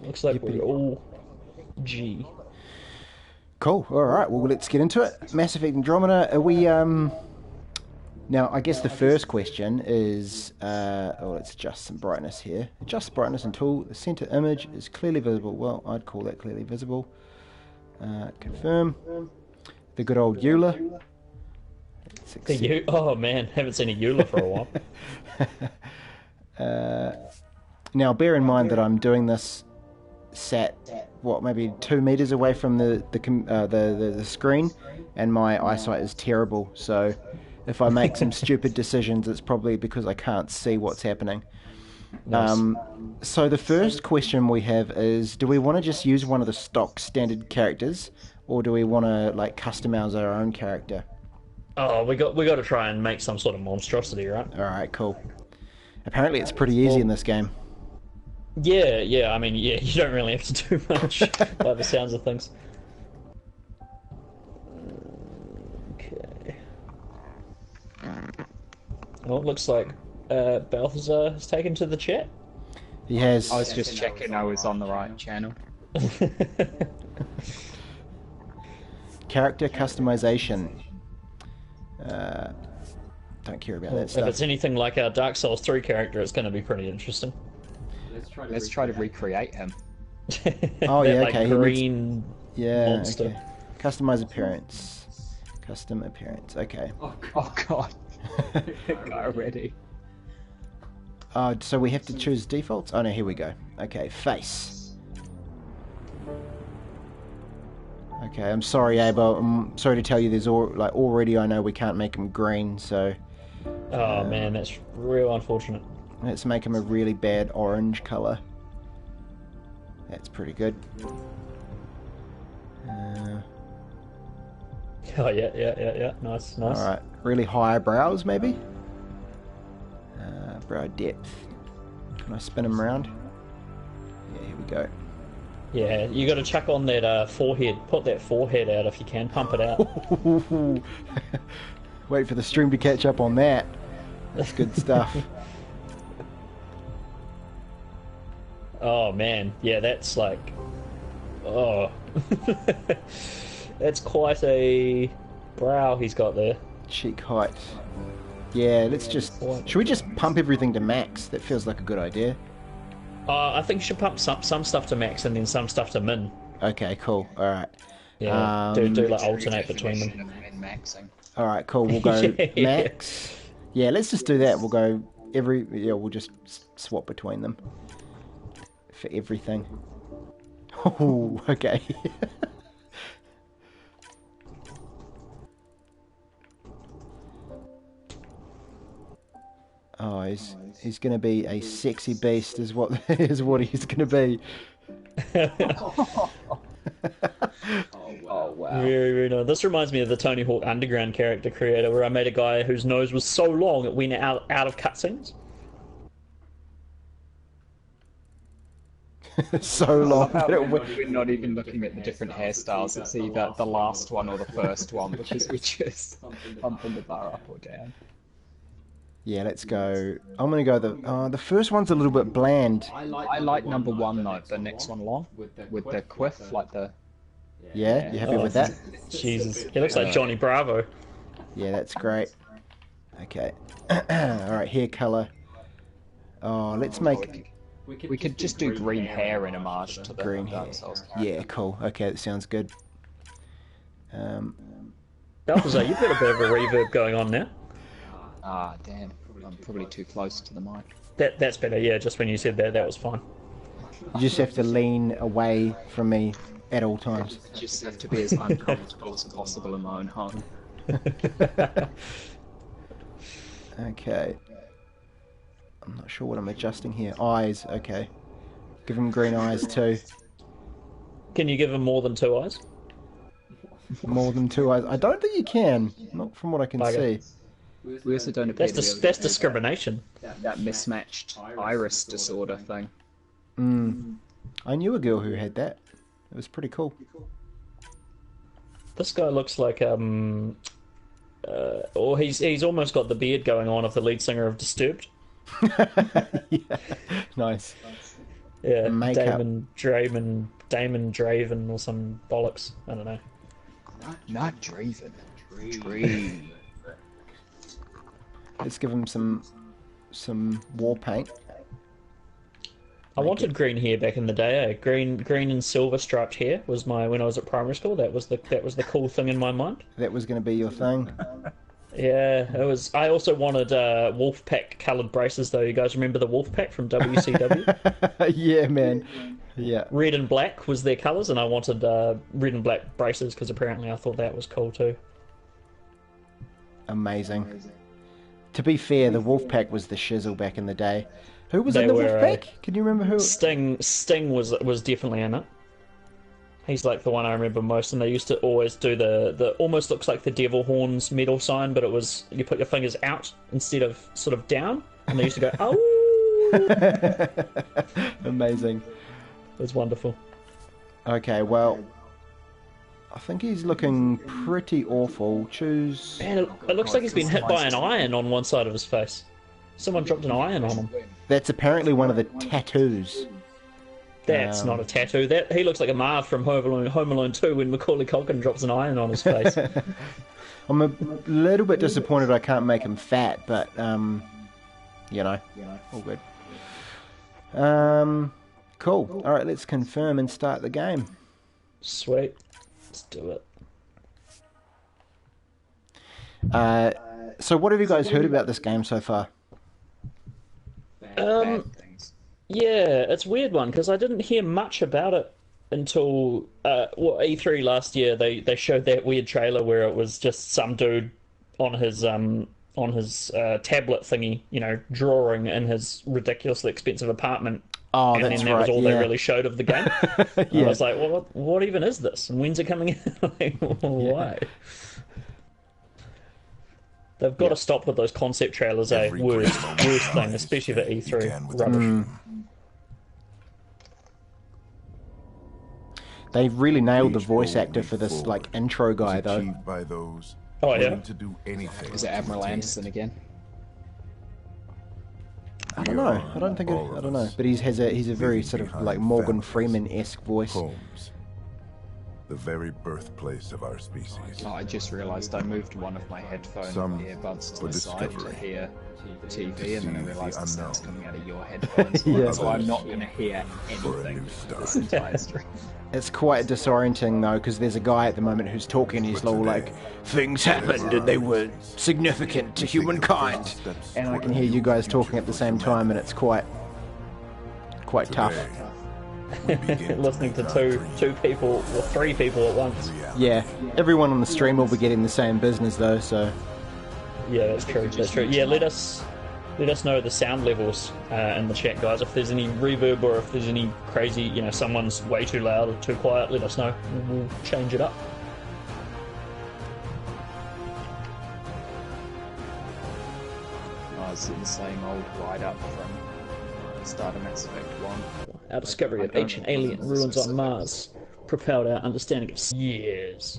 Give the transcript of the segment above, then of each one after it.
Looks like we're Yippee. all G. Cool. All right. Well, let's get into it. Mass Effect Andromeda. Are we? Now, I guess the first question is. Let's adjust some brightness here. Adjust brightness until the center image is clearly visible. Well, I'd call that clearly visible. Confirm. The good old Eula. Oh man, haven't seen a Eula for a while. Now, bear in mind that I'm doing this sat maybe 2 meters away from the screen, and my eyesight is terrible. So, if I make some stupid decisions, it's probably because I can't see what's happening. Nice. So the first question we have is: do we want to just use one of the stock standard characters, or do we want to customize our own character? Oh, we got to try and make some sort of monstrosity, right? All right, cool. Apparently, it's pretty easy in this game. Yeah. I mean, yeah, you don't really have to do much by the sounds of things. Okay. Well, it looks like Balthazar has taken to the chat. He has. I was just checking I was on the right channel. Character customization. Don't care about that If stuff. it's anything like our Dark Souls 3 character, it's going to be pretty interesting. Let's try to recreate him. Oh, That, yeah, like, okay. green monster. Okay. Customize appearance. Custom appearance. Okay. Oh god. Go already. So we have to choose defaults? Oh no, here we go. Okay, face. Okay, I'm sorry, Abo. I'm sorry to tell you, already I know we can't make him green, so Oh man, that's real unfortunate. let's make him a really bad orange color. That's pretty good. Oh yeah. Nice. Alright, really high brows maybe? Brow depth. Can I spin him around? Yeah, here we go. Yeah, you got to chuck on that forehead. Put that forehead out if you can. Pump it out. Wait for the stream to catch up on that. That's good stuff. Oh man, yeah, that's like, oh, that's quite a brow he's got there. Cheek height. Yeah, let's just... Should we just pump everything to max? That feels like a good idea. I think you should pump some stuff to max and then some stuff to min. Okay, cool. Alright. Yeah, do like alternate between them. Maxing. Alright, cool. We'll go Yeah. max. Yeah, let's just do that. We'll go we'll just swap between them. For everything. Oh, okay. Oh, he's going to be a sexy beast, is what he's going to be. Oh wow. Very, very nice. This reminds me of the Tony Hawk Underground character creator, where I made a guy whose nose was so long it went out of cutscenes. So long. that it went- We're not even looking at the different hairstyles. It's either the last one or the first one because we just pumping the bar up or down. Yeah, let's go. I'm going to go the first one's a little bit bland. I like number one though. The next one long with the quiff, like the. Yeah, you happy with that? Jesus, he looks like Johnny Bravo. Yeah, that's great. Okay. Alright, hair colour. Oh, let's make... We could just do green hair in homage to the Green Dark hair. Souls. Yeah, cool. Okay, that sounds good. Balthazar, you've got a bit of a reverb going on now. Ah, damn. I'm probably too close to the mic. That's better, yeah, just when you said that was fine. You just have to lean away from me at all times. Just have to be as uncomfortable as possible in my own home. Okay. I'm not sure what I'm adjusting here. Eyes, okay. Give him green eyes too. Can you give him more than 2 eyes? More than 2 eyes. I don't think you can. Not from what I can Bugger. see. We also don't appear That's to be able that's to discrimination. that mismatched iris disorder thing. I knew a girl who had that. It was pretty cool. This guy looks like or he's almost got the beard going on of the lead singer of Disturbed. Yeah, nice. Yeah, makeup. Damon Draven or some bollocks. I don't know. Not Draven. Dree. Let's give him some war paint. I wanted green hair back in the day. Green and silver striped hair was when I was at primary school. That was the cool thing in my mind. That was going to be your thing. Yeah, it was. I also wanted Wolfpack coloured braces, though. You guys remember the Wolfpack from WCW? Yeah, man. Yeah. Red and black was their colours, and I wanted red and black braces because apparently I thought that was cool too. Amazing. To be fair, the Wolfpack was the shizzle back in the day. Who was They in the were, Wolfpack? Can you remember who? Sting was definitely in it. He's like the one I remember most, and they used to always do the almost looks like the devil horns medal sign, but it was you put your fingers out instead of sort of down, and they used to go oh. Amazing. It was wonderful. Okay, well, I think he's looking pretty awful. Choose. Man, it looks like he's been hit by an iron on one side of his face. Someone dropped an iron on him. That's apparently one of the tattoos. That's not a tattoo. That he looks like a Marv from Home Alone 2 when Macaulay Culkin drops an iron on his face. I'm a little bit disappointed I can't make him fat, but you know, all good. Cool. All right, let's confirm and start the game. Sweet. Let's do it. So what have you guys heard about this game so far? Bad things. Yeah, it's a weird one because I didn't hear much about it until E3 last year. They showed that weird trailer where it was just some dude on his tablet thingy, you know, drawing in his ridiculously expensive apartment. Oh, and that's then that right. was all Yeah. they really showed of the game. Yeah. I was like, well, what even is this? And when's it coming in? Like, why? They've got to stop with those concept trailers, eh? Worst thing, especially for E3. Rubbish. They really nailed the voice actor for this like intro guy though. By those Oh yeah. to do anything Is it Admiral Anderson again? I don't know. I don't think. I don't know. But he's a very sort of like Morgan Freeman-esque voice. homes, the very birthplace of our species. Oh, I just realised I moved one of my headphone Some earbuds to for the side to discovery. hear TV, and then I see the realised the sound's unknown. coming out of your headphones. Yeah. So I'm not going to hear For a anything new start. this entire stream. It's quite disorienting though, because there's a guy at the moment who's talking. He's all like, "Things happened and they were significant to humankind," and I can hear you guys talking at the same time, and it's quite tough. Listening to two people or three people at once. Yeah, everyone on the stream will be getting the same business though, so Yeah, that's true. That's true. Yeah, let us know the sound levels in the chat, guys. If there's any reverb or if there's any crazy, you know, someone's way too loud or too quiet, let us know. We'll change it up. Oh, it's the same old write-up from the start of Mass Effect 1. Our discovery of ancient alien ruins on Mars propelled our understanding of years.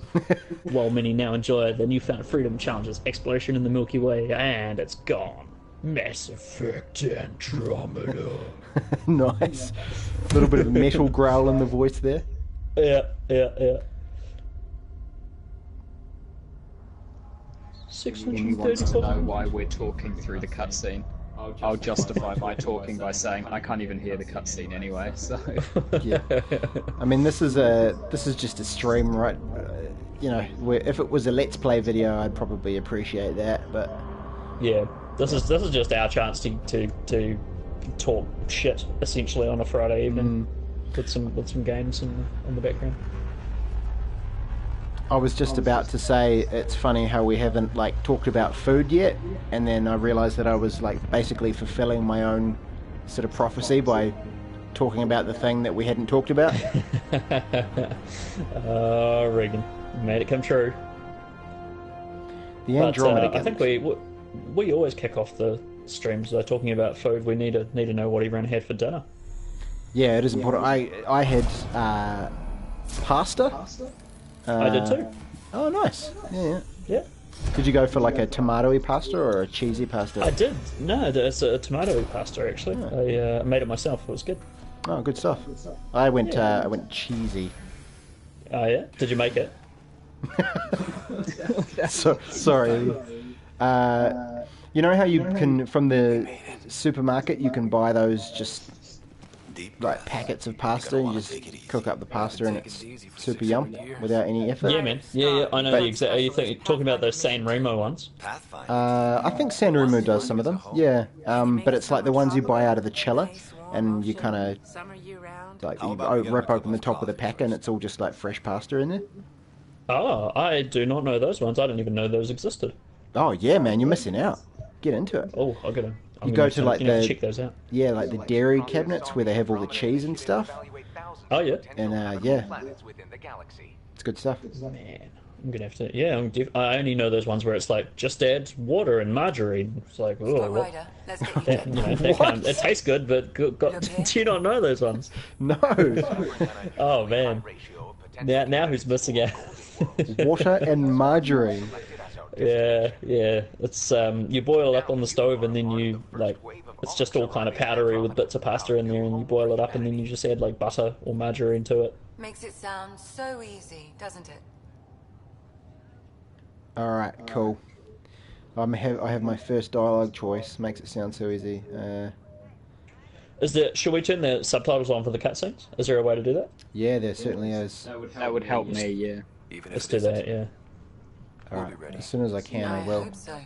While many now enjoy the newfound freedom challenges exploration in the Milky Way, and it's gone. Mass Effect Andromeda. nice. A little bit of metal growl in the voice there. Yeah. When you want to 634. know why we're talking through the cutscene, I'll justify my talking by saying I can't even hear the cutscene anyway. So Yeah. I mean, this is just a stream, right? You know, if it was a Let's Play video, I'd probably appreciate that, but Yeah, this is just our chance to talk shit essentially on a Friday evening with some games in the background. I was just about to say it's funny how we haven't like talked about food yet, and then I realised that I was like basically fulfilling my own sort of prophecy by talking about the thing that we hadn't talked about. Regan, you made it come true. The But Andromeda. I think we always kick off the streams by talking about food. We need to know what everyone had for dinner. Yeah, it is important. I had pasta. I did too. Oh, nice. Yeah. Yeah, Did you go for like a tomatoey pasta or a cheesy pasta? I did. No, it's a tomatoey pasta actually. I made it myself. It was good. Oh, good stuff. I went cheesy. Oh yeah, did you make it? Sorry. You know how you can, from the supermarket, you can buy those just like packets of pasta, and you just cook up the pasta and it's super yum without any effort? Yeah, man. Yeah, I know the exact. Are you talking about those San Remo ones? I think San Remo does some of them, yeah. But it's like the ones you buy out of the chiller, and you kind of like rip open the top of the pack, and it's all just like fresh pasta in there. Oh, I do not know those ones. I didn't even know those existed. Oh yeah, man, you're missing out. Get into it. Oh, I gotta. You go to like the check those out. Yeah, like the dairy cabinets where they have all the cheese and stuff. Oh yeah. And yeah, it's good stuff. Man, I'm gonna have to. Yeah, I only know those ones where it's like just add water and margarine. It's like, oh, what? It tastes good, but do you not know those ones? No. Oh man. Now who's missing out? Water and margarine. Yeah. It's you boil it up on the stove and then you it's just all kind of powdery with bits of pasta in there, and you boil it up and then you just add like butter or margarine to it. Makes it sound so easy, doesn't it? All right, cool. I have my first dialogue choice. Makes it sound so easy. Should we turn the subtitles on for the cutscenes? Is there a way to do that? Yeah, there certainly is. That would help me, yeah. Let's do that, yeah. All right, as soon as I can, I will. Hope so.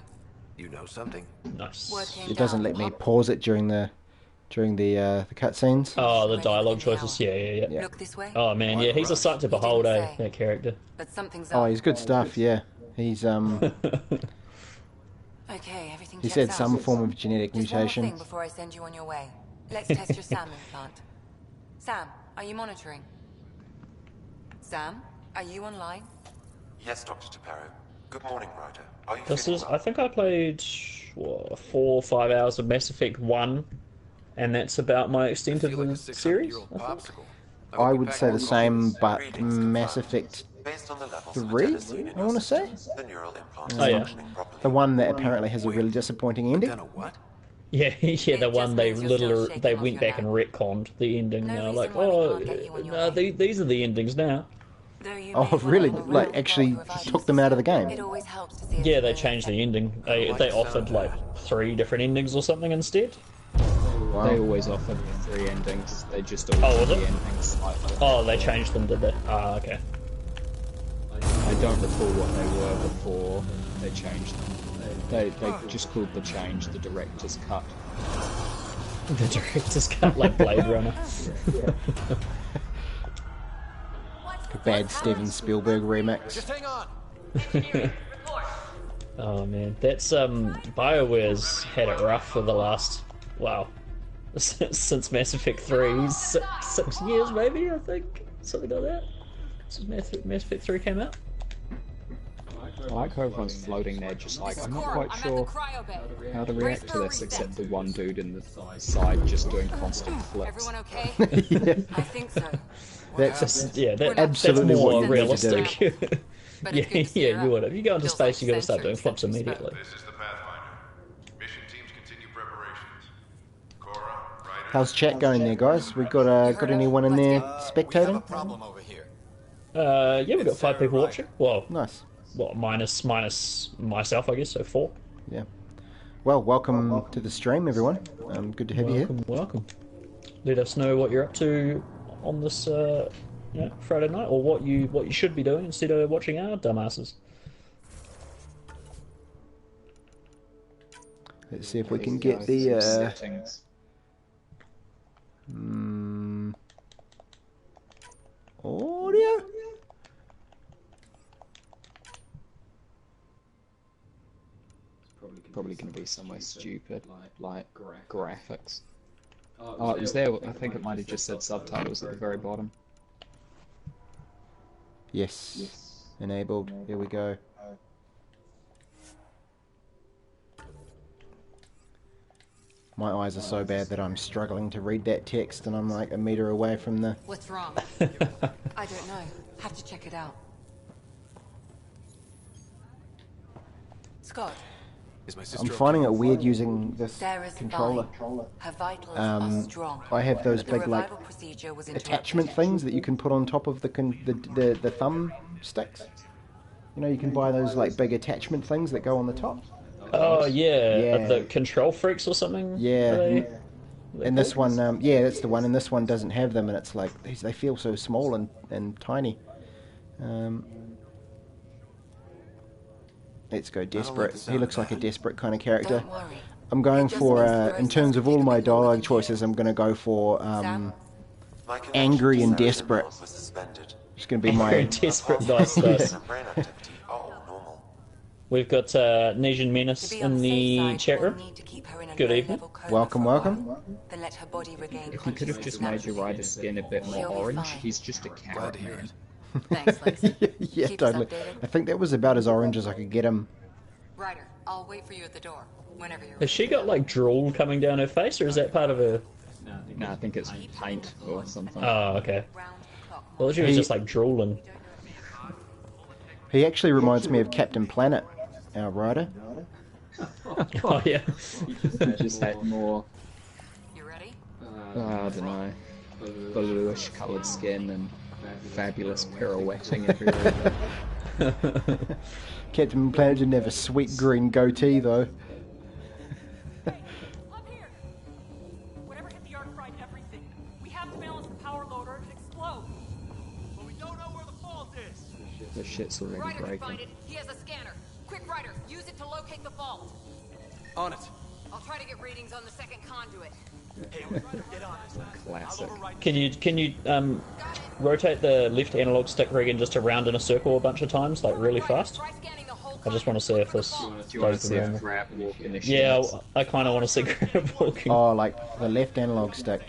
You know something. Nice. It doesn't let me pause it during the cutscenes. Oh, the dialogue choices. Yeah. Look this way. Oh man, yeah, he's a sight to behold, that character. But something's Oh, up. he's good stuff. Yeah, he's Okay, everything he checks said out. some form of genetic Just one more mutation. thing before I send you on your way. Let's test your SAM implant. Sam, are you monitoring? Sam, are you online? Yes, Dr. Taparo. Good morning, Ryder. Are you This feeling is. well? I think I played 4 or 5 hours of Mass Effect 1, and that's about my extent of the series. I think. I would say the same, but Mass Effect Based on the levels 3, I want to say. the neural implant Oh, yeah. functioning properly. The one that apparently has a really disappointing ending. What? Yeah, the just one they means you're still shaking they off went your back and nap. retconned the ending. No Now, reason like, why we oh, can't get you on your no, way. these are the endings now. Though you Oh, may wanna really? override Like, the actually providers. took them out of the It game? always helps to see Yeah, they everything changed the in ending. They offered like 3 different endings or something instead. They always offer 3 endings. They just Oh, alter was the it? endings slightly. Oh, they changed them, did they? Ah, okay. I don't recall what they were before they changed them. They just called the change the director's cut. The director's cut, like Blade Runner. A bad Steven Spielberg remix. Hang on. Oh man, that's BioWare's had it rough for the last since Mass Effect 3, 6 years maybe, I think, something like that. Since Mass Effect 3 came out. I like how everyone's floating there just like, I'm not quite sure how to react to this, except the one dude in the side just doing constant flips. Everyone okay? Yeah, I think so. that's Yeah, absolutely that's what more you need to do. realistic. But Yeah, it's good to see yeah, you're you up. would. If you go into Feels space, like you got to start sensor doing flips acceptance immediately. This is the Pathfinder. Mission teams continue preparations. Cora, Ryder. How's chat going there, guys? We got anyone in there spectating? Problem over here. Yeah, we've got 5 people watching. Well, Nice. minus myself, I guess, so 4. Yeah. Well, welcome to the stream, everyone. Good to have you here. Welcome. Let us know what you're up to on this Friday night, or what you should be doing instead of watching our dumbasses. Let's see if we can get the Settings. audio. Probably going to be somewhere stupid, like graphics. Oh, it was there. I think it might have just said subtitles at the very bottom. Yes. Enabled. Here we go. My eyes are so bad that I'm struggling to read that text, and I'm like a meter away from the... What's wrong? I don't know. Have to check it out. Scott, Is my I'm sister finding it weird using this Sarah's controller. fine. Her vitals are strong. I have those but the big like revival procedure was attachment interrupted. things that you can put on top of the thumb sticks. You know, you can buy those like big attachment things that go on the top. Oh yeah, Yeah. the control freaks or something. Yeah. Are they And this called? one, yeah, that's the one. And this one doesn't have them, and it's like they feel so small and tiny. Let's go desperate. He looks like a desperate kind of character. Don't worry. I'm going It just for, means the in terms of all my dialogue choices, I'm going to go for Sam? My connection angry to and Sarah's desperate. emails was suspended. It's going to be Very my. desperate, nice, nice. Some brain activity all normal. We've got Nesian To Menace be on in the the safe side, chat we'll room. need to keep her in a Good evening. low-level coma Welcome, for a welcome. while, then let her body regain If he could have consciousness just made your naturally. rider's skin a bit more He'll be orange, fine. he's just a carrot man. Thanks, Lacey. Yeah, Keep us totally. updated. I think that was about as orange as I could get him. Ryder, I'll wait for you at the door whenever you're Has she got like drool coming down her face, or is that part of her? No, I think it's paint or something. Oh, okay. round the clock. Well, she was He- just like drooling. He actually reminds me of Captain Planet, our rider. Oh yeah. He just had more, You ready? I don't know, bluish coloured skin and fabulous pirouetting everywhere. Captain Planet didn't have a sweet green goatee though. Up here! Whatever hit the arc fried everything. We have to balance the power load or it could explode. But we don't know where the fault is. The shit's already Ryder can find breaking. it. He has a scanner. Quick, Ryder, use it to locate the fault. On it. I'll try to get readings on the second conduit. Hey, we're trying to get on this. Classic. Can you rotate the left analog stick rig just around in a circle a bunch of times, like really fast? Try scanning the whole I just want to see if this Do you want to goes see if around. grab walk initiates? Yeah, I kind of want to see grab walking. Oh, like the left analog stick.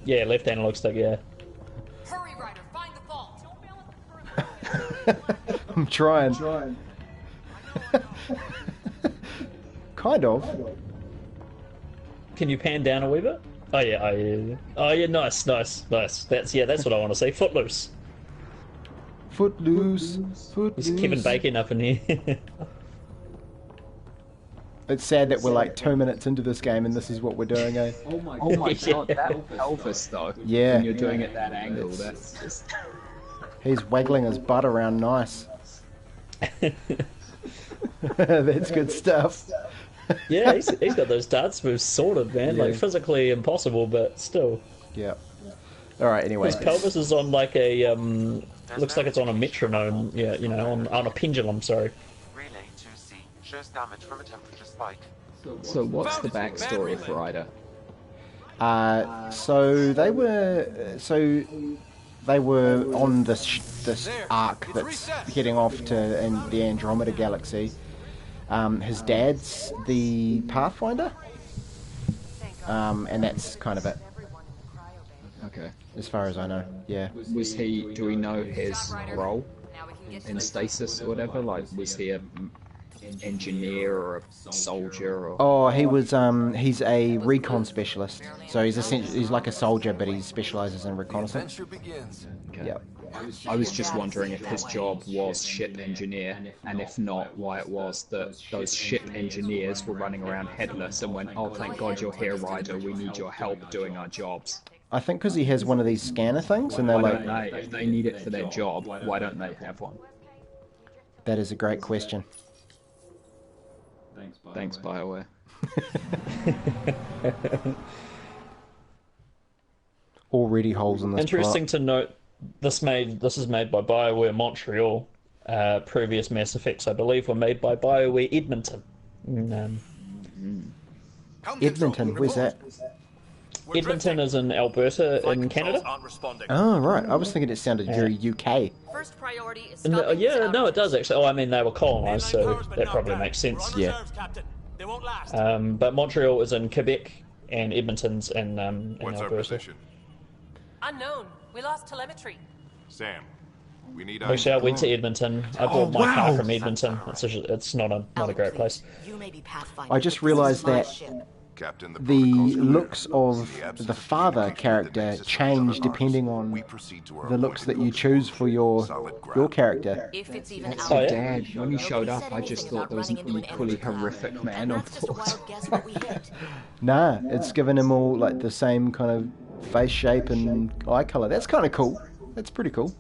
Yeah, left analog stick. Yeah. Hurry, Ryder, find the fault. I'm trying. Kind of. Can you pan down a wee bit? Oh yeah, oh yeah, nice. That's what I want to see. Footloose. Footloose. There's Kevin Bacon up in here. It's sad that we're like 2 minutes into this game and this is what we're doing, eh? Oh my god, that pelvis though. Yeah. When you're doing it that angle, that's just... He's waggling his butt around nice. That's good stuff. Yeah, he's got those dance moves sorted, man. Like Yeah. physically impossible, but still. Yeah. Alright, anyway. His pelvis is on like a looks like it's on a metronome. Yeah, you know, on a pendulum. Sorry. Relay 2C shows damage from a temperature spike. So what's the backstory for Ryder? So they were on this arc that's heading off to the Andromeda galaxy. His dad's the Pathfinder, and that's kind of it, Okay. as far as I know. Yeah. Was he, do we know his role Now we can get to in it. stasis or whatever? Like, was he a engineer or a soldier or... Oh, he was. He's a recon specialist. So he's essentially like a soldier, but he specializes in reconnaissance. Adventure begins. Okay. Yep. I was just wondering if his job was ship engineer, and if not, why it was that those ship engineers were running around headless and went, oh, thank God you're here, Ryder, we need your help doing our jobs. I think because he has one of these scanner things, and they're Why like, don't they? If they need it for their job, why don't they have one? that is a great question. Thanks, Bioware. Already holes in this Interesting plot. to note. This is made by Bioware Montreal. Previous Mass Effects, I believe, were made by Bioware Edmonton. Edmonton, where's that? Edmonton is in Alberta, in Canada. Oh, right. I was thinking it sounded very UK. First priority is No, stopping yeah, sound no, it does actually. Oh, I mean, they were colonized, so Power's been that knocked probably back. makes sense. Yeah. Captain. They won't last. But Montreal is in Quebec, and Edmonton's in What's our Alberta. position? Unknown. We lost telemetry. Sam, we need Actually, I went to Edmonton. I bought my car wow. from Edmonton. It's not a great place. You may be Pathfinder. I just realised that Captain, the protocols clear. looks of In the absence the of father communication, the character nexus change of the depending arts. on We proceed to our the looks that appointed you choose for your solid ground. your character. If it's even It's Oh, your yeah? dad. When he showed Nobody up, said I just anything thought about there was an running into an equally energy cloud. horrific man And on that's just a board. wild guess what we hit. Nah, it's given him all like the same kind of face shape and eye color. That's kind of cool. That's pretty cool.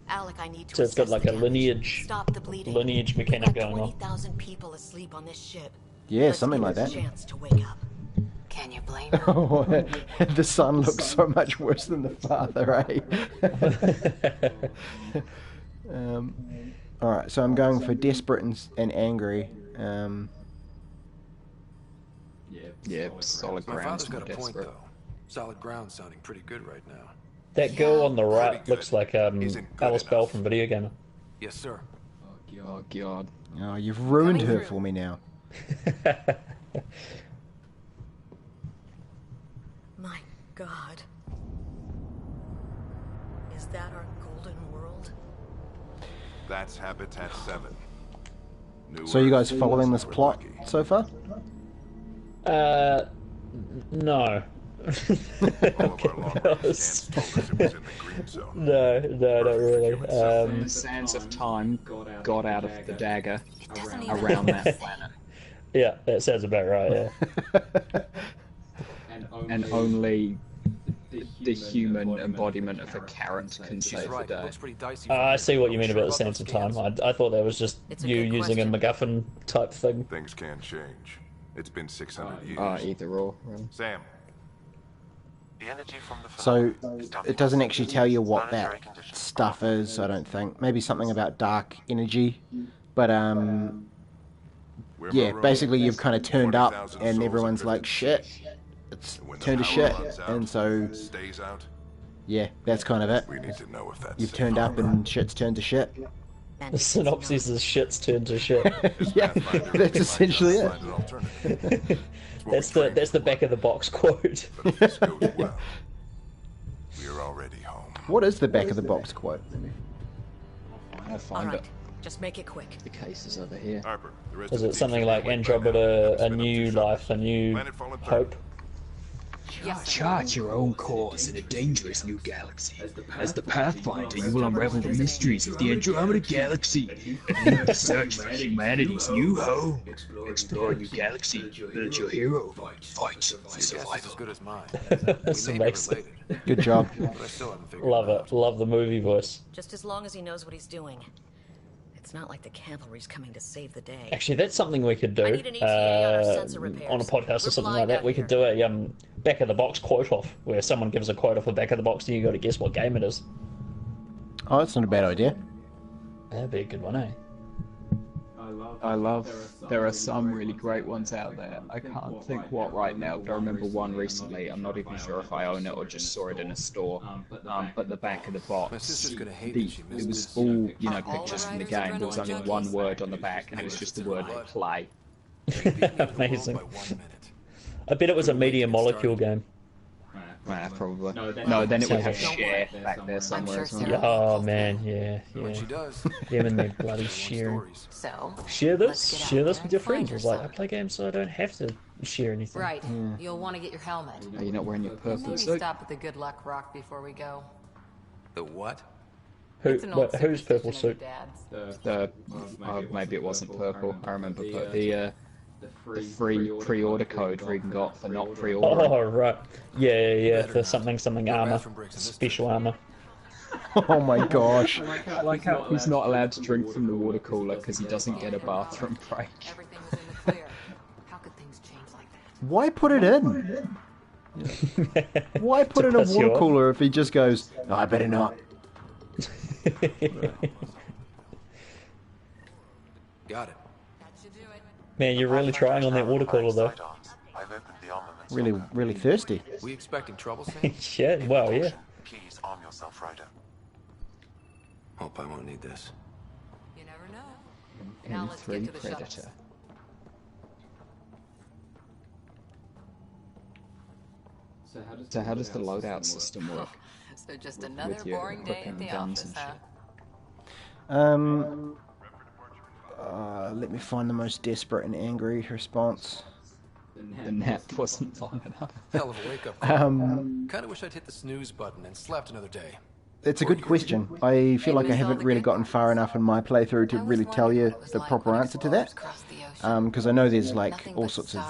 Alec, I need to So it's got assess like the a damage. lineage Stop the bleeding. lineage We mechanic got going on. 20,000 people asleep on this ship. Yeah, Let's something give like us that. a chance to wake up. Can you blame her? The son looks so much worse than the father, eh? All right, so I'm going for desperate and angry. Yeah, solid My ground. father's got a point, Desperate. though. Solid ground sounding pretty good right now. That girl on the right Pretty good. looks like Isn't good Alice Bell enough. from Video Gamer. Yes, sir. Oh god. Oh, you've ruined Coming her through. for me now. My God. Is that our golden world? That's Habitat 7. New So you guys Earth. following this We're plot lucky. so far? No. All of our long-range scans told us it was in the green zone. No, not really. The sands of time got out of the dagger doesn't even around make that planet. Yeah, that sounds about right, yeah. And only the human embodiment of a carrot can She's save the right. It day. looks pretty dicey. I see what you I'm mean sure about the those sense of time. scans. I thought that was just It's a you good using a question. MacGuffin type thing. Things can change. It's been 600 years. Either or, really. Sam, The energy from the So phenomenon is dumping it doesn't us actually tell you what planetary that conditions. stuff is, I don't think. Maybe something about dark energy. But we're yeah, marooned. basically you've kind of turned up 40,000 and souls everyone's are like, drifting. shit, it's And when the turned to power shit. runs out, And so, stays out, yeah, that's kind of it. we need to know if that's You've safe turned up harbor. and shit's turned to shit. And The synopsis is shit's turned to shit. Yeah, Pathfinder that's might essentially just it. find an alternative. It's what we That's the trained back of the box quote. for. But if this goes well, we're already home. What is the back of the box quote? I'll All find right, it. just make it quick. The case is over here. Harper, the rest Is of the it team something should be like awake by Andromeda, now. a Haven't been up new too sharp. life, a new Planet fallen third. hope? Chart your own course in a dangerous new galaxy. As the Pathfinder, you will unravel the mysteries of the Andromeda Galaxy and lead the search for humanity's new home. Explore a new galaxy, build your hero, fight for Your guess is as survival. good as mine. That's We may be amazing. related, Good job. but I still haven't figured Love it out. it. Love the movie voice. Just as long as he knows what he's doing. It's not like the cavalry's coming to save the day. Actually, that's something we could do I need an ETA on our sensor repairs. on a podcast or We're something blind like that. out We could here. do a back of the box quote off, where someone gives a quote off the back of the box, and you got to guess what game it is. Oh, that's not a bad idea. That'd be a good one, eh? I love. There are some really great ones out there. I can't think what right now, but I remember one recently. I'm not even sure if I own it or just saw it in a store. But the back of the My box, sister's gonna hate that she missed it was this. all Are all pictures from the riders game. There was only adrenaline one junkies? word on the back, and it was just the word play. Amazing. By 1 minute. I bet it was a media molecule game. Probably. No, then it would have Don't share back there somewhere. sure as well. Sarah- Oh man, yeah, When she yeah. does, Them and their bloody more sharing. stories. So, Share let's this, get out share this there with your and find friends. I was like, I yourself. play games so I don't have to share anything. Right. You'll want to get your helmet. Are you not wearing your purple Maybe suit? stop at the Good Luck Rock before we go. The what? Who, It's an old whose purple superstition suit? of your dad's. Maybe it wasn't purple. I remember the free pre-order code Regan got for not pre-ordering. Oh right, yeah, for something No armor, bathroom breaks in this special town. armor. Oh my gosh. Like how he's not allowed to drink from the water cooler because he doesn't get a bathroom break. Everything was in the clear. How could things change like that? Why put it in? Why put To in a piss you water off? cooler if he just goes, no, I better not. Got it. That should do it. Man, you're really trying on that water cooler though. Sidearms. I've opened the armaments. Really, really thirsty. We expecting trouble, Sam? Yeah, well, yeah. Please arm yourself, Ryder. Hope I won't need this. You never know. Now let's M3 get to the shuttles. Predator. So how does the loadout system work? So just another With your boring day at equipment the and guns office, and huh? Let me find the most desperate and angry response. The nap wasn't long enough. Hell of a wake-up call. Kind of wish I'd hit the snooze button and slept another day. It's a good question. I feel like I haven't really gotten far enough in my playthrough to really tell you the proper answer to that. Because I know there's like all sorts of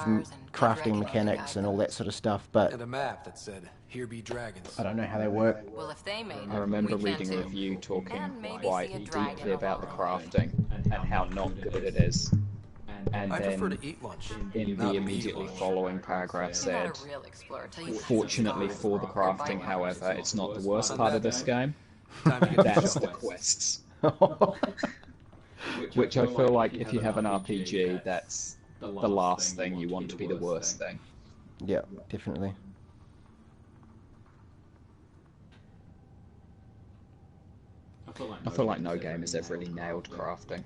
crafting mechanics and all that sort of stuff, but And a map that said, "Here be dragons." I don't know how they work. Well, if they made I remember reading a review talking quite deeply about the crafting and how not good it is. And I prefer then to eat lunch. in the immediately following paragraph said, fortunately for the crafting, however, it's not the worst part of this game. Time to get That's the quests. Which I feel like if you have an RPG, that's the last thing you want to be the worst thing. Yeah, definitely. I feel like no game has ever really nailed crafting.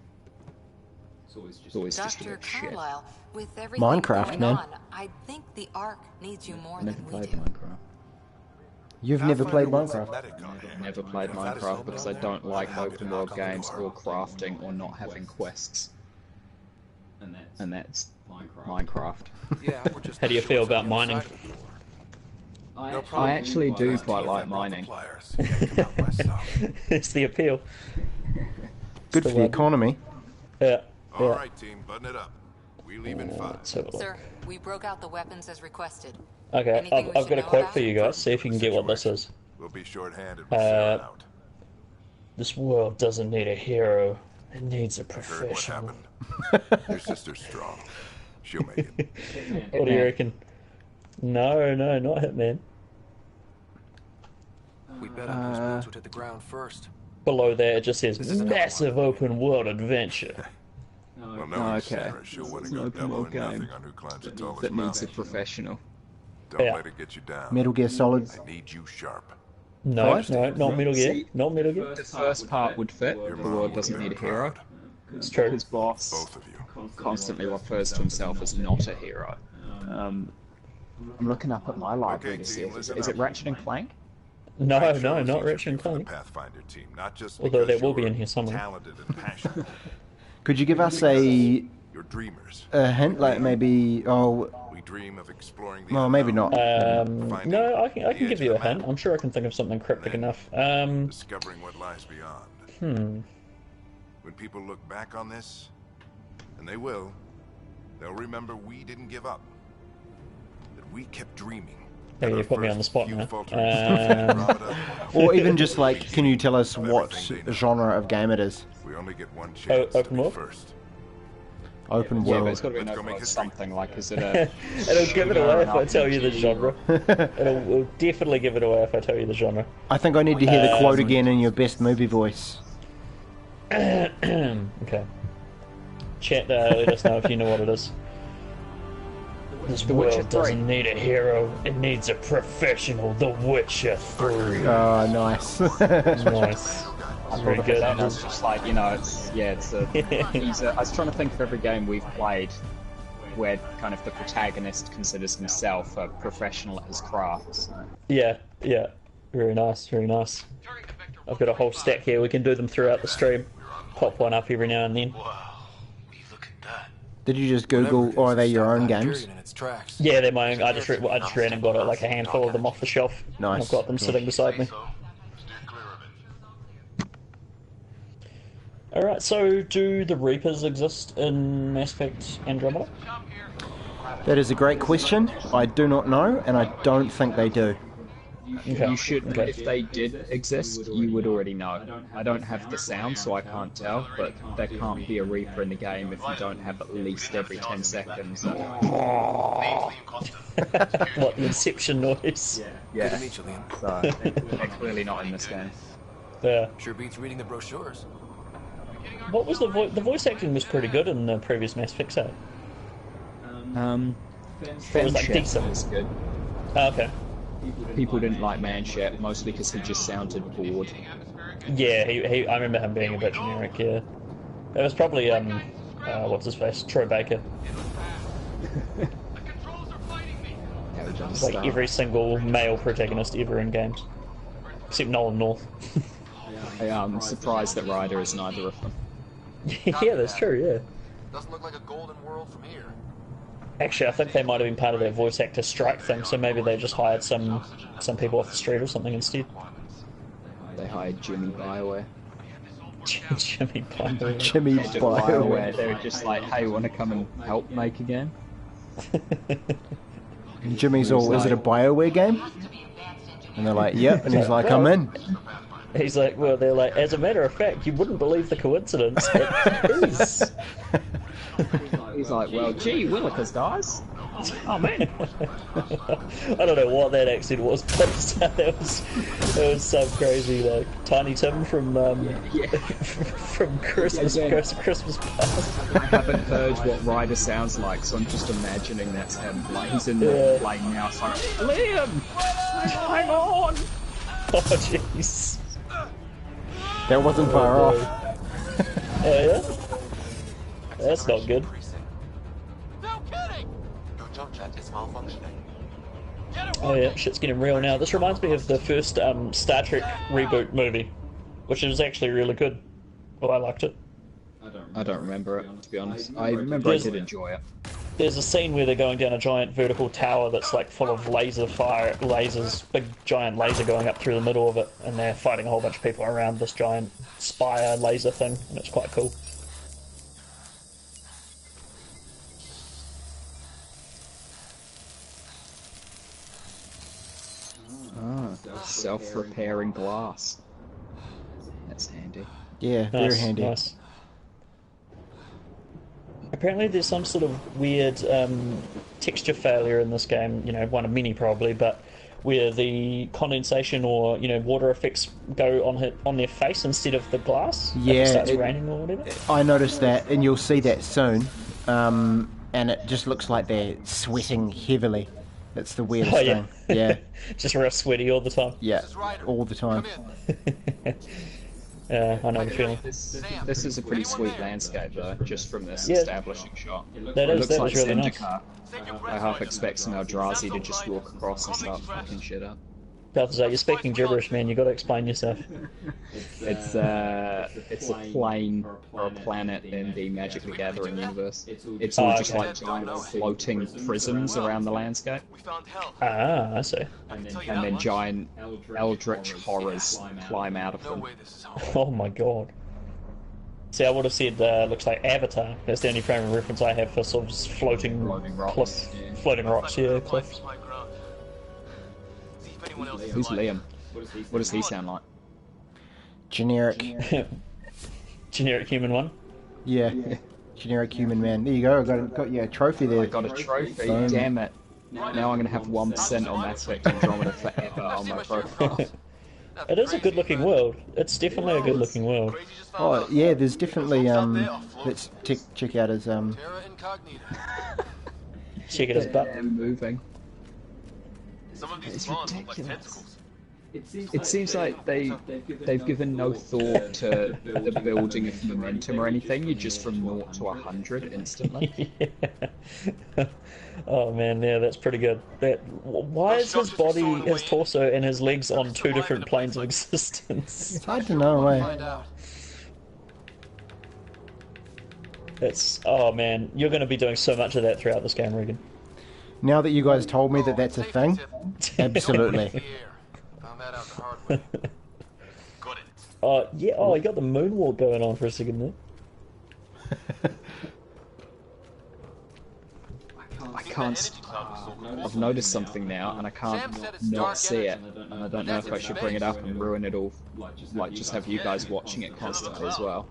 It's always just a Dr. bit shit. Carlisle, with everything Minecraft, going man. on, I think the Ark needs you more I never than we played do. Minecraft. You've never played Minecraft? Never played Minecraft because I don't like open world games or crafting or not having quests. And that's Minecraft. Yeah, we're just How do you not feel sure about what's mining? inside of it. I actually do quite like mining. It's the appeal. Good for the economy. Yeah. All right, team, button it up. We leave in 5. Let's have a look. Sir, we broke out the weapons as requested. Okay, Anything we I've should got a know quote about? for you guys. See if you can get what this is. We'll be short-handed with Sarah out. This world doesn't need a hero. It needs a Heard what professional. happened. Your sister's strong. She'll make it. What do you reckon? No, not Hitman. We bet on those boots would hit the ground first. Below there, it just says This isn't massive open world adventure. Well, knowing Okay. Sarah, she'll want It's to an go open double world or game nothing on who climbs the tallest that needs a mountain. professional. Don't Yeah. let it get you down. Metal Gear Solid. I need you sharp. No, What? not Metal Gear. See, Not Metal Gear. The first part would fit. Your The mom world would doesn't have need a been hero. proud. It's true. His boss Both of you. constantly refers to himself as not a hero. I'm looking up at my library to see team, if listen is it up. Ratchet and Clank? No, I chose not each of Ratchet you and for the Clank. Pathfinder team, not just Although because they will be you're in here somewhere. talented and passionate. Could you give us a You're dreamers. hint, like maybe? Oh, We dream of exploring the well, maybe unknown, not. No, I can the give edge you a of the hint. map, I'm sure I can think of something cryptic enough. discovering what lies beyond. When people look back on this, and they will, they'll remember we didn't give up. That we kept dreaming. Yeah, That you our put me on the first spot few now. faltering steps in Andromeda Or even just like, can you tell us of what everything they know. genre of game it is? We only get one chance to open be world? first. Open Yeah, but world. it's got to be an Let's go open make world history. something like is it a It'll give it shooter, away an if I tell you the RPG, genre. It'll definitely give it away if I tell you the genre. I think I need to hear the quote again in your best movie voice. Okay. Chat, let us know if you know what it is. This The Witcher world 3. doesn't need a hero, it needs a professional. The Witcher 3. Oh, nice. Nice. Very Look at good. that, I was just like, you know, it's I was trying to think of every game we've played where kind of the protagonist considers himself a professional at his craft. So. Yeah. Very nice, very nice. I've got a whole stack here. We can do them throughout the stream. Pop one up every now and then. Did you just Google, or are they your own games? In its tracks. Yeah, they're my own. I just ran and got like a handful of them off the shelf. Nice. I've got them sitting beside me. Alright, so do the Reapers exist in Mass Effect Andromeda? That is a great question. I do not know, and I don't think they do. Okay. You should, Okay. if they did exist, you would already know. I don't have the sound, so I can't tell, but there can't be a Reaper in the game if you don't have at least every 10 seconds. What, the Inception noise? Yeah, Good to meet you, Liam. so they're clearly not in this game. Yeah. Sure beats reading the brochures. What was the voice acting was pretty good in the previous Mass Effect set. It was like Fenchek decent. was good. Oh, okay. People didn't like Manship, mostly because he just sounded bored. Yeah, he I remember him being a bit generic, yeah. It was probably, what's his face? Troy Baker. Like every single male protagonist ever in games. Except Nolan North. I'm surprised that Ryder is neither of them. Yeah, that's true, yeah. Doesn't look like a golden world from here. Actually, I think they might have been part of that voice actor strike thing, so maybe they just hired some people off the street or something instead. They hired Jimmy Bioware. Jimmy Bioware. Jimmy Bioware. They're just like, hey, want to come and help make a game? And Jimmy's all, is it a Bioware game? And they're like, yep. And he's like, I'm in. He's like, well, they're like, as a matter of fact, you wouldn't believe the coincidence. It is. He's like, well, gee, Willikers dies. Oh man. I don't know what that accent was, but it was some crazy like Tiny Tim from from Christmas Past. I haven't heard what Ryder sounds like, so I'm just imagining that's him. Like he's in the plane now. It's like, Liam, hang on. Oh jeez. That wasn't far off. Oh yeah. That's not good. No kidding! Your jump jet is malfunctioning. Oh yeah, shit's getting real now. This reminds me of the first Star Trek reboot movie, which is actually really good. Well, I liked it. I don't remember it, to be honest. I remember I did enjoy it. There's a scene where they're going down a giant vertical tower that's like full of lasers, big giant laser going up through the middle of it, and they're fighting a whole bunch of people around this giant spire laser thing, and it's quite cool. Self-repairing glass. That's handy. Yeah, very handy. Nice. Apparently there's some sort of weird texture failure in this game, one of many probably, but where the condensation or, water effects go on their face instead of the glass. Yeah. If it starts raining or whatever. I noticed that, and you'll see that soon. And it just looks like they're sweating heavily. That's the weirdest thing. Yeah. Just real sweaty all the time. Yeah, all the time. Yeah, I know the feeling. This is a pretty sweet landscape, though, just from this establishing shot. It looks that like was really nice. Zendikar. I half expect some Eldrazi to just walk across and start fucking shit up. Balthazar, you're speaking gibberish, man. You got to explain yourself. It's a plane or a planet in the Magic the Gathering universe. It's all just like giant floating prisms around the landscape. Ah, I see. And then giant eldritch horrors climb out of them. Oh my god. See, I would have said looks like Avatar. That's the only frame of reference I have for sort of floating rocks. Floating rocks, yeah, cliffs. Who's Liam? What does he sound like? Generic. Generic human one? Yeah. Generic human man. There you go, got you a trophy there. I got a trophy, damn it. Now I'm going to have 1% on Mass Effect Andromeda forever on my profile. It is a good looking world. It's definitely a good looking world. Oh, yeah, there's definitely, let's check out his, Check it his butt. Yeah, moving. It's ridiculous. It seems like they've given no thought to the building of momentum or anything. You're just from 0 to 100 instantly. Yeah. Oh man, yeah, that's pretty good. Why is his body, his torso, and his legs on two different planes of existence? It's hard to know, eh? Oh man, you're going to be doing so much of that throughout this game, Regan. Now that you guys told me that that's a thing, absolutely. Oh yeah, you got the moonwalk going on for a second there. I can't. I've noticed something now, and I can't not see it. And I don't know if I should bring it up and ruin it all, like just have you guys watching it constantly as well.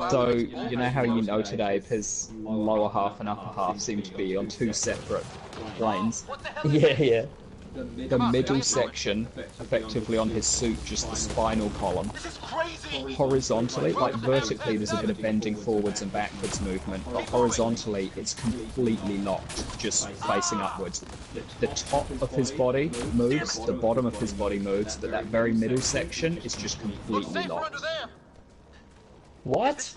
So, you know how today his lower half and upper half seem to be on two separate planes? Yeah. The middle section, effectively on his suit, just the spinal column, horizontally, like vertically there's a bit of bending forwards and backwards movement, but horizontally it's completely locked, just facing upwards. The top of his body moves, the bottom of his body moves, but that very middle section is just completely locked. What?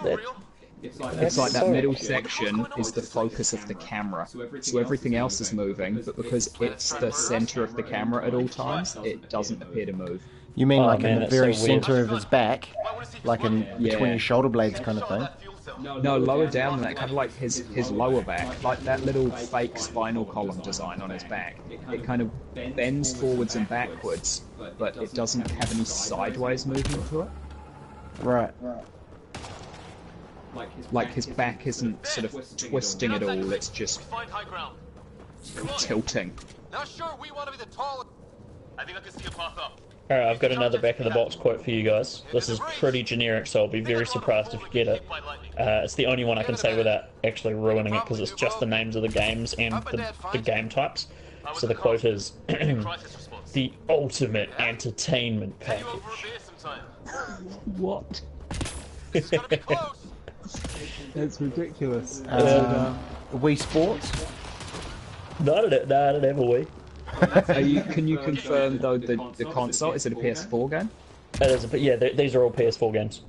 It's like that middle section is the focus of the camera, so everything else is moving, but because it's the center of the camera at all times, it doesn't appear to move. You mean in the very center of his back, like in between his shoulder blades kind of thing? No, lower down than that, kind of like his lower back, like that little fake spinal column design on his back. It kind of bends forwards and backwards, but it doesn't have any sideways movement to it. Right. Like his back isn't sort of twisting at all, it's just tilting. Not sure we want to be the tallest. I think I can see a path up. Alright, I've got another back of the box quote for you guys. This is pretty generic, so I'll be very surprised if you get it. It's the only one I can say without actually ruining it, because it's just the names of the games and the game types. So the quote is, the ultimate entertainment package. What? That's ridiculous. Wii Sports? No, I don't have a Wii. Can you confirm though the console? Is it a PS4 game? It is, but yeah, these are all PS4 games.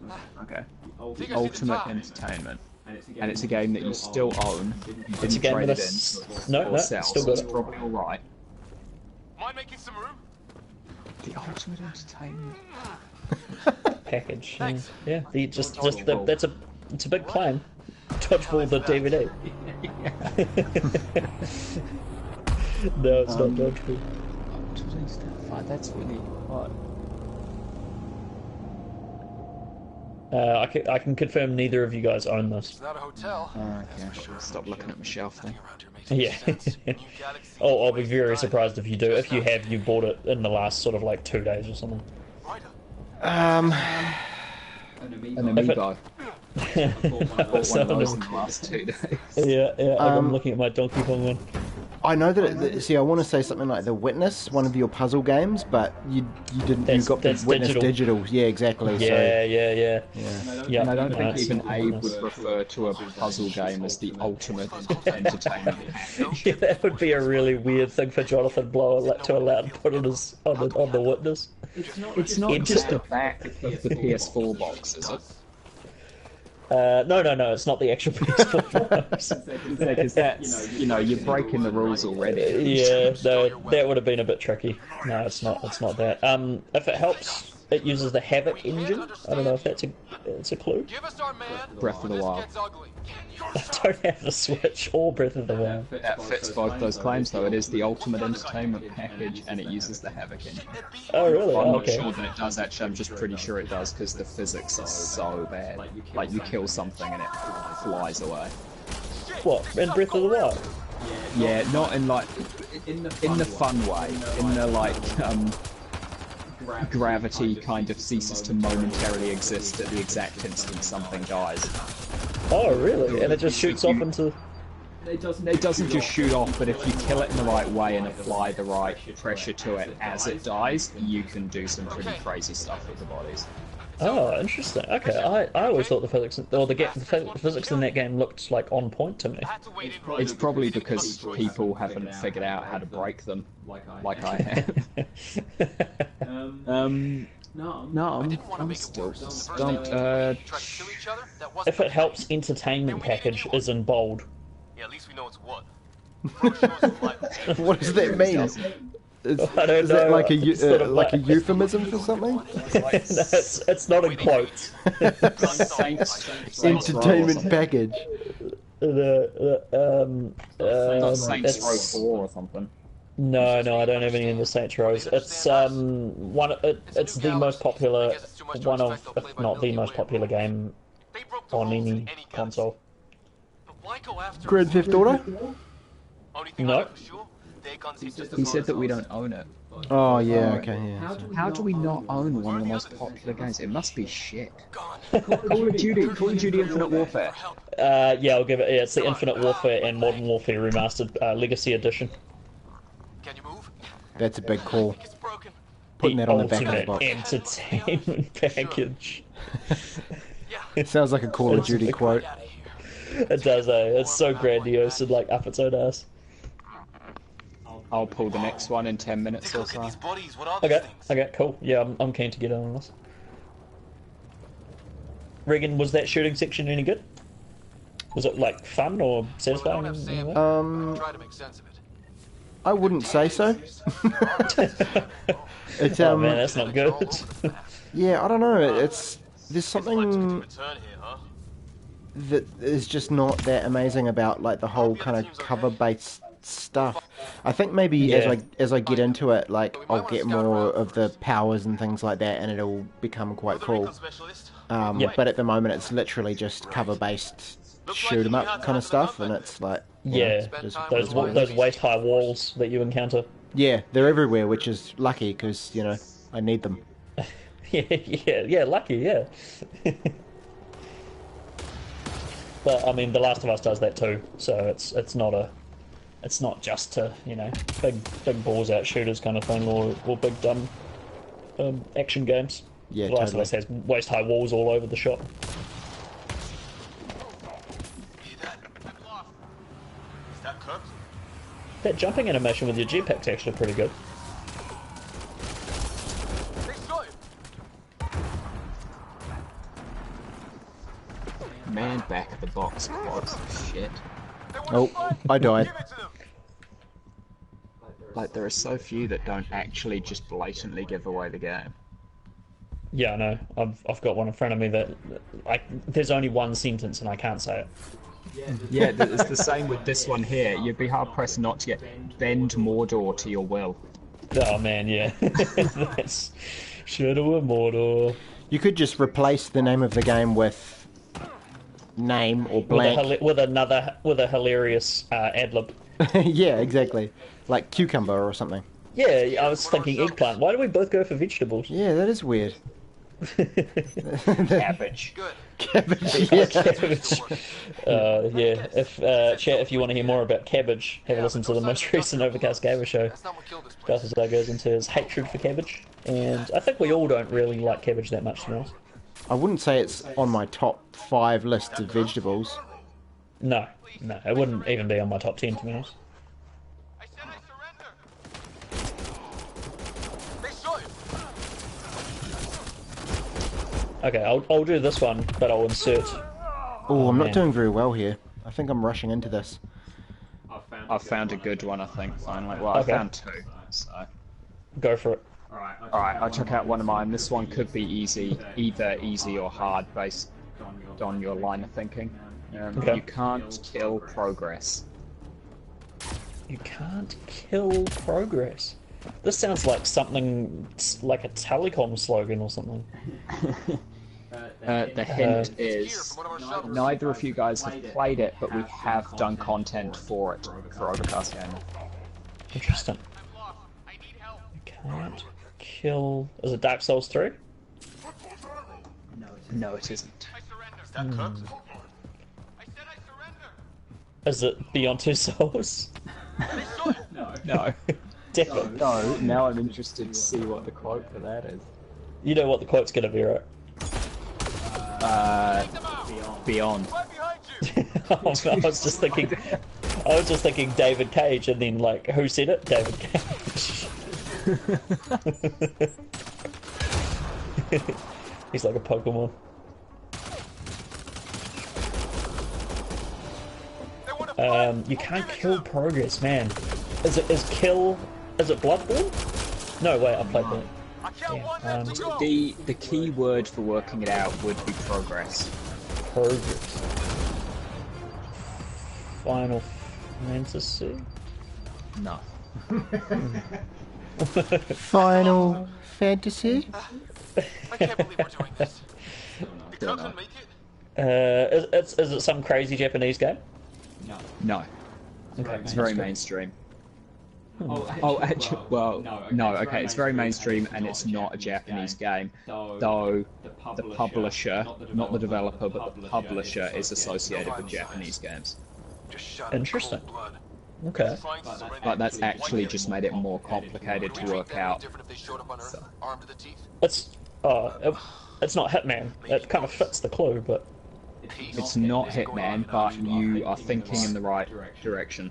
Okay. Ultimate Entertainment, and it's a game that you still own. It's a game trade that it in no, sell, still so got it's it. probably all right. Mind making some room? The Ultimate Entertainment Package. Yeah, it's a big claim. Dodgeball the DVD. No, it's not Dodgeball. That's really hot. I can confirm neither of you guys own this. It's not a hotel. Okay, stop looking at my shelf then. Yeah. Oh, I'll be very surprised if you do. If you have, you bought it in the last sort of like 2 days or something. An amiibo. I bought one of those in the last 2 days. Yeah, I'm looking at my Donkey Kong one. I know that. See, I want to say something like The Witness, one of your puzzle games, but you didn't. You got the Witness digital. Yeah, exactly. Yeah. And I don't think even Abe would refer to a puzzle game as the ultimate entertainment. Yeah, that would be a really weird thing for Jonathan Blower to allow to put on the Witness. It's not just the back of the PS4 box, is it? No, it's not the actual PS4 box. Because that's, you're breaking the rules already. Yeah, no, that would have been a bit tricky. No, it's not that. If it helps, it uses the Havoc engine. I don't know if it's a clue. Breath of the Wild. I don't have the Switch or Breath of the Wild. That fits both those claims, though. It is the Ultimate Entertainment package, and it uses the Havoc engine. Oh, really? I'm not Okay. sure that it does, actually. I'm just pretty sure it does, because the physics is so bad. Like, you kill something and it flies away. What, in Breath of the Wild? Yeah, not in, like, in the fun way. In the, like, gravity kind of ceases to momentarily exist at the exact instant something dies. Oh, really? And it just shoots off into... It doesn't just shoot off, but if you kill it in the right way and apply the right pressure to it as it dies, you can do some pretty crazy stuff with the bodies. Oh, interesting. Okay, I always thought the physics in that game looked like on point to me. It's probably because people haven't figured out how to break them like I have. No, I'm still stumped. If it helps, entertainment package is in bold. Yeah, at least we know it's what. What does that mean? I don't Is know. that like It's sort of like a euphemism for something? No, it's not in quotes. Entertainment package. Not Saints Row 4 or something. No, I don't have any in the Saints Row. It's it's the most popular, one of, if not the most popular game on any console. Grand Theft Auto? No. He said that we don't own it. Oh yeah, okay, yeah. How do we not own one of the most popular games? It must be shit. Call of Duty Infinite Warfare. Yeah, I'll give it. Yeah, it's the Infinite Warfare and Modern Warfare Remastered Legacy Edition. Can you move? That's a big call. Putting that on the back of the Ultimate box. entertainment package. It sounds like a Call of Duty quote. It does, It's so grandiose and like up its own ass. I'll pull the next one in 10 minutes or so. Okay, cool. Yeah, I'm keen to get in on this. Regan, was that shooting section any good? Was it like fun or satisfying? I wouldn't say so. It's Oh man, that's not good. Yeah, I don't know. There's something. that is just not that amazing about like the whole kind of cover-based stuff. I think maybe as I get into it, like I'll get more of the powers and things like that, and it'll become quite cool. But at the moment, it's literally just cover-based shoot 'em up kind of stuff, and it's like those waist-high walls that you encounter. Yeah, they're everywhere, which is lucky because I need them. Lucky, yeah. But I mean, The Last of Us does that too, so it's not just to big balls out shooters kind of thing or big dumb action games. Yeah, The Last of Us has waist high walls all over the shop. That jumping animation with your jetpack's actually pretty good. Man, back at the box was shit. Oh, I died. Like, there are so few that don't actually just blatantly give away the game. Yeah, I know. I've got one in front of me that there's only one sentence and I can't say it. Yeah, it's the same with this one here. You'd be hard pressed not to get bend Mordor to your will. Oh man, yeah. That's Shadow of Mordor. You could just replace the name of the game with name or blank with a hilarious ad-lib. Yeah, exactly, like cucumber or something. Yeah, I was thinking eggplant. Why do we both go for vegetables? Yeah, that is weird. Cabbage. Cabbage. Yeah. Cabbage. Yeah. If you want to hear more about cabbage, have a listen to the most recent Overcast Gamer show. Balthazar goes into his hatred for cabbage, and I think we all don't really like cabbage that much, to be honest. I wouldn't say it's on my top 5 list of vegetables. No, it wouldn't even be on my top 10, to be honest. Okay, I'll do this one, but I'll insert... Oh, I'm not doing very well here. I think I'm rushing into this. I've found a good one, I think, finally. Well, okay. I found 2, so... Go for it. Alright, I took out one of mine. This one could be easy, either easy or hard, based on your line of thinking. Okay. You can't kill progress. You can't kill progress. This sounds like something like a telecom slogan or something. The hint is neither of you guys have played it, but we have done content for it for Overcast Gamer. Interesting. You can't kill... Is it Dark Souls 3? No, it isn't. Is it Beyond Two Souls? No. Damn it. No, now I'm interested to see what the quote for that is. You know what the quote's gonna be, right? Beyond. I was just thinking David Cage, and then like, who said it? David Cage. He's like a Pokemon. You can't kill progress, man. Is it Bloodborne? No, wait, I played that. Yeah, the key word for working it out would be progress. Progress. Final Fantasy? No. Final Fantasy? I can't believe we're doing this. The cook can make it? Is it some crazy Japanese game? No. Okay, it's very mainstream. Actually, well, no, okay, it's very mainstream and it's not a Japanese game, though the publisher, not the developer, but the publisher is associated with Japanese games. Interesting. Okay. But that's actually just made it more complicated to work out. So. It's not Hitman. It kind of fits the clue, but... It's not Hitman, but you are thinking in the right direction.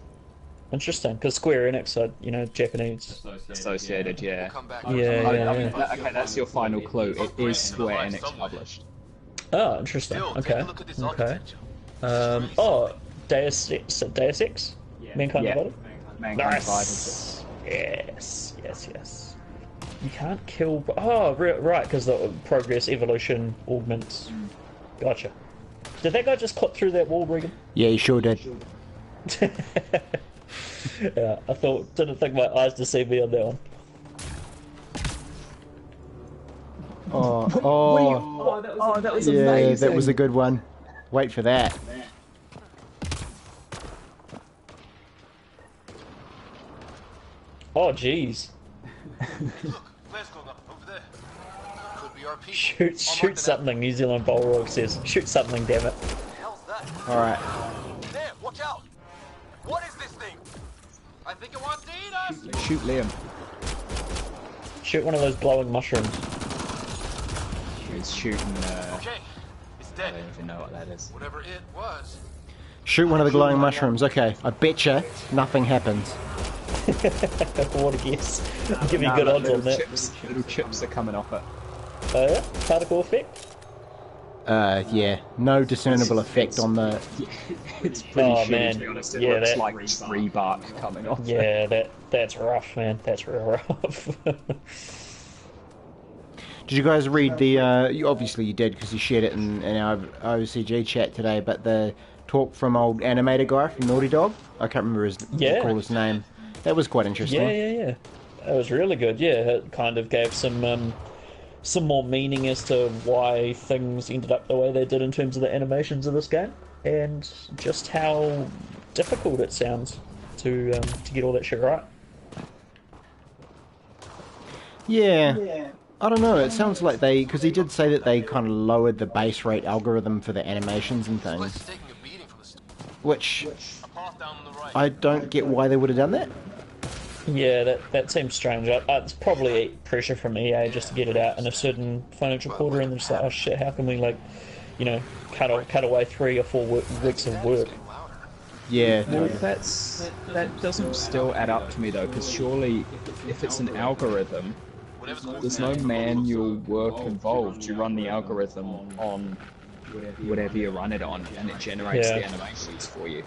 Interesting, because Square Enix are, Japanese. Associated, yeah. Yeah. Okay, that's your final clue. It is Square Enix published. Oh, interesting. Okay. Deus Ex? Mankind Divided? Mankind Divided. Yes. You can't kill... Oh, right, because the progress, evolution, augments. Gotcha. Did that guy just clip through that wall, Regan? Yeah, he sure did. Yeah, didn't think my eyes deceived me on that one. That was yeah, amazing. that was a good one. Wait for that. Oh, jeez. Look, flares going up over there. Could be our people. Shoot something, New Zealand Bulldog says. Shoot something, damn it. What the hell's that? Alright. There, watch out! What is this thing? I think it wants to eat us! Shoot Liam. Shoot one of those glowing mushrooms. He's shooting, Okay, it's I dead. don't even know what that is. Whatever it was. Shoot one of the glowing mushrooms. Okay, I betcha nothing happens. What a guess. Give me good odds on that. Little chips are coming off it. Oh yeah? Particle effect? Yeah, no discernible effect on the... It's pretty shitty, man. to be honest. It Yeah, looks that- like tree bark coming off. Yeah, that's rough, man. That's real rough. Did you guys read the... obviously you did, because you shared it in our OCG chat today, but the talk from old animator guy from Naughty Dog? I can't remember recall his name. That was quite interesting. Yeah. That was really good. Yeah, it kind of gave some more meaning as to why things ended up the way they did in terms of the animations of this game, and just how difficult it sounds to get all that shit right. Yeah. I don't know, it sounds like they... Because he did say that they kind of lowered the base rate algorithm for the animations and This place things. is taking a beating from the Which, a path down on the right. I don't get why they would have done that. Yeah, that seems strange. It's probably pressure from EA just to get it out in a certain financial quarter, and they're just like, oh shit, how can we cut away 3 or 4 weeks of work? Yeah. Well, that doesn't still add up to me though, because surely if it's an algorithm, there's no manual work involved. You run the algorithm on whatever you run it on, and it generates the animations for you.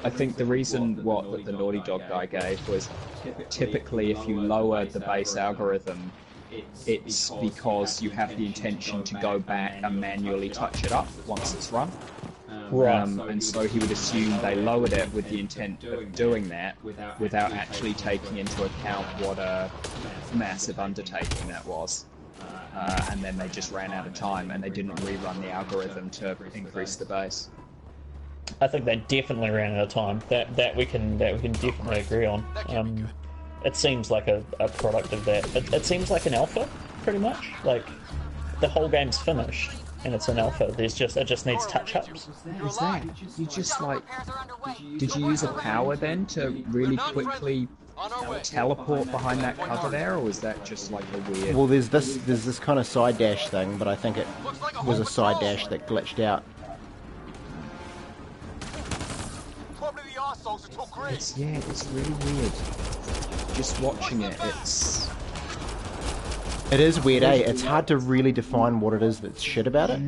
I think the reason that the Naughty Dog guy gave was typically if you lower the base algorithm, it's because you have the intention to go back and manually touch it up once it's run. Right. And so he would assume they lowered it with the intent of doing that without actually taking into account what a massive undertaking that was. And then they just ran out of time and they didn't rerun the algorithm to increase the base. I think they definitely ran out of time. That we can definitely agree on. It seems like a product of that. It seems like an alpha, pretty much. Like the whole game's finished and it's an alpha. It just needs touch-ups. Is that? You just like... Did you use a power then to really quickly teleport behind that cover there, or was that just like a weird... Well, there's this kind of side dash thing, but I think it was a side dash that glitched out. Probably the arseholes who talk Greek. It's really weird. Just watching it, It is weird, eh? It's hard to really define what it is that's shit about it.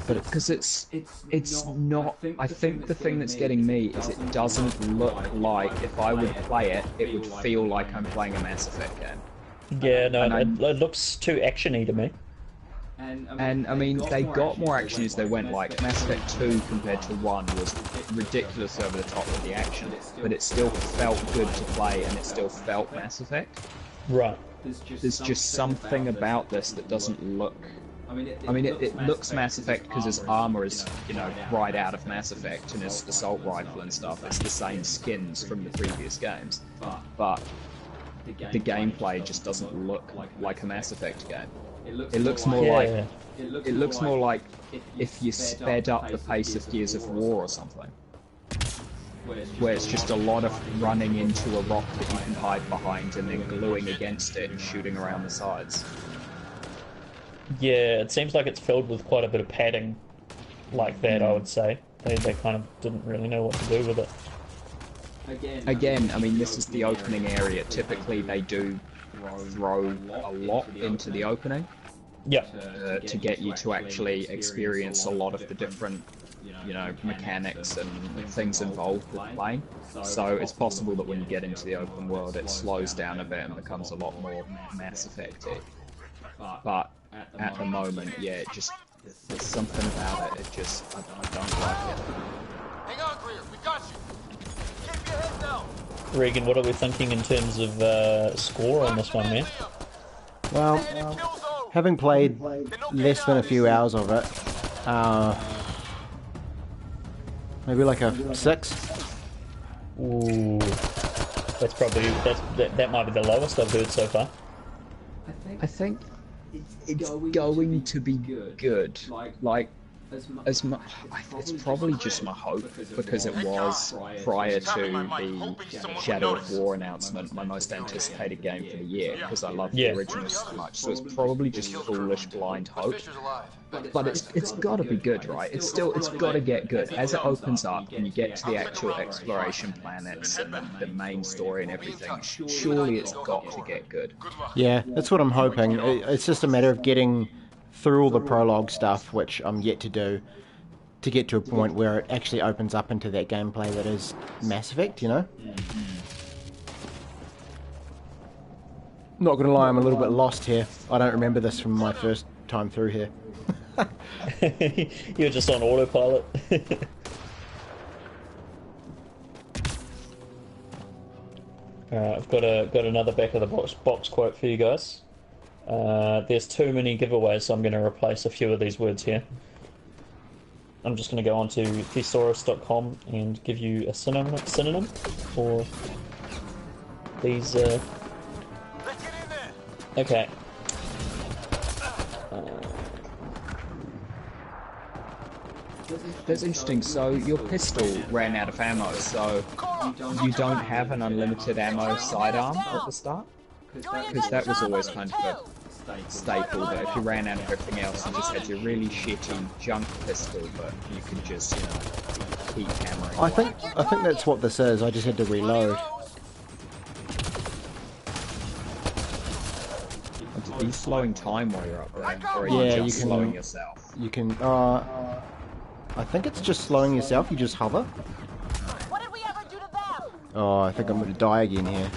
But because it's not... I think the thing that's getting me is it doesn't look like, if I would play it, it would feel like I'm playing a Mass Effect game. Yeah, no, it looks too actiony to me. And I mean, they got more action as they went. Like Mass Effect 2 compared to 1 was ridiculous over the top with the action, but it still felt good to play, and it still felt Mass Effect. Right. There's just something about this that doesn't look... I mean, it looks Mass Effect because his armor is, right out of Mass Effect, and his assault rifle and stuff. It's the same skins from the previous games, but the gameplay just doesn't look like a Mass Effect game. It looks more like... It looks more like if you sped up the pace of Gears of War or something. Where it's just a lot of running into a rock that you can hide behind and then gluing against it and shooting around the sides. Yeah, it seems like it's filled with quite a bit of padding like that, I would say. They kind of didn't really know what to do with it. Again, I mean, this is the opening area. Typically, they do throw a lot into the opening. Yeah. To get you to actually experience a lot of the different mechanics and things involved with playing. So it's possible that when you get into the open world, it slows down a bit and becomes a lot more Mass Effect-y. But at the moment, yeah, There's something about it. I don't like it. Hang on, Greer. We got you. Keep your head down. Regan, what are we thinking in terms of score on this one, man? Well, having played less than a few hours of it, maybe like a 6. Ooh, that's probably that might be the lowest I've heard so far. I think it's going to be good. Like, it's probably just my hope, because it was prior to the Shadow of War announcement my most anticipated game for the year, because I love the original so much. So it's probably just foolish blind hope. But it's got to be good, right? It's got to get good as it opens up and you get to the actual exploration planets and the main story and everything. Surely it's got to get good. Yeah, that's what I'm hoping. It's just a matter of getting through all the prologue stuff, which I'm yet to do, to get to a point where it actually opens up into that gameplay that is Mass Effect, you know? Not gonna lie, I'm a little bit lost here. I don't remember this from my first time through here. You're just on autopilot. I've got another back of the box quote for you guys. There's too many giveaways, so I'm going to replace a few of these words here. I'm just going to go on to thesaurus.com and give you a synonym for these. Okay. That's interesting. So your pistol ran out of ammo, so you don't have an unlimited ammo sidearm at the start? Because that was always kind of a staple, that if you ran out of everything else, you just had your really shitty junk pistol, but you could just, keep hammering. I think that's what this is. I just had to reload. Are you slowing time while you're up there, or are you just slowing yourself? You can. I think it's just slowing yourself. You just hover. What did we ever do to them? Oh, I think I'm going to die again here.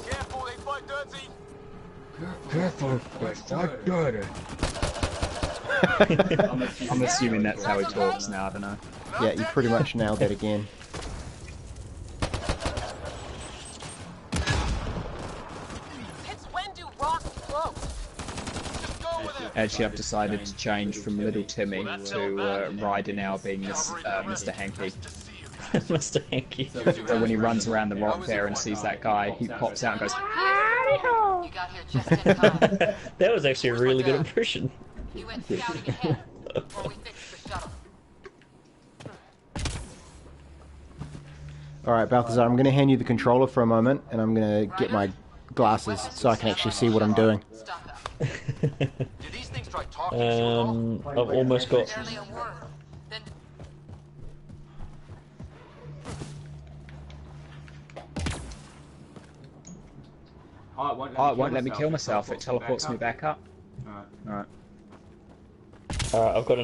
Careful, they fight dirty. Careful, they fight dirty. I'm assuming that's how he talks now, I don't know. Yeah, you pretty much nailed that again. Actually, I've decided to change from Little Timmy to Ryder now being Mr. Hanky. Mr. Hanky. So when he runs around the rock there and sees that guy, he pops out and goes, "Howdy-ho!" You got here just in time. That was actually a really good impression. You went scouting ahead before we fixed the shuttle. Alright, Balthazar, I'm going to hand you the controller for a moment, and I'm going to get my glasses so I can actually see what I'm doing. I've almost got... Oh, it won't let me kill myself. It teleports me back up. Alright. I've got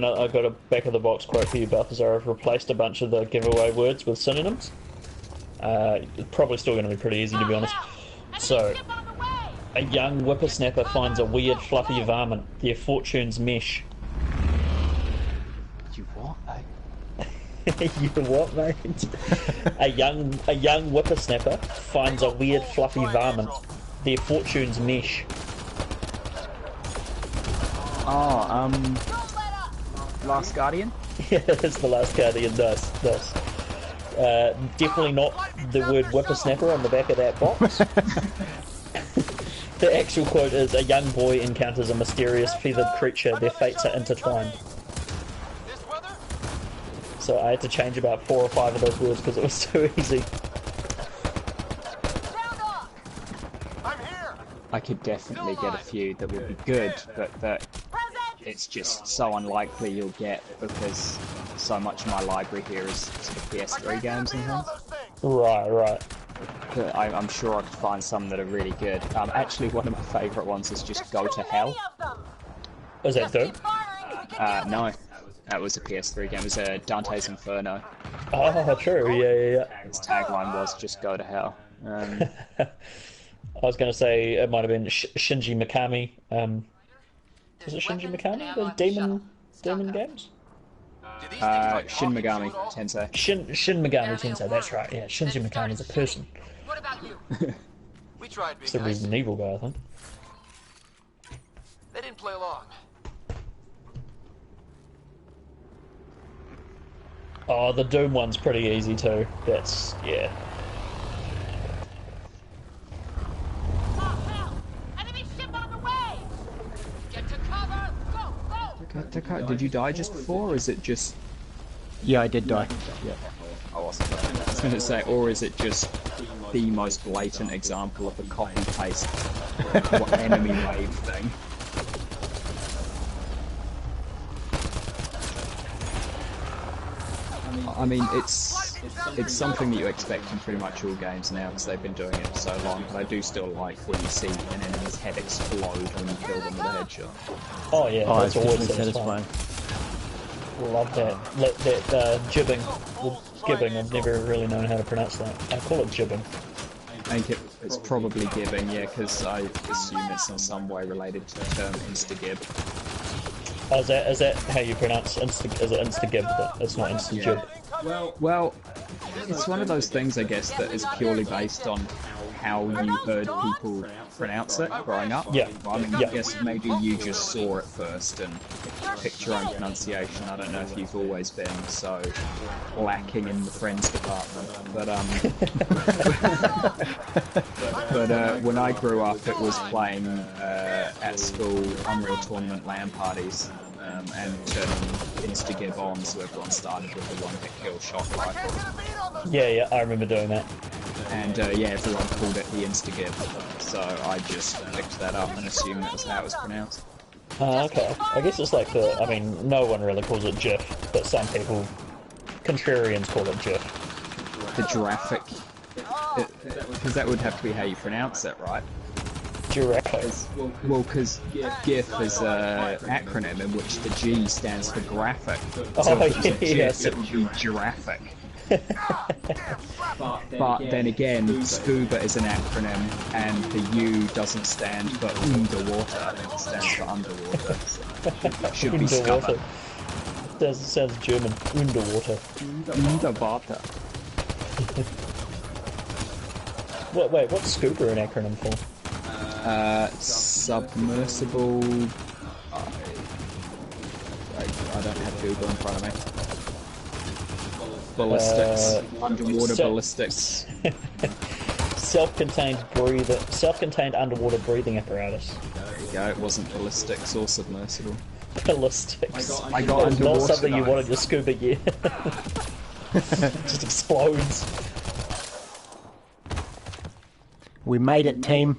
a back of the box quote for you, Balthazar. I've replaced a bunch of the giveaway words with synonyms. It's probably still going to be pretty easy, to be honest. So, a young whippersnapper finds a weird fluffy varmint. Their fortunes mesh. You what, mate? You what, mate? a young whippersnapper finds a weird fluffy varmint. Their fortunes mesh. Oh, Last Guardian? Yeah, it's the Last Guardian, nice. Definitely not the word whippersnapper on the back of that box. The actual quote is, a young boy encounters a mysterious feathered creature, their fates are intertwined. So I had to change about 4 or 5 of those words because it was so easy. I could definitely get a few that would be good, but that it's just so unlikely you'll get because so much of my library here is sort of PS3 games and things. Right. But I'm sure I could find some that are really good. Actually, one of my favourite ones is just Go to Hell. Was that good? No. That was a PS3 game. It was Dante's Inferno. Oh, true. Yeah. His tagline was just Go to Hell. I was going to say it might have been Shinji Mikami. Was it Shinji Mikami? The Demon games? Shin Megami Tensei. Shin Megami Tensei. That's right. Yeah, Shinji Mikami's a person. What about you? We tried being It's the nice. Resident Evil guy, I think. They didn't play along. Oh, the Doom one's pretty easy too. That's yeah. Did you die just before, or is it just... Yeah, I did die. Yeah. Oh, awesome. I was going to say, or is it just the most blatant example of a copy-paste enemy wave thing? I mean, it's something that you expect in pretty much all games now, because they've been doing it for so long, but I do still like when you see an enemy's head explode when you kill them with a headshot. Oh yeah, that's it's always satisfying. Love that. Jibbing. Well, gibbing, I've never really known how to pronounce that. I call it jibbing. I think it's probably giving, yeah, because I assume it's in some way related to the term insta-gib. Oh, is that how you pronounce insta? Is it insta-gib? It's not insta-jib. Well, it's one of those things, I guess, that is purely based on how you heard people pronounce it growing up. Yeah. Well, I mean, I guess maybe you just saw it first and picked your own pronunciation. I don't know if you've always been so lacking in the Friends department, but when I grew up, it was playing at school Unreal Tournament LAN parties. And turning insta-gib on, so everyone started with a one-hit kill shot rifle. Yeah, I remember doing that. And yeah, everyone called it the insta-gib, so I just picked that up and assumed that was how it was pronounced. Okay. I guess it's like I mean, no one really calls it GIF, but some people, contrarians, call it GIF. The giraffic, because that would have to be how you pronounce it, right? Giraffic. Well, because GIF is an acronym in which the G stands for graphic. So if it was a GIF, it would be giraffic. But then again, scuba is an acronym, and the U doesn't stand for underwater, it stands for underwater. So it should be scuba. Sounds German. Underwater. Underwater. Wait, what's scuba an acronym for? Submersible... I don't have Google in front of me. Ballistics. Underwater ballistics. Self-contained underwater breathing apparatus. There you go, it wasn't ballistics or submersible. Ballistics. I got underwater. Not something you wanted your scuba gear. Just explodes. We made it, team.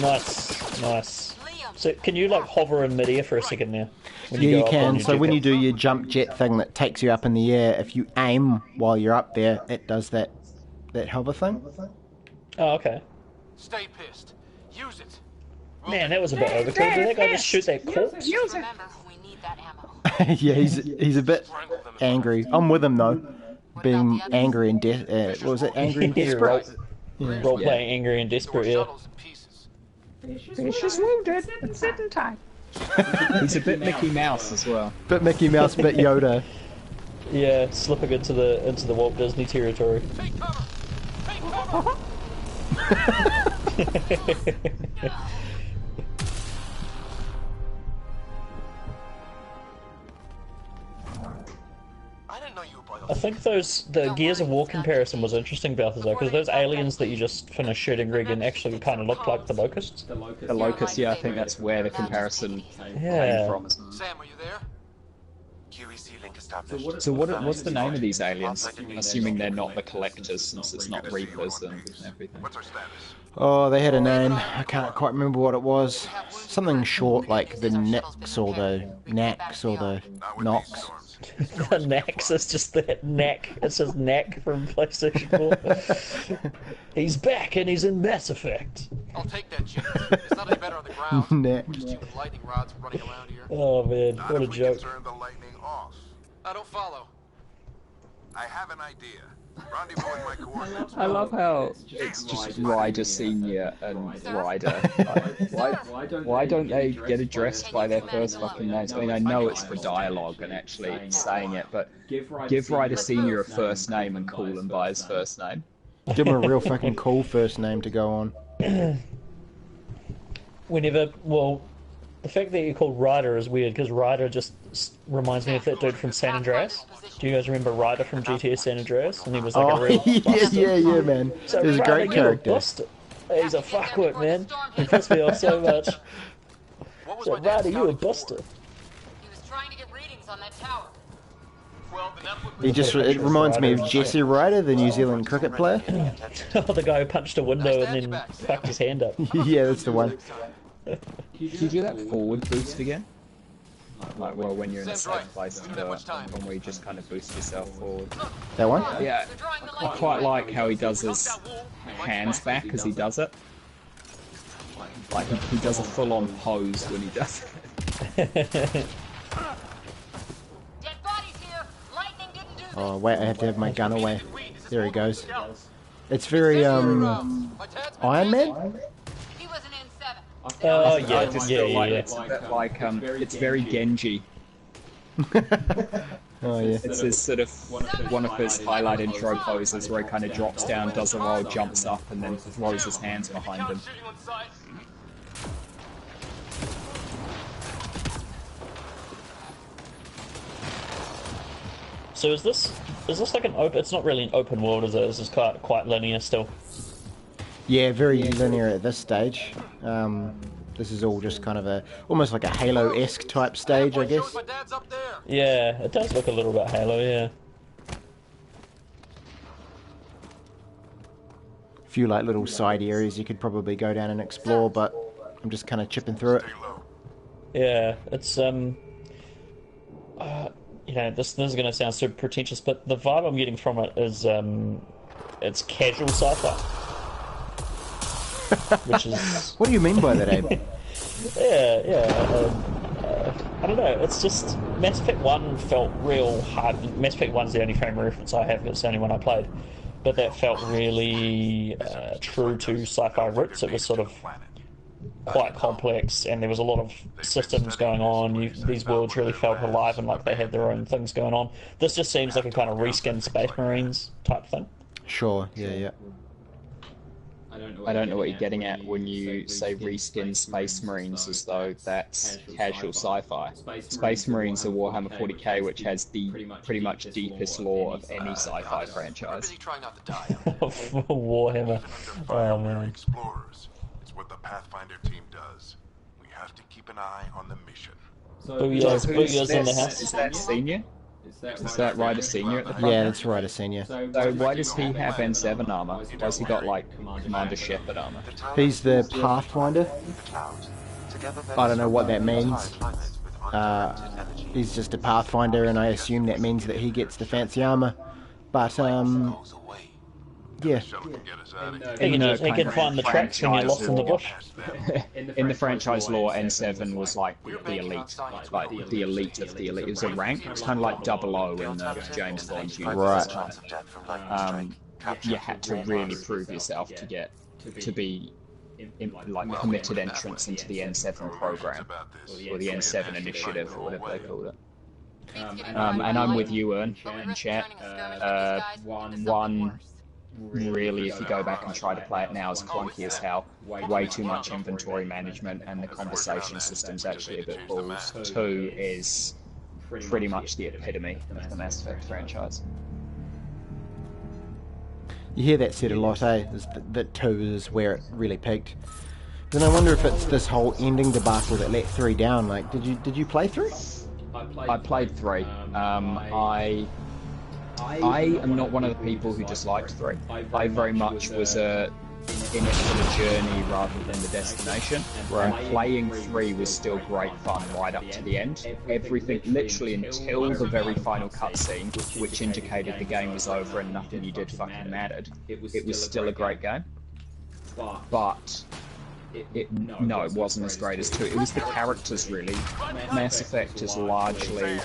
Nice. So can you like hover in midair for a second now? Yeah, you can. So when you do your jump jet thing that takes you up in the air, if you aim while you're up there, it does that hover thing. Oh, okay. Stay pissed. Use it. Man, that was a bit overkill. Did that guy just shoot that corpse? Remember, we need that ammo. Yeah, he's a bit angry. I'm with him though, being angry and what was it? Angry and desperate. Role playing angry and desperate. Yeah. He's just wounded and sitting tight. He's a bit Mickey Mouse as well. Bit Mickey Mouse, bit Yoda. Yeah, slipping into the Walt Disney territory. Take cover. Take cover. I didn't know you would buy I think the Gears of War comparison was interesting, Balthazar, because those aliens that you just finished shooting, Regan, actually kind of looked like the Locusts. The Locust, yeah, I think that's where the comparison came from. Sam, are you there? QEC link established. So what's the name of these aliens? Assuming they're not the Collectors, since it's not Reapers and everything. What's our status? Oh, they had a name. I can't quite remember what it was. Something short like the Nix or the Nax or the Nox. The Nax is just that Knack. It says Knack from PlayStation 4. He's back and he's in Mass Effect. I'll take that chance. It's not any better on the ground. Neck. Just you with lightning rods running around here. Oh man, what a joke. Turn the lightning off. I don't follow. I have an idea. Rendezvous with my coordinates. I love how it's just Ryder Senior and Ryder. Why don't they get addressed by their first fucking names? I mean, I know it's for dialogue and actually saying it, but give Ryder Senior a first name and call him by his first name. Give him a real fucking cool first name to go on. Well, the fact that you're called Ryder is weird, because Ryder just reminds me of that dude from San Andreas. Do you guys remember Ryder from GTA San Andreas? And he was like a real buster. yeah, man. So He was a great character. He's a fuckwit, man. He pissed me off so much. So, Ryder, you a buster. He was trying to get readings on that tower. It reminds me of Jesse Ryder, the New Zealand cricket player. The guy who punched a window and then fucked his hand up. Yeah, that's the one. Can you do that forward boost again? Like, well, when you're in a safe place to do it, when we just kind of boost yourself forward. That one? Yeah, I quite like how he does his hands back as he does it. Like, he does a full-on pose when he does it. Oh, wait, I have to have my gun away. There he goes. It's very, Iron Man? Oh, yeah, I just feel like it's a bit like, it's very Genji. Oh, yeah. It's his sort of, one of his highlight intro poses where he kind of drops down, does a roll, jumps up, and then throws his hands behind him. So is this like an open? It's not really an open world, is it? Is this quite linear still? Yeah, very linear at this stage. This is all just kind of almost like a Halo-esque type stage, I guess. Yeah, it does look a little bit Halo, yeah. A few like little side areas you could probably go down and explore, but I'm just kind of chipping through it. Yeah, it's you know, this is going to sound super pretentious, but the vibe I'm getting from it is it's casual sci-fi. Which is... What do you mean by that, Abe? I don't know, it's just... Mass Effect 1 felt real hard. Mass Effect 1's the only frame reference I have, it's the only one I played. But that felt really true to sci-fi roots. It was sort of quite complex, and there was a lot of systems going on. These worlds really felt alive and like they had their own things going on. This just seems like a kind of reskin Space Marines type thing. Sure, yeah. I don't know what you're getting at when you say reskin Space Marines as though that's casual sci-fi. Space Marines are Warhammer 40k, which has the pretty much deepest lore of any sci-fi franchise. Warhammer. Oh man. Explorers. It's what the Pathfinder team does. We have to keep an eye on the mission. Booyah's in the house. Is that Senior? Is that Ryder Senior at the front? Yeah, that's Ryder Senior. So why does he have N7 armor? Why has he got, like, Commander Shepard armor? He's the Pathfinder. I don't know what that means. He's just a Pathfinder, and I assume that means that he gets the fancy armor. But, yeah. He can find the tracks when you're lost in the bush. In the franchise lore, N7 was like the elite, like the elite of the elite. It was a rank. It was kind of like 00 in the James Bond universe. Right. You had to really prove yourself to be like permitted entrance into the N7 program or the N7 initiative or whatever they called it. And I'm with you, Ern, in chat. One. Really, if you go back and try to play it now, is clunky as hell. Way too much inventory management, and the conversation system's actually a bit balls. 2 is pretty much the epitome of the Mass Effect franchise. You hear that said a lot, eh? That 2 is where it really peaked. Then I wonder if it's this whole ending debacle that let 3 down. Like, did you play 3? I played 3. I am not one of the people who disliked 3. I very much was in it for the journey rather than the destination. Right. And playing 3 was still great fun right up to the end. Everything, literally until the very final cutscene, which indicated the game was over and nothing you did fucking mattered. It was still a great game. But it wasn't as great as 2. It was the characters, really. Mass Effect is largely...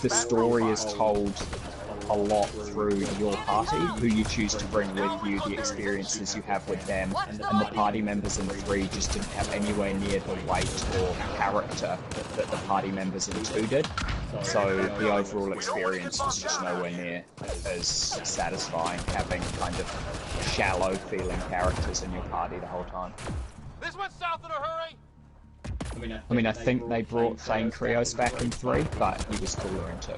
The story is told a lot through your party, who you choose to bring with you, the experiences you have with them, and the party members in 3 just didn't have anywhere near the weight or character that the party members in 2 did. So the overall experience was just nowhere near as satisfying, having kind of shallow feeling characters in your party the whole time. This went south in a hurry. I mean, I think they brought Thane Krios back in 3, but he was cooler in 2.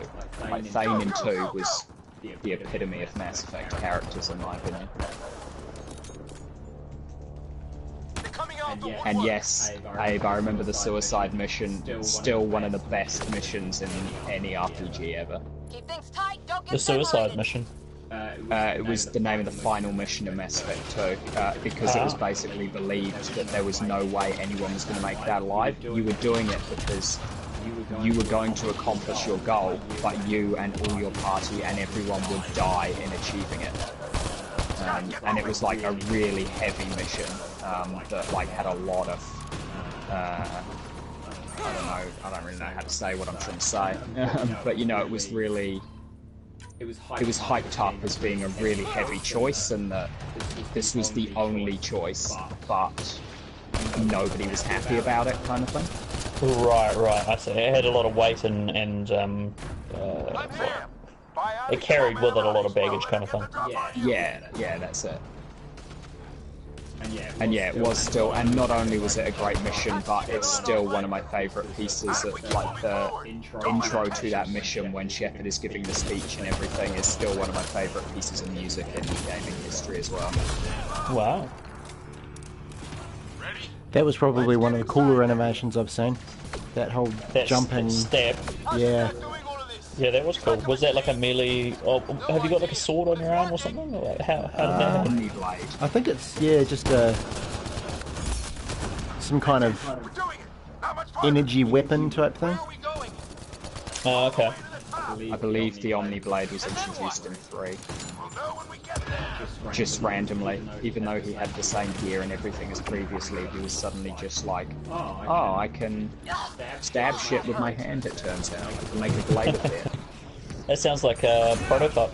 Like, Thane in 2 was the epitome of Mass Effect characters, in my opinion. And yes, Abe, I remember the suicide mission, still one of the best missions in any RPG ever. Keep things tight, don't get The suicide mission. It was the name of the final mission in Mass Effect 2, because it was basically believed that there was no way anyone was going to make it out alive. You were doing it because you were going to accomplish your goal, but you and all your party and everyone would die in achieving it. And it was like a really heavy mission that like had a lot of I don't really know how to say what I'm trying to say, but you know, it was really. It was hyped up as being a really heavy choice, and that this was the only choice, but nobody was happy about it, kind of thing. Right, I see. It had a lot of weight and it carried with it a lot of baggage, kind of thing. Yeah, that's it. And yeah, it was still, and not only was it a great mission, but it's still one of my favourite pieces of, like, the intro to that mission when Shepard is giving the speech and everything is still one of my favourite pieces of music in gaming history as well. Wow. That was probably one of the cooler animations I've seen. That whole jumping... stab. Yeah. Yeah, that was cool. Was that like a melee... Oh, have you got like a sword on your arm or something? Or how did that happen? I think it's, just some kind of energy weapon type thing. Oh, okay. I believe the Omniblade was introduced in 3. Just randomly, even though he had the same gear and everything as previously, he was suddenly just like, oh, I can stab shit with my hand, it turns out. I can make a blade appear. That sounds like a prototype.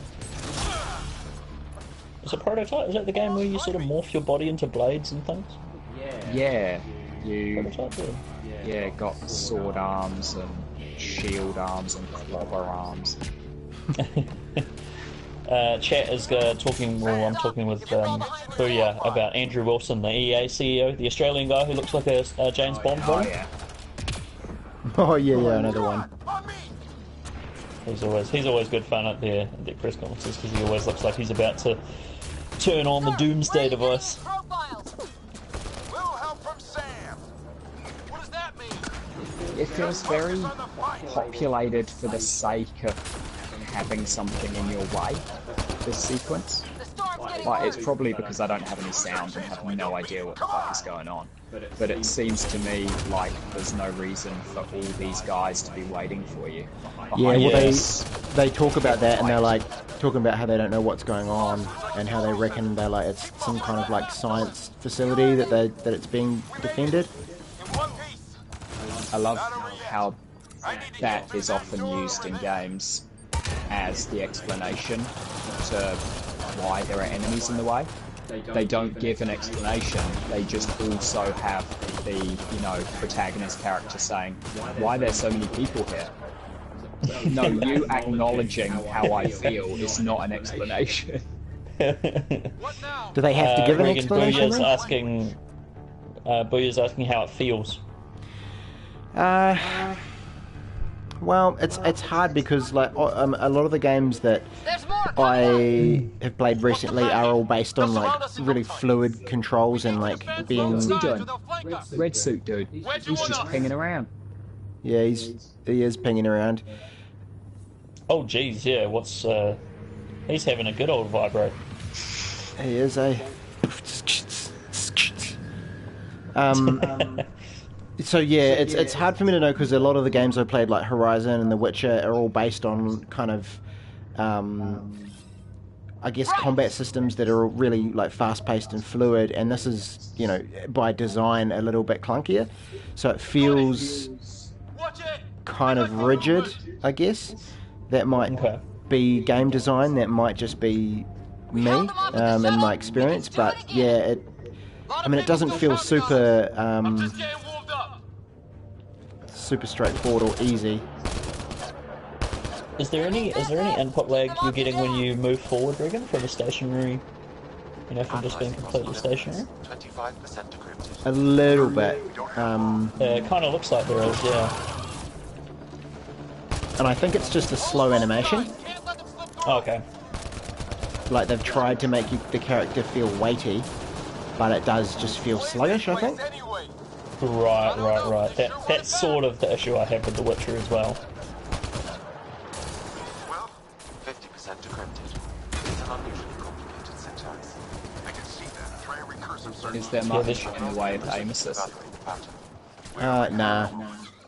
Is it prototype? Is that the game where you sort of morph your body into blades and things? Yeah, you Prototype, got sword arms and shield arms and clobber arms. Chat is talking, well, I'm talking with Booyah about Andrew Wilson, the EA CEO, the Australian guy who looks like a James Bond villain. Oh yeah, another one. He's always good fun at their press conferences because he always looks like he's about to turn on the doomsday device. It feels very populated for the sake of having something in your way, this sequence. Like, it's probably because I don't have any sound and have no idea what the fuck is going on. But it seems to me like there's no reason for all these guys to be waiting for you. Yeah, well, they talk about that, and they're like talking about how they don't know what's going on and how they reckon they're like it's some kind of like science facility that it's being defended. I love how that is often used in games as the explanation to why there are enemies in the way. They don't give an explanation, they just also have the, protagonist character saying, why are there so many people here? No, you acknowledging how I feel is not an explanation. Do they have to give an explanation? Booyah's asking how it feels. Well, it's hard because like a lot of the games that I have played recently are all based on like really fluid controls and like being. What's he doing? Red suit dude. He's just pinging around. Yeah, he is pinging around. Oh geez, yeah. What's he's having a good old vibro. He is So yeah, it's hard for me to know because a lot of the games I played, like Horizon and The Witcher, are all based on kind of, I guess, combat systems that are really like fast-paced and fluid. And this is, by design, a little bit clunkier, so it feels kind of rigid, I guess. That might be game design. That might just be me and my experience. But yeah, I mean, it doesn't feel super super straightforward or easy. Is there any input lag you're getting when you move forward, Regan, from a stationary, from just being completely stationary? 25% encrypted. A little bit. It kind of looks like there is, yeah. And I think it's just a slow animation. Oh, okay. Like they've tried to make the character feel weighty, but it does just feel sluggish, I think. Right. That's sort of the issue I have with The Witcher as well. 50% encrypted. It's an unusually complicated syntax. I can see that. Try a recursive search. Is there much in the way of aim assist? Nah.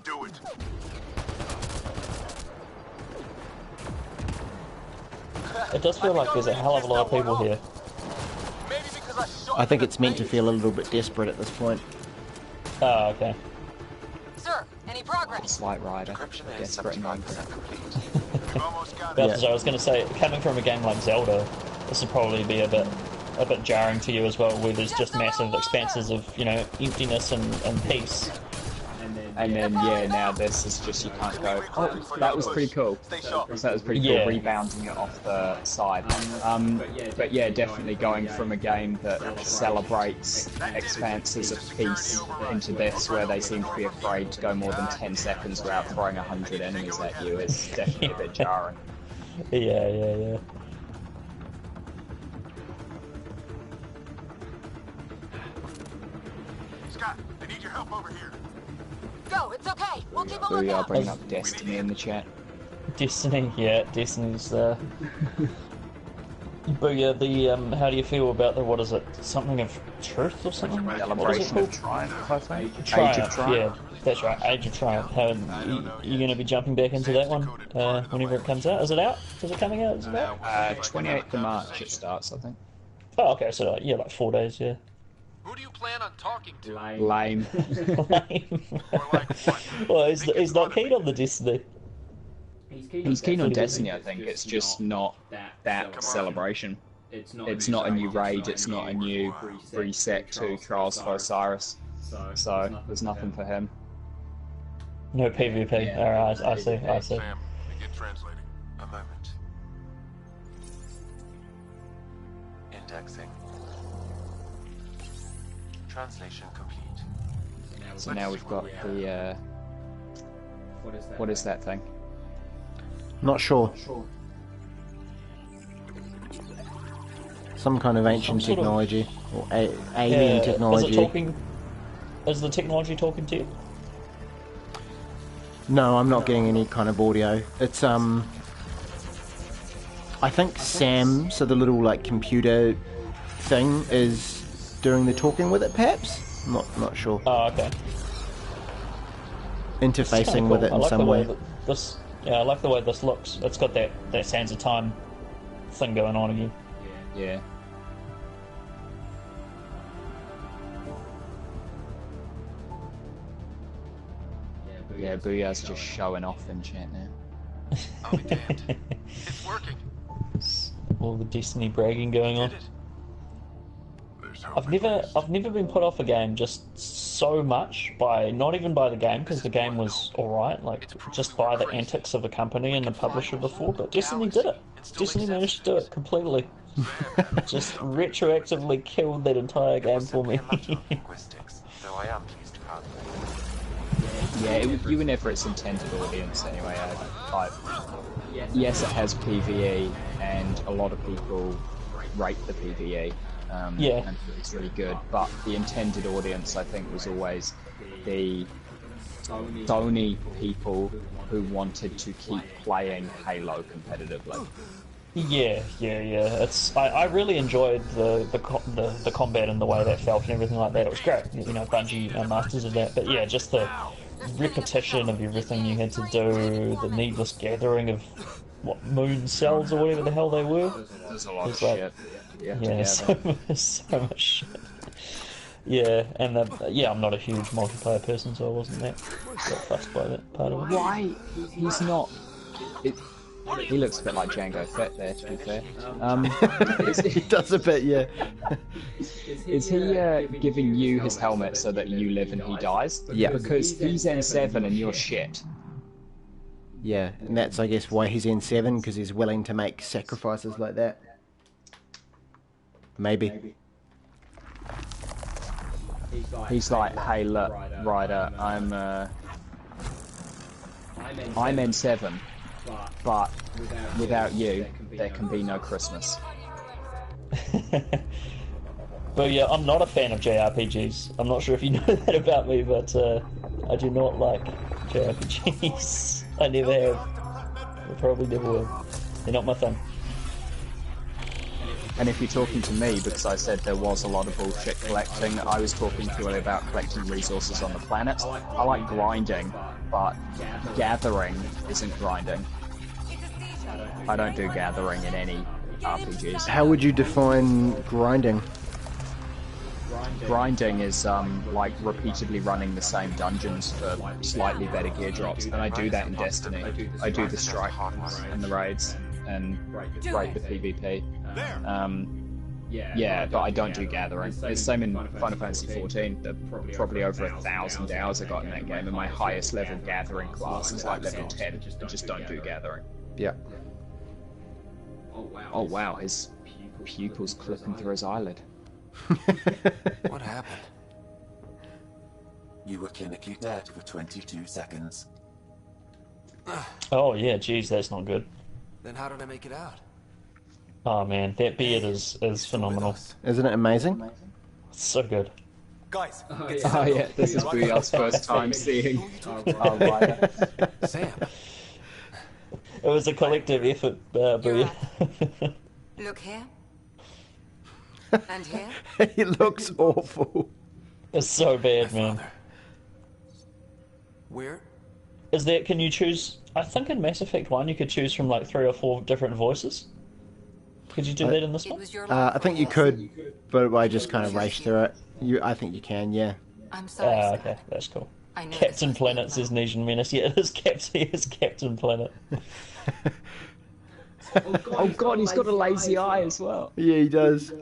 Do it. It does feel like there's a hell of a lot of people here. I think it's meant to feel a little bit desperate at this point. Oh, okay. Sir, any progress? Slight rider. Desperate and That's what I was going to say. Coming from a game like Zelda, this would probably be a bit jarring to you as well, where there's just massive expanses of emptiness and peace. And then now this is just, you can't go, oh, that was pretty cool. That was pretty cool, rebounding it off the side. But yeah, definitely going from a game that celebrates expanses of peace into this, where they seem to be afraid to go more than 10 seconds without throwing 100 enemies at you, is definitely a bit jarring. Yeah. Scott, I need your help over here. Go, it's okay. We'll keep a We are lookout. bringing up Destiny in the chat. Destiny, yeah, Destiny's But yeah, the how do you feel about the, what is it? Something of Truth or something? Celebration of Triumph, I think. Triumph, Age of Triumph. yeah, that's right, Age of Triumph. How you going to be jumping back into that one whenever it comes out? Is it out? Is it coming out? Is it out? 28th of March it starts, I think. Oh, okay, so like 4 days, yeah. Who do you plan on talking to? Lame. Well, he's not keen on the Destiny. He's keen on Destiny, I think. It's just not that celebration. It's not a new raid, it's not a new reset to Trials of Osiris. So there's nothing for him. No PvP. Alright, I see. Sam, begin translating. A moment. Indexing. Translation complete. So now we've got the what is that thing? Not sure. Some kind of ancient technology or alien technology. Is it talking? Is the technology talking to you? No, I'm not getting any kind of audio. It's I think Sam, so the little like computer thing, is doing the talking with it, perhaps. Not sure. Oh, okay. Interfacing with it in some way. I like the way this looks. It's got that Sands of Time thing going on again. Yeah. Yeah, Booyah's just showing off in chat now. I'll be damned. It's working. All the Destiny bragging going on. I've never been put off a game just so much by, not even by the game, because the game was alright, like just by the antics of a company and the publisher before, but Destiny did it. Destiny managed to do it completely. Just retroactively killed that entire game for me. Though I am pleased to have. Yeah, you were never its intended audience anyway. Yes, it has PvE, and a lot of people rate the PvE. Yeah. And it's really good, but the intended audience, I think, was always the Sony people who wanted to keep playing Halo competitively. Yeah. It's I really enjoyed the combat and the way that felt and everything like that. It was great. Bungie are masters of that. But yeah, just the repetition of everything you had to do, the needless gathering of moon cells or whatever the hell they were. There's a lot of shit. Yeah, so much shit. Yeah, and I'm not a huge multiplayer person, so I wasn't that fussed by that part of it. Why he's not? He looks a bit like Django Fett there, to be fair. He does a bit, yeah. Is he giving you his helmet so that you live and he dies? Yeah. Because he's N7 and you're shit. Yeah, and that's, I guess, why he's N7, because he's willing to make sacrifices like that. Maybe. He's like, hey, look, Ryder, I'm N7, but without you, there can be no Christmas. But yeah, I'm not a fan of JRPGs. I'm not sure if you know that about me, but I do not like JRPGs. I never have. I probably never will. They're not my thing. And if you're talking to me, because I said there was a lot of bullshit collecting, I was talking purely about collecting resources on the planet. I like grinding, but gathering isn't grinding. I don't do gathering in any RPGs. How would you define grinding? Grinding is like repeatedly running the same dungeons for slightly better gear drops, and I do that in Destiny. I do the strike and the raids and raid the PvP. Yeah, but I don't do gathering. It's the same in Final Fantasy XIV. Probably over 1,000 hours I got in that game, and my highest level gathering class is like level 10. I just don't do gathering. Yeah. Oh wow, his pupil's clipping through his eyelid. What happened? You were clinically dead for 22 seconds. Oh yeah, geez, that's not good. Then how did I make it out? Oh man, that beard is phenomenal. Isn't it amazing? It's so good. Guys, Oh yeah, this is Booyah's first time seeing Ryder. Sam. It was a collective effort, Booyah. Look here. And here? He looks awful. It's so bad, man. Where? Is there? Can you choose? I think in Mass Effect 1 you could choose from like 3 or 4 different voices. Could you do that in this one? I think you could, but I just kind of raced through it. I think you can, yeah. I'm sorry. Okay, that's cool. Captain Planet says Nesian Menace. Yeah, it is Captain Planet. Oh god, he's got a lazy eye as well. Yeah, he does.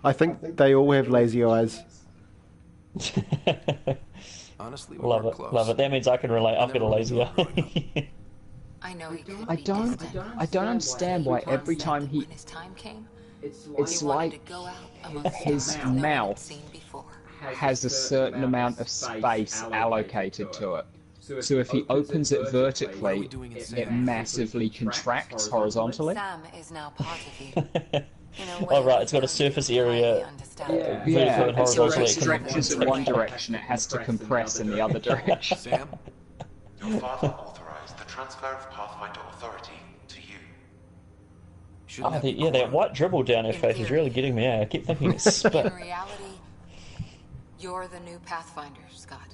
I think they all have lazy eyes. Honestly, love it, love it. That means I can relate. I've got a lazy eye. I know he could I don't understand why every time he, it's like his mouth has a certain amount of space allocated to it. So if he opens it vertically, it massively contracts horizontally. Sam is now part of you. Oh right, it's got a surface area. Yeah, so if it stretches in one direction, it has to compress in the other direction. Sam, your father authorized the transfer of Pathfinder authority to you. Oh, yeah, that white dribble down her face is really getting me out. I keep thinking it's spit. In reality, you're the new Pathfinder, Scott.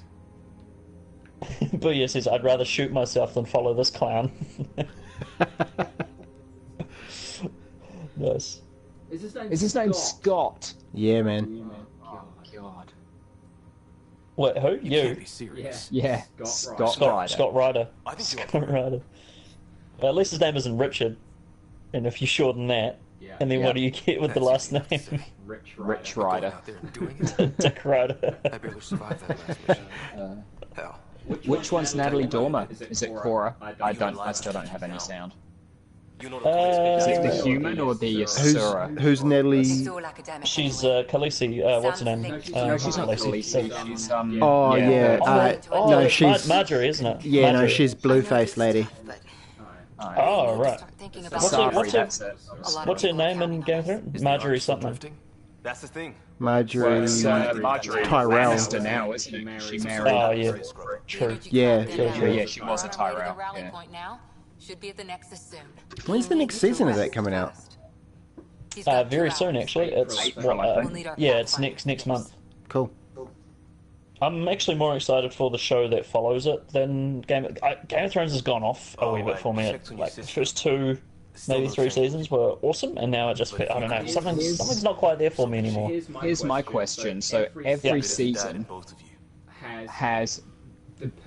Booyah says, I'd rather shoot myself than follow this clown. Nice. Is his name Scott? Yeah, man. Oh god. What, who? You? Can't be serious. Yeah, Scott Ryder. Scott Ryder. I think Scott Ryder. Well, at least his name isn't Richard. And if you shorten that, and then what do you get with the last name? Rich Ryder. Out there and doing it. Dick Ryder. I barely survived that last mission. Hell. Which one's Natalie Dormer? Is it Cora? I still don't have any sound. You know the Is it the human or the Asura? Who's Natalie? She's Khaleesi. What's her name? No, she's not Khaleesi. She's Oh, yeah. No, she's... Marjorie, isn't it? Yeah, Marjorie. no, she's Blueface lady. Oh, right. What's her name in Game of Thrones? Marjorie something. drifting? That's the thing. Marjorie... Marjorie Tyrell. Lannister now, isn't it? She married. Oh, yeah. True. Yeah. Yeah, she was a Tyrell. Yeah. Should be at the Nexus soon. When's the next season of that coming out? Very soon, actually. It's it's next month. Cool. I'm actually more excited for the show that follows it than Game of Thrones has gone off a wee bit for me. Like the first 2, maybe 3 seasons were awesome, and now it just I don't know, something's not quite there for me anymore. Here's my question. So every season has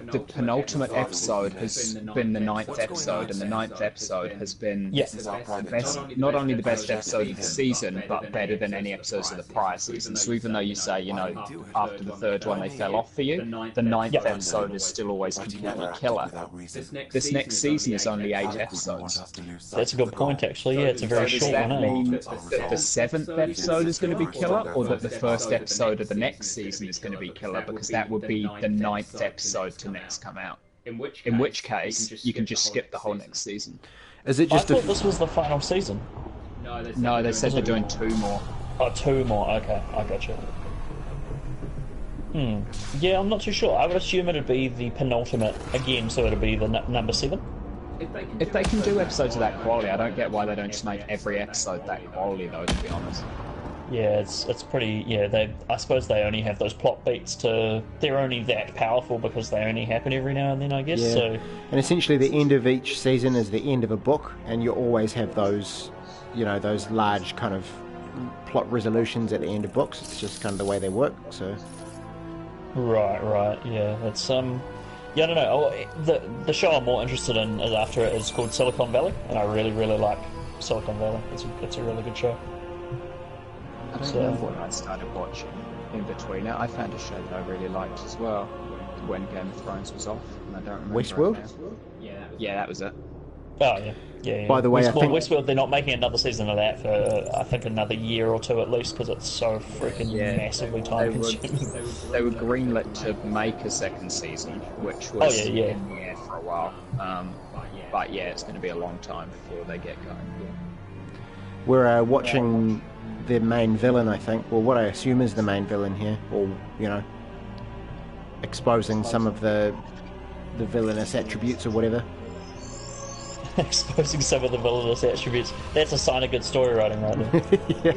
the penultimate episode has been the ninth episode, and the ninth episode has been the best, not only the best episode of the season, but better than any episodes of the prior season. So even though you say, you know, after the third one they fell off for you, the ninth episode is still always completely killer. This next season is only 8 episodes. That's a good point, actually. Yeah, it's a very short one. Does that mean that the 7th episode is going to be killer, or that the first episode of the next season is going to be killer? Because that would be the 9th episode to next come out. In which case, you can just skip the whole next season. Is it just I thought this was the final season. No, they said they're doing 2 more. Oh, 2 more. Okay, I gotcha. Yeah, I'm not too sure. I would assume it'd be the penultimate again, so it'd be the number 7. If they can do episodes of that quality, I don't get why they don't just make every episode that quality, though, to be honest. Yeah, it's pretty. Yeah, I suppose they only have those plot beats to. They're only that powerful because they only happen every now and then, I guess. Yeah. So, and essentially, the end of each season is the end of a book, and you always have those, you know, those large kind of plot resolutions at the end of books. It's just kind of the way they work. So. Right. Yeah, it's Yeah, I don't know. The show I'm more interested in is after it is called Silicon Valley, and I really like Silicon Valley. It's a really good show. I don't know what I started watching in between it. I found a show that I really liked as well when Game of Thrones was off, and I don't remember. Westworld? Yeah, that was it. Oh, yeah. By the way, Westworld, they're not making another season of that for, I think, another year or 2 at least, because it's so freaking massively time-consuming. They were greenlit to make a 2nd season, which was in the air for a while. But yeah, it's going to be a long time before they get going. Yeah. We're watching the main villain, I think, or what I assume is the main villain here, or, you know, exposing some of the villainous attributes or whatever. Exposing some of the villainous attributes. That's a sign of good story writing right there. Yeah.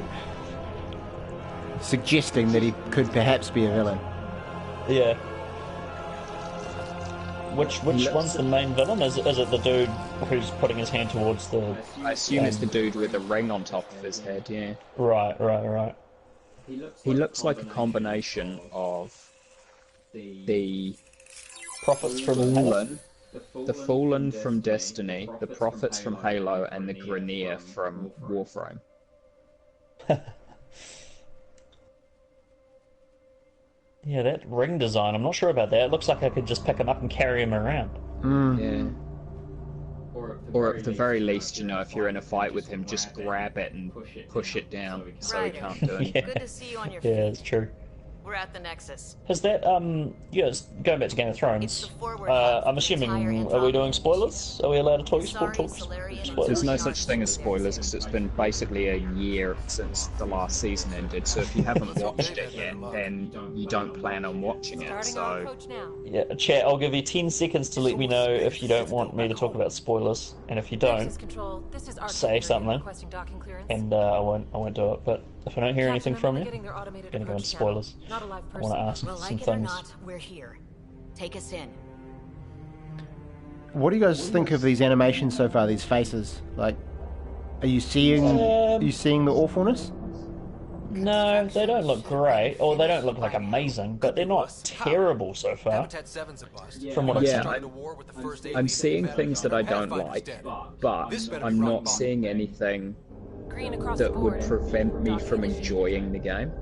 Suggesting that he could perhaps be a villain. Yeah. Which one's the main villain? Is it the dude who's putting his hand towards the... I assume it's the dude with the ring on top of his head, yeah. Right. He looks like a combination of the prophets from Fallen, the Fallen from Destiny, the prophets from Halo, and the Grineer from Warframe. Yeah, that ring design, I'm not sure about that. It looks like I could just pick him up and carry him around. Yeah. Or at the very least, you know, if you're in a fight with him, just grab it and push it down so he can't do anything. Good to see you on your feet. Yeah, it's true. We're at the Nexus. Has that, going back to Game of Thrones, I'm assuming, are we doing spoilers? Are we allowed to talk spoilers? There's no such thing as spoilers, because it's been basically a year since the last season ended, so if you haven't watched it yet, then you don't plan on watching it, so... Yeah, chat, I'll give you 10 seconds to let me know if you don't want me to talk about spoilers, and if you don't, say something, and I won't do it, but if I don't hear anything from you, I'm gonna go into spoilers. I want to ask some things. Not, we're here. Take us in. What do you guys think of these animations so far? These faces, like, are you seeing the awfulness? No, they don't look great, or they don't look like amazing, but they're not terrible so far. From what I've seen, I'm seeing things that I don't like, but I'm not seeing anything that would prevent me from enjoying the game.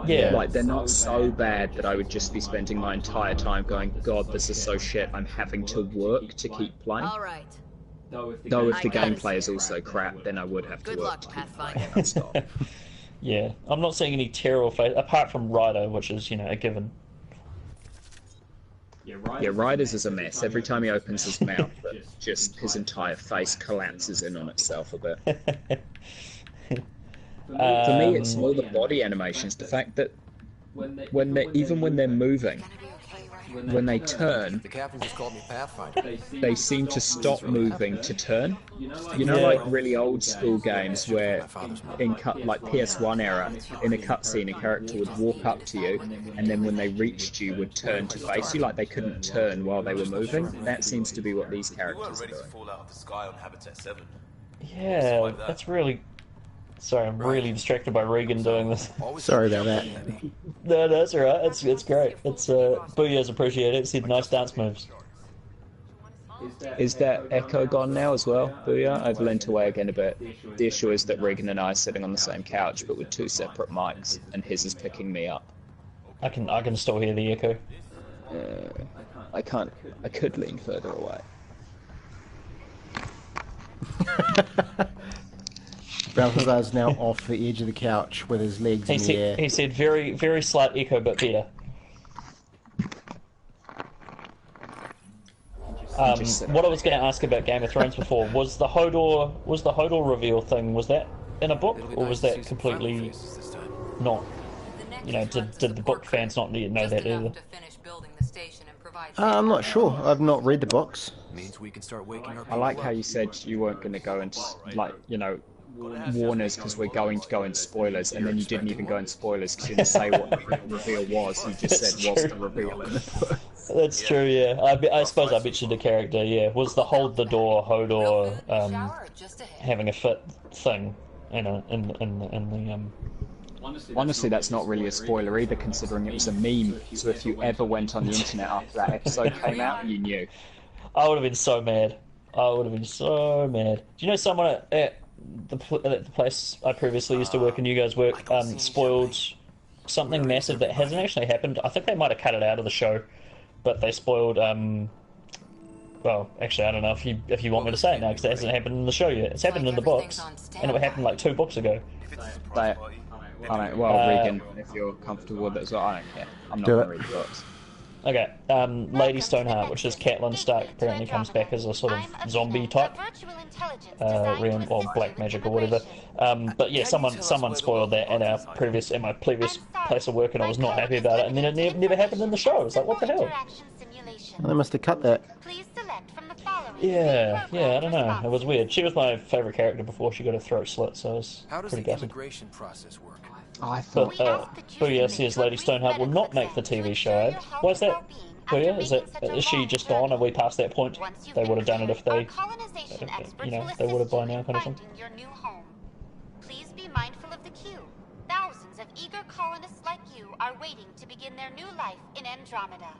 Yeah. Like, they're not so bad that I would just be spending my entire time going, God, this is so shit, I'm having to work to keep playing. All right. Though if the gameplay is also crap, then I would have to work to keep playing non-stop. Yeah, I'm not seeing any terrible face, apart from Ryder, which is, a given. Yeah, Ryder's is a mess. Every time he opens his mouth, just his entire face collapses in on itself a bit. For me, it's all the body animations. The fact that even when they're moving, when they turn, The captain just called me Pathfinder. they seem to stop moving to turn. You know, like really old school games where, like PS1 era, in a cutscene, a character would walk up to you, and then when they reached you, would turn to face you, like they couldn't turn while they were moving. That seems to be what these characters are doing. Yeah, that's really... Sorry, I'm really distracted by Regan doing this. Sorry about that. No, that's alright. It's great. It's Booyah's appreciated. It's said nice dance moves. Is that echo gone now as well, Booyah? I've leant away again a bit. The issue is that Regan and I are sitting on the same couch, but with 2 separate mics, and his is picking me up. I can still hear the echo. I can't. I could lean further away. Balthazar's now off the edge of the couch with his legs in the air. He said very, very slight echo, but better. What I was going to ask about Game of Thrones before was the Hodor reveal thing. Was that in a book, or was that completely not? You know, did the book fans not know that either? I'm not sure. I've not read the books. Means we can start waking our I like how you said you weren't going to go into, like, you know, warn us because we're going to go in spoilers, and then you didn't even go in spoilers because you didn't say what the reveal was. You just said what's the reveal in the book. That's true, yeah. I suppose I mentioned the character, yeah. Was the hold the door Hodor having a fit thing in the Honestly, that's not really a spoiler either, considering it was a meme. So if you ever went on the internet after that episode came out, you knew. I would have been so mad. Do you know someone at the place I previously used to work and you guys work spoiled something massive that hasn't actually happened? I think they might have cut it out of the show, but they spoiled. Well, actually, I don't know if you want me to say it now because it hasn't happened in the show yet. It's happened in the books, and it happened like 2 books ago. Regan, if you're comfortable with it as well, I don't care. I'm not going to read the books. Okay, Lady Stoneheart, which is Catelyn Stark, apparently comes back as a sort of zombie type, or black magic or whatever. But yeah, someone spoiled that at my previous place of work, and I was not happy about it. And then it never happened in the show. I was like, what the hell? Well, they must have cut that. Yeah, I don't know. It was weird. She was my favourite character before she got her throat slit, so I was pretty gutted. Immigration process work? I thought. Booyah says Lady Stoneheart will not make the TV show. Why is that? Booyah, is she just gone? Are we past that point? They would have done it if they, they would have by now, kind of thing. Please be mindful of the queue. Thousands of eager colonists like you are waiting to begin their new life in Andromeda.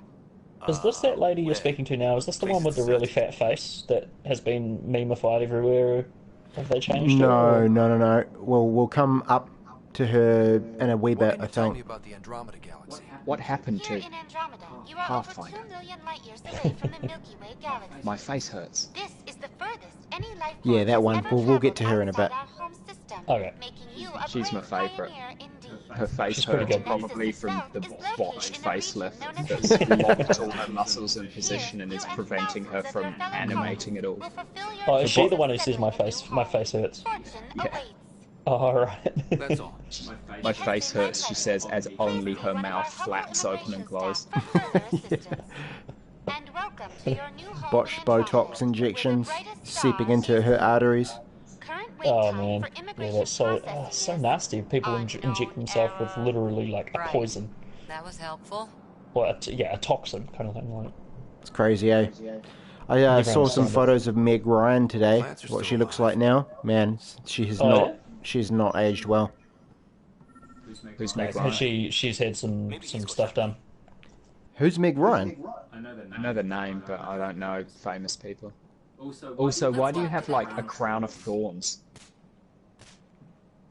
Is this that lady you're speaking to now? Is this the one with the really fat face that has been memeified everywhere? Have they changed it? No. We'll come up to her in a wee bit, I think. What happened to Pathfinder? My face hurts. Yeah, that one. We'll get to her in a bit. Okay. She's my favourite. Her face hurts probably from the botched facelift that's locked all her muscles in position and is preventing her from animating it all. Oh, is she the one who says my face hurts? Yeah. Oh, alright. That's all. My face hurts, she says, as only her mouth flaps open and closed. Botched Botox injections seeping into her arteries. Oh man, yeah, that's so nasty. People inject themselves with literally like a poison. That was helpful. Or a toxin kind of thing. Like it's crazy, eh? I saw some photos of Meg Ryan today. What she looks like now, man, she has not. Yeah? She's not aged well. Who's Meg Ryan? She's had some stuff done. Who's Meg Ryan? I know the name, but I don't know famous people. Also, why do you have like a crown of thorns?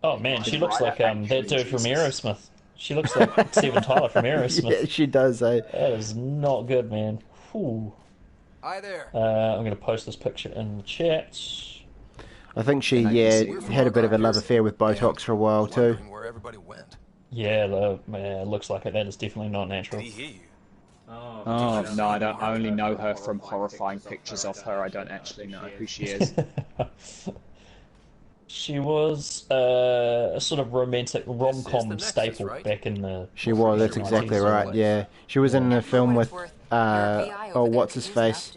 Oh man, she looks like that dude from Aerosmith. She looks like Steven Tyler from Aerosmith. Yeah, she does, eh? That is not good, man. Whew. Hi there. I'm going to post this picture in the chat. I think she, had a bit of a love affair with Botox for a while too. Where everybody went. Yeah, it looks like it. That is definitely not natural. Oh no, I only know her from horrifying pictures of her. I don't actually know who she is. She was a sort of romantic rom-com staple back in the... She was, that's exactly right, yeah. She was in a film with, what's his face?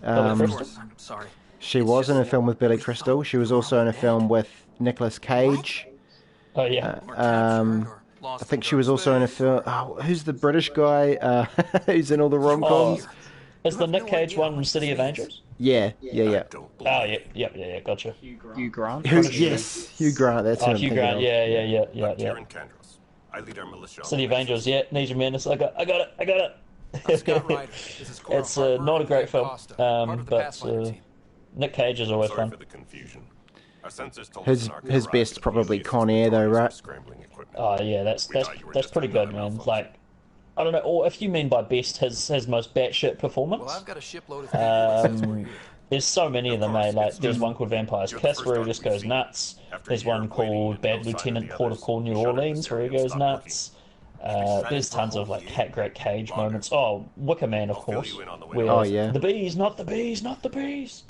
Sorry. She was in a film with Billy Crystal. She was also in a film with Nicolas Cage. Oh, yeah. I think she was also in a film... who's the British guy who's in all the rom-coms? Is the Nick Cage one City of Angels? Yeah. Oh, yeah, gotcha. Hugh Grant. Hugh Grant. That's Hugh Grant. Yeah. I lead our militia. City of Angels. Yeah, Need Your Madness. I got it. It's not a great film, but Nick Cage is always fun. For the confusion. Our sensors told His best probably Con Air though, right? Oh yeah, that's pretty good, man. Like, I don't know, or if you mean by best his most batshit performance. Well, I've got a shipload of there's so many of them, eh? Like, there's one called Vampire's Kiss where he just goes nuts. There's one called Bad Lieutenant Port of Call New Orleans where he goes nuts. There's tons of like great Cage moments. Oh, Wicker Man, of course. Where the bees, not the bees, not the bees.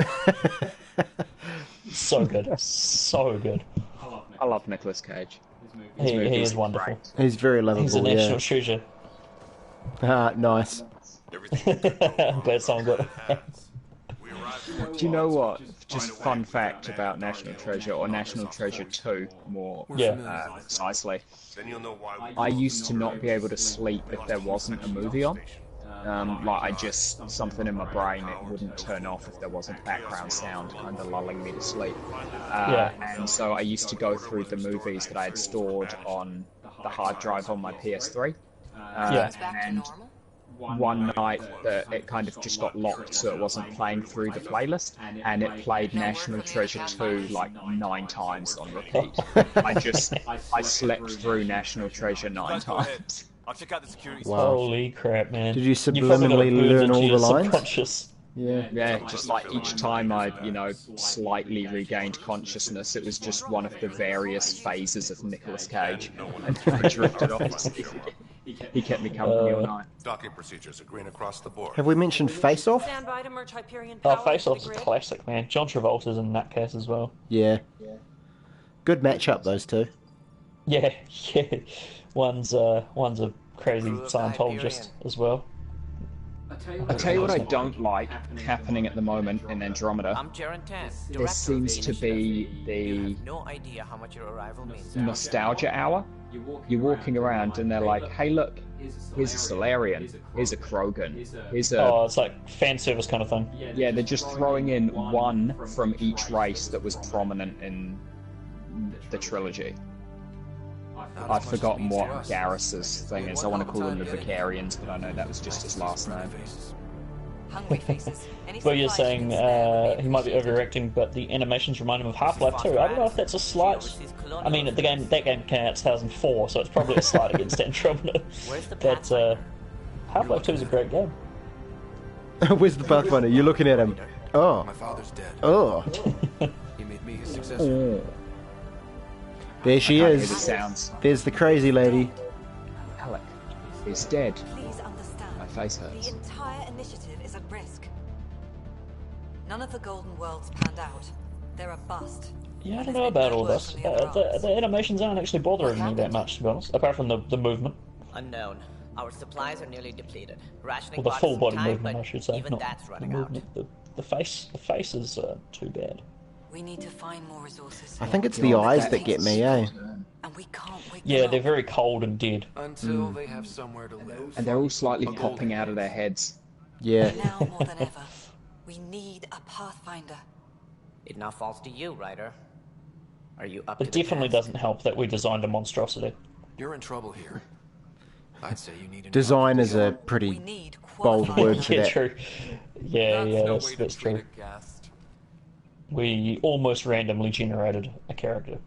So good, so good. I love Nicolas Cage. He is wonderful. He's very lovable. He's a national treasure. Nice. I'm glad someone got it. Do you know what? Just fun fact about National Treasure, or National Treasure 2, more precisely. I used to not be able to sleep if there wasn't a movie on. Something in my brain, it wouldn't turn off if there wasn't background sound kind of lulling me to sleep. And so I used to go through the movies that I had stored on the hard drive on my PS3. And one night that it kind of just got locked, so it wasn't playing through the playlist, and it played National Treasure 2 like 9 times on repeat. I slept through National Treasure 9 times. I'll check out the security. Wow. Holy crap, man. Did you subliminally learn all the lines? Subconscious. Yeah, just like each time I, slightly regained consciousness, it was just one of the various phases of Nicolas Cage. And I drifted off. He kept me company all night. Docking procedures are green across the board. Have we mentioned Face Off? Stand by to merge Hyperion Oh, power Face into Off's the a grid. classic, man. John Travolta's in that case as well. Yeah. Good matchup, those two. Yeah. One's a crazy Scientologist as well. I'll tell you what I don't like happening at the moment in Andromeda. There seems to be the nostalgia hour. You're walking around and they're like, hey look, here's a Solarian, here's a Krogan, here's a... Oh, it's like fan service kind of thing. Yeah, they're just throwing in one from each race that was prominent in the trilogy. I've forgotten what Garrus's thing is. I want to call them the Vicarians, but I know that was just his last name. Hungry faces. Any Well, you're supply saying ships he might be overreacting, but the animations remind him of Half-Life 2. I don't know if that's a slight... I mean, that game came out in 2004, so it's probably a slight against Andromeda. But Half-Life 2 is a great game. Where's the Pathfinder? You're looking at him. Oh. My father's dead. Oh. He made me his successor. There she I can't is. hear the sounds. There's the crazy lady. Alec is dead. Please understand. My face hurts. The entire initiative is at risk. None of the Golden Worlds panned out. They're a bust. Yeah, I don't know about all this. The animations aren't actually bothering me that much, to be honest, apart from the movement. Unknown. Our supplies are nearly depleted. Rationing Well, the full body time, movement, but I should say. even Not that's the running movement. The face is too bad. We need to find more resources. I think it's the eyes that get me, eh? And we can't wake Yeah, them they're up. very cold and dead. Until they have somewhere to live. And they're all slightly popping out of their heads. Yeah. Now more than ever, we need a Pathfinder. It now falls to you, Ryder. Are you up It to the definitely task? doesn't help that we designed a monstrosity. You're in trouble here. I'd say you need a Design is a We pretty need bold qualified. word for Yeah, that. true. Yeah, that's true. We almost randomly generated a character.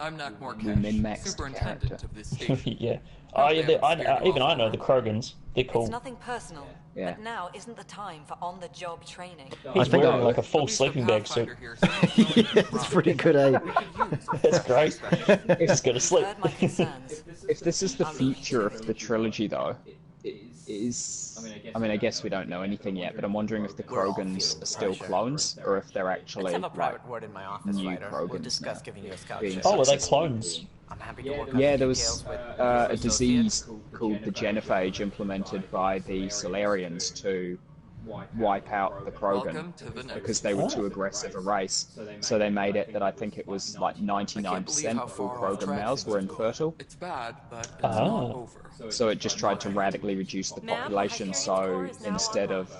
I'm Nakmor You Kesh, min-maxed superintendent character. of this station. Yeah. Oh, yeah, even I know the Krogans. They're cool. It's nothing personal, Yeah. but now isn't the time for on-the-job training. He's think wearing I- like a full sleeping bag suit. It's pretty good, eh? That's great. He's go to sleep. Heard my concerns. If this is the future of the trilogy, though, I mean, I guess we don't know anything yet, but I'm wondering if the Krogans are still clones, or if they're actually Let's have a like private word in my office, new Ryder. We'll Krogans discuss now, giving you a scout being ship. Oh, are they successful. clones? I'm happy to work out Yeah, the there was details with a disease called the genophage implemented by the Solarians to wipe out the Krogan Welcome to the next because they were too aggressive a race. So they made it that I think it was like 99% of all Krogan males were infertile. It's bad, but it's not over. So it just tried to radically reduce the population. So instead of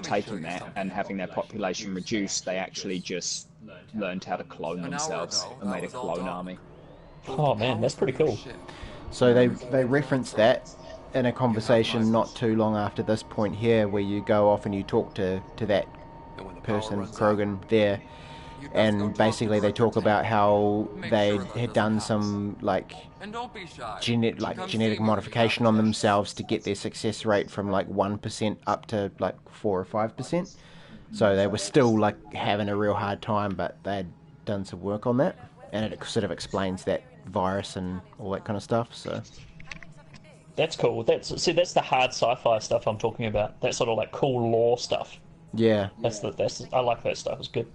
taking that and having their population reduced, they actually just learned how to clone themselves and made a clone army. Oh man, that's pretty cool. So they referenced that in a conversation not too long after this point here, where you go off and you talk to that person, Krogan, there, and basically they talk about how they had done some genetic modification on themselves to get their success rate from like 1% up to like 4 or 5%. So they were still like having a real hard time, but they had done some work on that, and it sort of explains that virus and all that kind of stuff. So that's cool. That's the hard sci-fi stuff I'm talking about. That sort of like cool lore stuff. Yeah, I like that stuff. It's good.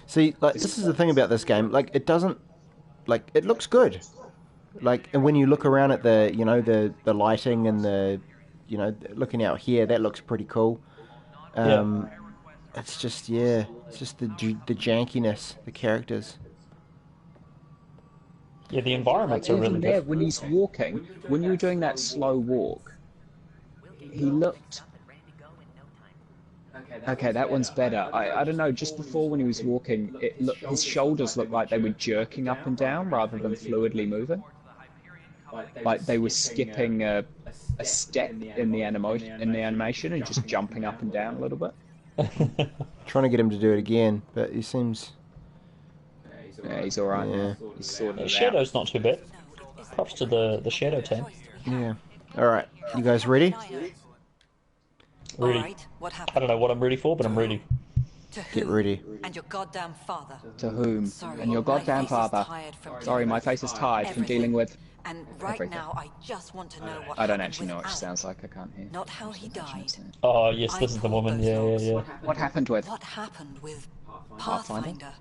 See, like this is the thing about this game. Like it doesn't, like it looks good. Like, and when you look around at the the lighting and the looking out here, that looks pretty cool. It's just the jankiness, the characters. Yeah, the environments are really there, good. when he's walking, when you were doing that slow walk, he looked... Okay, that one's better. I don't know, just before when he was walking, his shoulders looked like they were jerking up and down rather than fluidly moving. Like they were skipping a step in the animation and just jumping up and down a little bit. Trying to get him to do it again, but he seems... Yeah, he's alright. Yeah. He's sorted it out. Shadow's not too bad. Props to the Shadow team. Yeah. Alright, you guys ready? Ready. Alright, what happened? I don't know what I'm ready for, but I'm ready. To whom? Get ready. And your goddamn father. To whom? Sorry, And your goddamn father. Sorry, my face is tired from dealing with... And right everything. now, I just want to know what I don't happened actually know with what she Alan. sounds like, I can't hear. Not how he died. Oh yes, this is the woman. Yeah. What happened with... What happened with Pathfinder?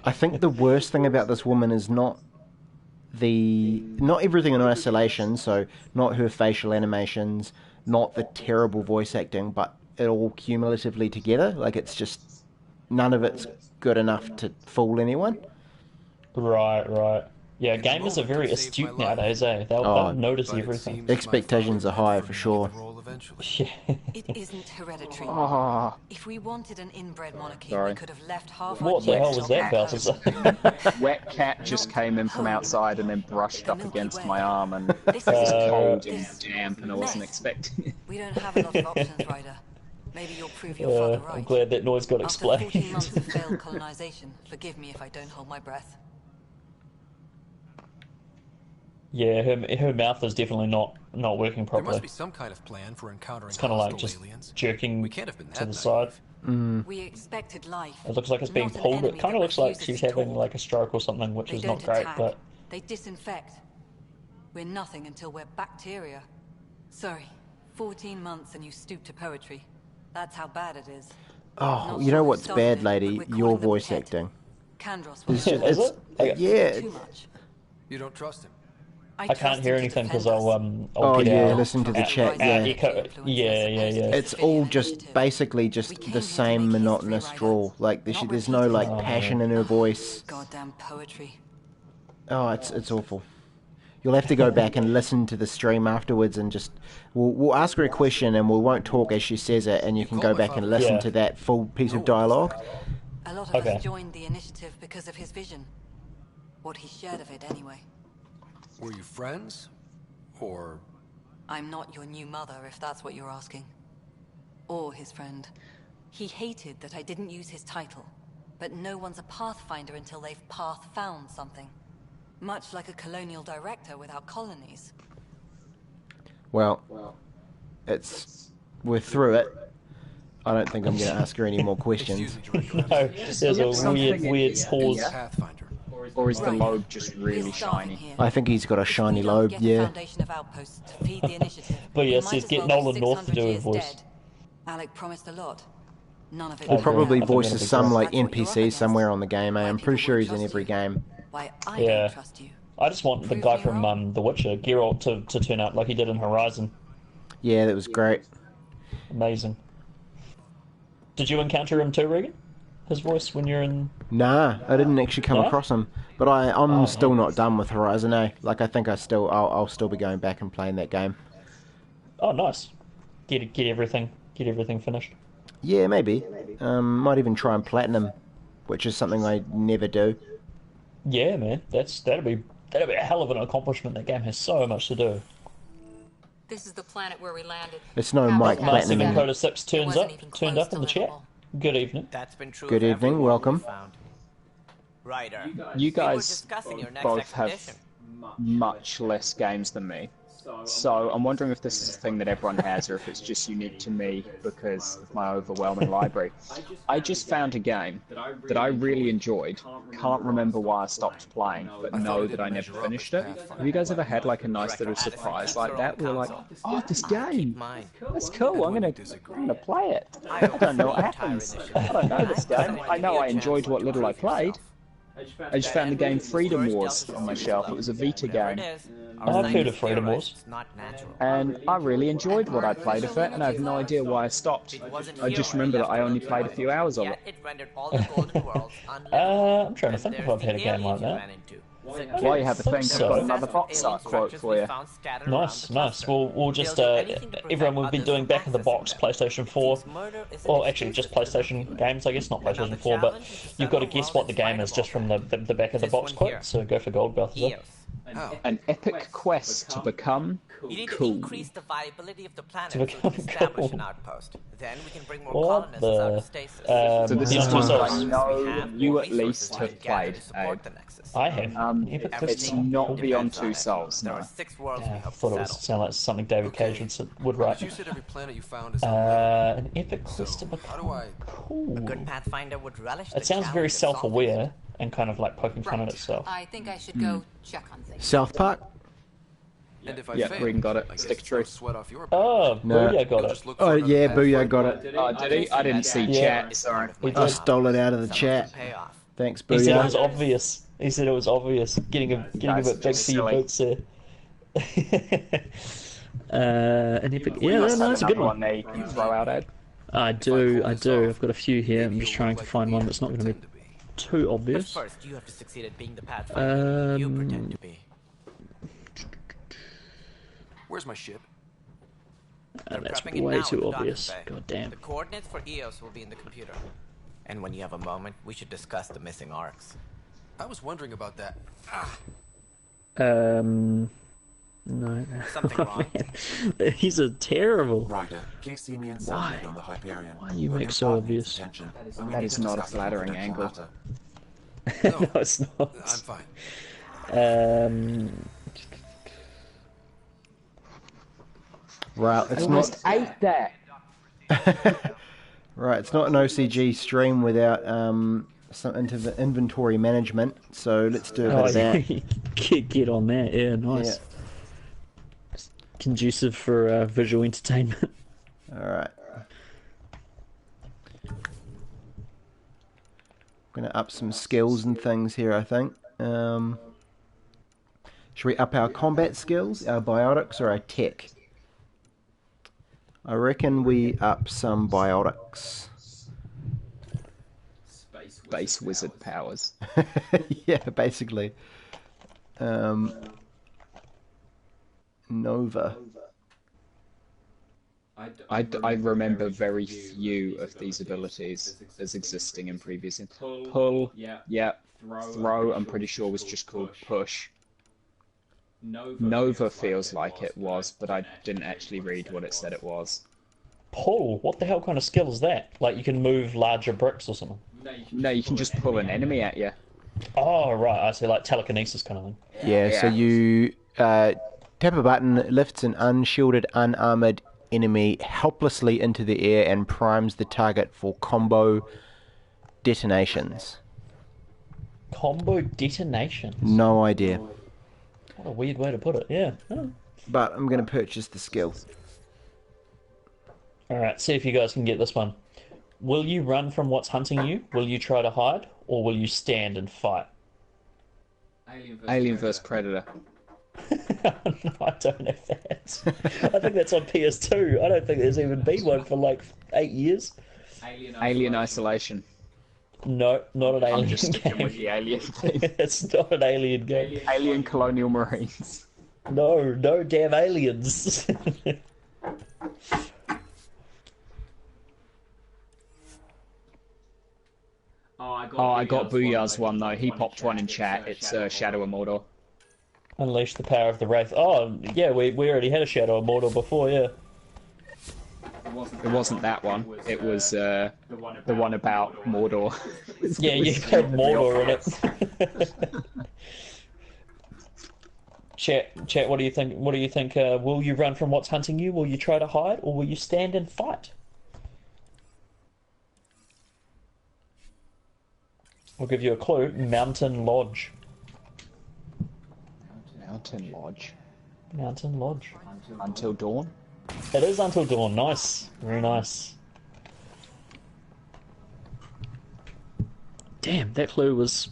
I think the worst thing about this woman is not everything in isolation, so not her facial animations, not the terrible voice acting, but it all cumulatively together. Like, it's just, none of it's good enough to fool anyone. Right. Yeah, gamers are very astute nowadays, eh? They'll notice everything. Expectations are high, for sure. Yeah. It isn't hereditary. Oh. If we wanted an inbred monarchy, Sorry. we could have left half What the hell was that, Balthazar? Wet cat just came in from outside and then brushed up against my arm, and it was cold and damp, and I wasn't expecting it. We don't have a lot of options, Ryder. Maybe you'll prove your father right. I'm glad that noise got After 14 explained. months of failed colonization, forgive me if I don't hold my breath. Yeah, her mouth is definitely not working There must properly. be some kind of plan for encountering It's kind of like hostile just aliens. jerking We can't have been to that the side. We expected life. It looks like it's being not an pulled. It enemy kind of that looks like refuses she's to having talk. like a stroke or something, which They is don't not great. attack. But They disinfect. We're nothing until we're bacteria. Sorry, 14 months and you stoop to poetry. That's how bad it is. Oh, Not you sure know who what's started bad, it, lady? but we're Your calling them voice Pet. acting. Kandros It's was just, yeah. too much. You don't trust him. I trust can't him hear to anything defend because us. I'll get out. Listen to the chat. Yeah. Yeah, Yeah. it's all just basically just the same monotonous drawl. Like there's no like passion in her voice. Goddamn poetry. Oh, it's awful. You'll have to go back and listen to the stream afterwards, and just we'll ask her a question, and we won't talk as she says it, and you can go back and listen to that full piece of dialogue. A lot of us joined the initiative because of his vision. What he shared of it, anyway. Were you friends? Or... I'm not your new mother, if that's what you're asking. Or his friend. He hated that I didn't use his title. But no one's a Pathfinder until they've path-found something. Much like a colonial director without colonies. Well, we're through it. I don't think I'm going to ask her any more questions. No, there's a weird pause. Or is the lobe just really shiny? I think he's got a shiny lobe, yeah. But yes, he's get Nolan North to do a voice. Alec promised a lot. None of it. He probably voices some like NPC somewhere on the game, eh? I'm pretty sure he's in every game. Why I Yeah. don't trust you. I just want the guy from The Witcher, Geralt, to turn up like he did in Horizon. Yeah, that was great. Amazing. Did you encounter him too, Regan? His voice when you're in... Nah, I didn't actually come across him. But I'm still nice. not done with Horizon, eh? Like, I think I'll still be going back and playing that game. Oh, nice. Get everything finished. Yeah, maybe. Might even try and platinum, which is something I never do. Yeah, man. That'd be a hell of an accomplishment. That game has so much to do. This is the planet where we landed. It's no Mike Master Platinum. Coda 6 turned up in the chat. Good evening. That's been true. Good evening, welcome. Ryder, You guys discussing your next both have expedition. much less games than me. So I'm wondering if this is a thing that everyone has or if it's just unique to me because of my overwhelming library. I just found a game that I really enjoyed, can't remember why I stopped playing, but know that I never finished it. Have you guys ever had like a nice little surprise like that where you're like, oh, this game, that's cool, I'm gonna play it. I don't know what happens. I don't know this game. I know I enjoyed what little I played. I just found the game Freedom Wars on my shelf. It was a Vita game. I've heard of Freedom Wars. And I really enjoyed what I played of it, and I have no idea why I stopped. I just remember that I only played a few hours of it. I'm trying to think if I've had a game like that. While you have a thing, I've got another box art quote for you. Nice. We'll just everyone, we've been doing back of the box PlayStation 4, or actually just PlayStation games, I guess, not PlayStation 4. But you've got to guess what the game is just from the back of the box quote. So go for gold, Balthazar. An epic quest to become You need to cool. increase the viability of the planet To to become establish an cool. outpost. Then we can bring more What colonists out the? of stasis. So this is These one two that I souls. know you at least have played. I have. It's not Beyond Two Souls, no. Yeah, I thought it would sound like something David Cage would write. You said every planet you found is An epic quest to become cool. A good pathfinder would relish It sounds very self-aware and kind of like poking fun at itself. I think I should go check on things. South Park? And if I Yeah, fail, Regan got it. I guess Stick it's true. no sweat off your back. Oh, No. Booyah got it. Oh, yeah, Booyah got it. Oh, did he? I didn't see Yeah. chat, sorry. I stole it out of the chat. Thanks, He said it was Booyah. obvious. He said it was obvious. Getting a bit big for your boots there. An epic. Yeah, that's a good one. There you can throw out, Ed. I do. I've got a few here. I'm just trying to find one that's not going to be too obvious. First, you have to succeed at being the pathfinder you pretend to be. Where's my ship? That's Prepping it way now too in the obvious. docking bay. God damn. The coordinates for EOS will be in the computer. And when you have a moment, we should discuss the missing arcs. I was wondering about that. No. Something wrong? Man. These are terrible. Ryder, please see me Why? inside on the Hyperion. Why you make so obvious? That is not a flattering angle. No, it's not. I'm fine. Right, it's Almost not. ate that. Right, it's not an OCG stream without some inventory management. So let's do a bit of that. Get on that. Yeah, nice. Yeah. Conducive for visual entertainment. All right. Going to up some skills and things here, I think. Should we up our combat skills, our biotics, or our tech? I reckon we up some biotics. Space wizard powers. Yeah, basically. Nova. I remember very few of these abilities as existing in previous. Pull, yeah. Throw, I'm pretty sure was just called push. Nova feels like it was, but I didn't actually read what it said it was. Pull? What the hell kind of skill is that? Like you can move larger bricks or something? No, you can just pull an enemy at you. Oh, right. I see, like telekinesis kind of thing. Yeah, so you tap a button, lifts an unshielded, unarmored enemy helplessly into the air and primes the target for combo detonations. Combo detonations? No idea. What a weird way to put it, yeah. Oh. But I'm going to purchase the skill. Alright, see if you guys can get this one. Will you run from what's hunting you? Will you try to hide? Or will you stand and fight? Alien vs Predator. No, I don't have that. I think that's on PS2. I don't think there's even been one for like 8 years. Alien Isolation. No, not an alien I'm just sticking game. with the alien theme. It's not an alien game. Alien Colonial Marines. No, no damn aliens. Oh, I got Booyah's one though. He popped one in chat. It's Shadow of Mordor. Unleash the power of the Wraith. Oh, yeah, we already had a Shadow of Mordor before, yeah. It wasn't that one. It was the one about Mordor. Yeah, you had Mordor in it. Chat, what do you think? What do you think? Will you run from what's hunting you? Will you try to hide, or will you stand and fight? I'll give you a clue. Mountain Lodge. Mountain Lodge. Mountain Lodge. Until Dawn? It is Until Dawn. Nice. Very nice. Damn, that clue was...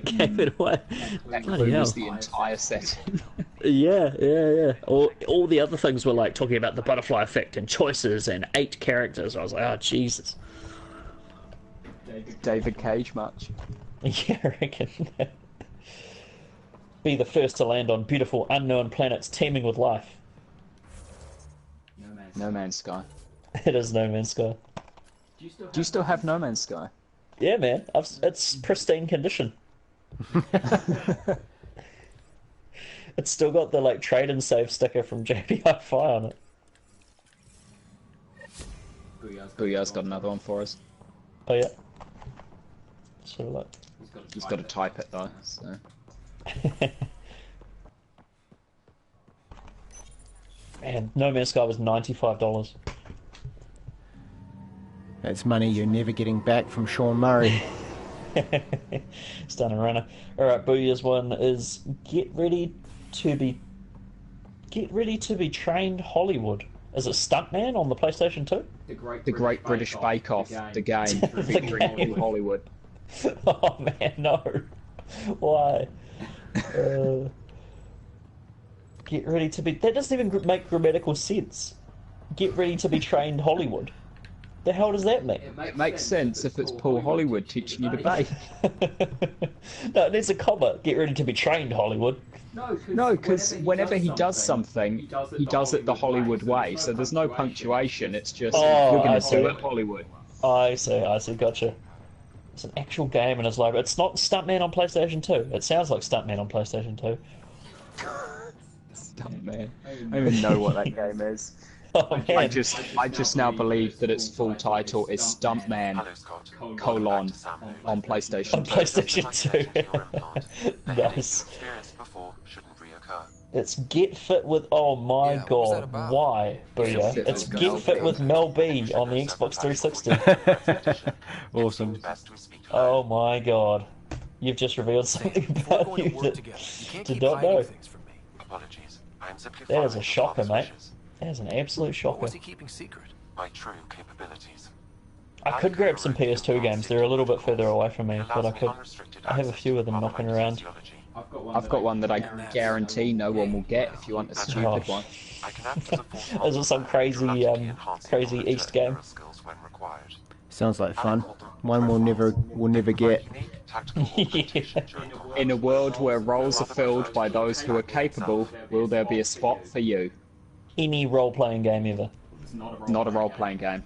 gave it away. That Bloody clue hell. was the entire setting. Yeah. All the other things were like talking about the butterfly effect and choices and 8 characters. I was like, oh, Jesus. David Cage much? Yeah, I reckon. Be the first to land on beautiful unknown planets teeming with life. No Man's Sky. It is No Man's Sky. Do you still have No Man's Sky? Yeah, man. It's pristine condition. It's still got the like trade and save sticker from JB Hi-Fi on it. Booyah's got another one for us. Oh yeah. Sort of like. He's got to type it though, so. Man, No Man's Sky was $95. That's money you're never getting back from Sean Murray. Stunning runner. Alright, Booyah's one is get ready to be trained Hollywood. Is it Stuntman on the PlayStation 2? The Great British Bake Off, the game featuring New Hollywood. Oh man, no. Why? Get ready to be... That doesn't even make grammatical sense. Get ready to be trained Hollywood. The hell does that mean? It makes sense if it's Paul Hollywood teaching you to bake. No, there's a comma. Get ready to be trained Hollywood. No, because whenever he does something, he does it the Hollywood way. So there's no punctuation. It's just, you're going to do it Hollywood. I see, gotcha. It's an actual game and it's like, it's not Stuntman on PlayStation 2. It sounds like Stuntman on PlayStation 2. Stuntman. I don't even know what that game is. Oh, man. I just now believe that its full title is Stuntman : on PlayStation 2. On PlayStation 2. Nice. It's Get Fit with... Oh my god, why, Booyah? It's Get Fit with Mel B on the Xbox 360. Awesome. Oh my god. You've just revealed something about you that did not know. Apologies. I am simply That is a shocker, mate. That is an absolute shocker. What's he keeping secret? my true capabilities. I could grab some PS2 games. They're a little bit further away from me, but I have a few of them knocking around. I've got one that I guarantee no one will get if you want a stupid one. Is it some crazy East game? Sounds like fun. One we'll never get. In a world where roles are filled by those who are capable, will there be a spot for you? Any role-playing game ever. Not a role-playing game.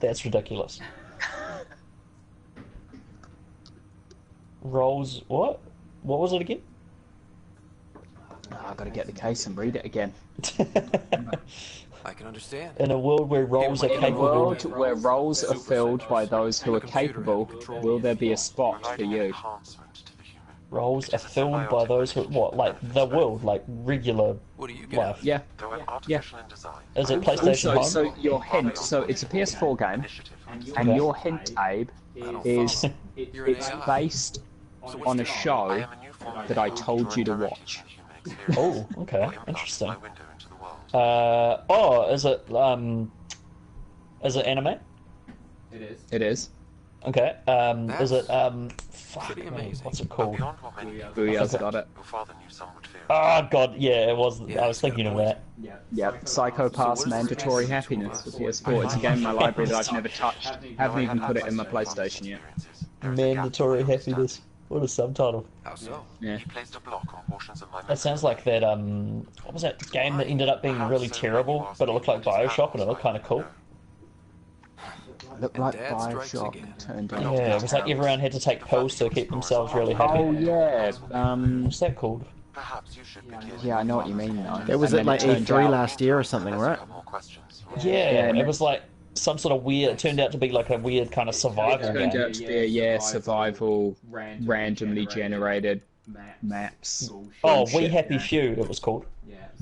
That's ridiculous. Roles... What? What was it again? Oh, I've got to get the case and read it again. I can understand. In a world where roles are capable... In a world where roles are filled by those who are capable, will there be a spot for you? Roles are filled by those who... What? Like the world? Like regular life? Yeah. Yeah. Is it PlayStation Home? So your hint... So it's a PS4 game, and your hint, Abe, is it's based on a show that I told you to watch. Oh, okay. Interesting. Is it anime? It is. Okay. Is it fuck me, what's it called? Booyah's got it. Oh god, yeah, it was. I was thinking of that. Yep, Psycho Pass Mandatory Happiness for PS4. It's a game in my library that I've never touched. Haven't even put it in my PlayStation yet. Mandatory Happiness. What a subtitle. How so? Yeah. That sounds like that, what was that game that ended up being really terrible, but it looked like Bioshock and it looked kind of cool? Looked like Bioshock turned out. Yeah, it was like everyone had to take pills to keep themselves really happy. Oh yeah, what's that called? Yeah, I know what you mean though. That was at like E3 last year or something, right? Yeah, it was like some sort of weird, it turned out to be like a weird kind of survival game. It turned out to be a, survival, randomly generated maps. Oh, We Happy Few, it was called.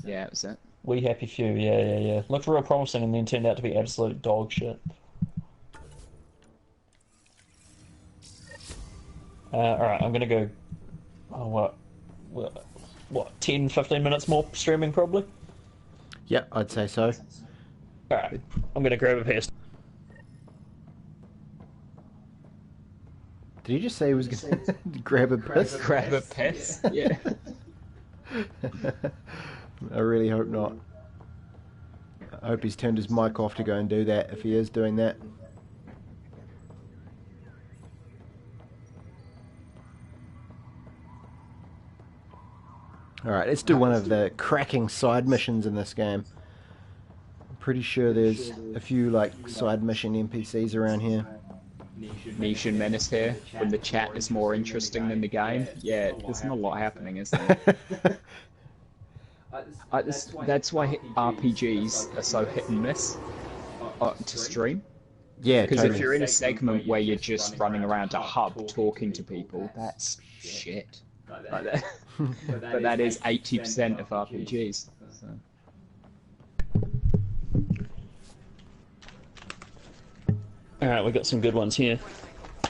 Yeah, it was it. We Happy Few, yeah. Looked real promising and then turned out to be absolute dog shit. Alright, I'm gonna go, what, 10, 15 minutes more streaming probably? Yep, I'd say so. Alright, I'm gonna grab a PS. Did he just say he was going to grab a piss? Grab a piss? Yeah. I really hope not. I hope he's turned his mic off to go and do that, if he is doing that. Alright, let's do one of the cracking side missions in this game. I'm pretty sure there's a few like side mission NPCs around here. Niche and Menace here, when the chat is more interesting than the game. Yeah, there's not a lot happening, is there? That's why RPGs are so hit and miss to stream. Yeah, because totally. if you're in a segment where you're just running around a hub talking to people, that's shit. Like that. But that is 80% of RPGs. So. Alright, we've got some good ones here.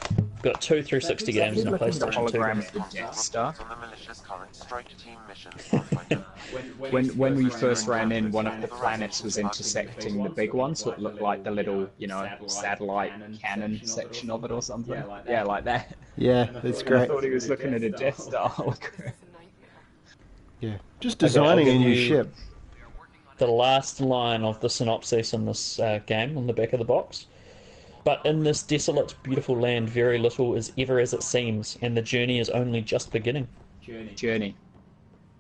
We've got 2 360 games in a PlayStation 2. Hologram of the Death Star. When we first ran in, one of the planets was intersecting the big one, so it looked like the little, satellite cannon section of it or something. Yeah, like that. Yeah, that's great. I thought he was looking at a Death Star hologram. Yeah, just designing a new ship. The last line of the synopsis in this game on the back of the box. But in this desolate, beautiful land, very little is ever as it seems, and the journey is only just beginning. Journey.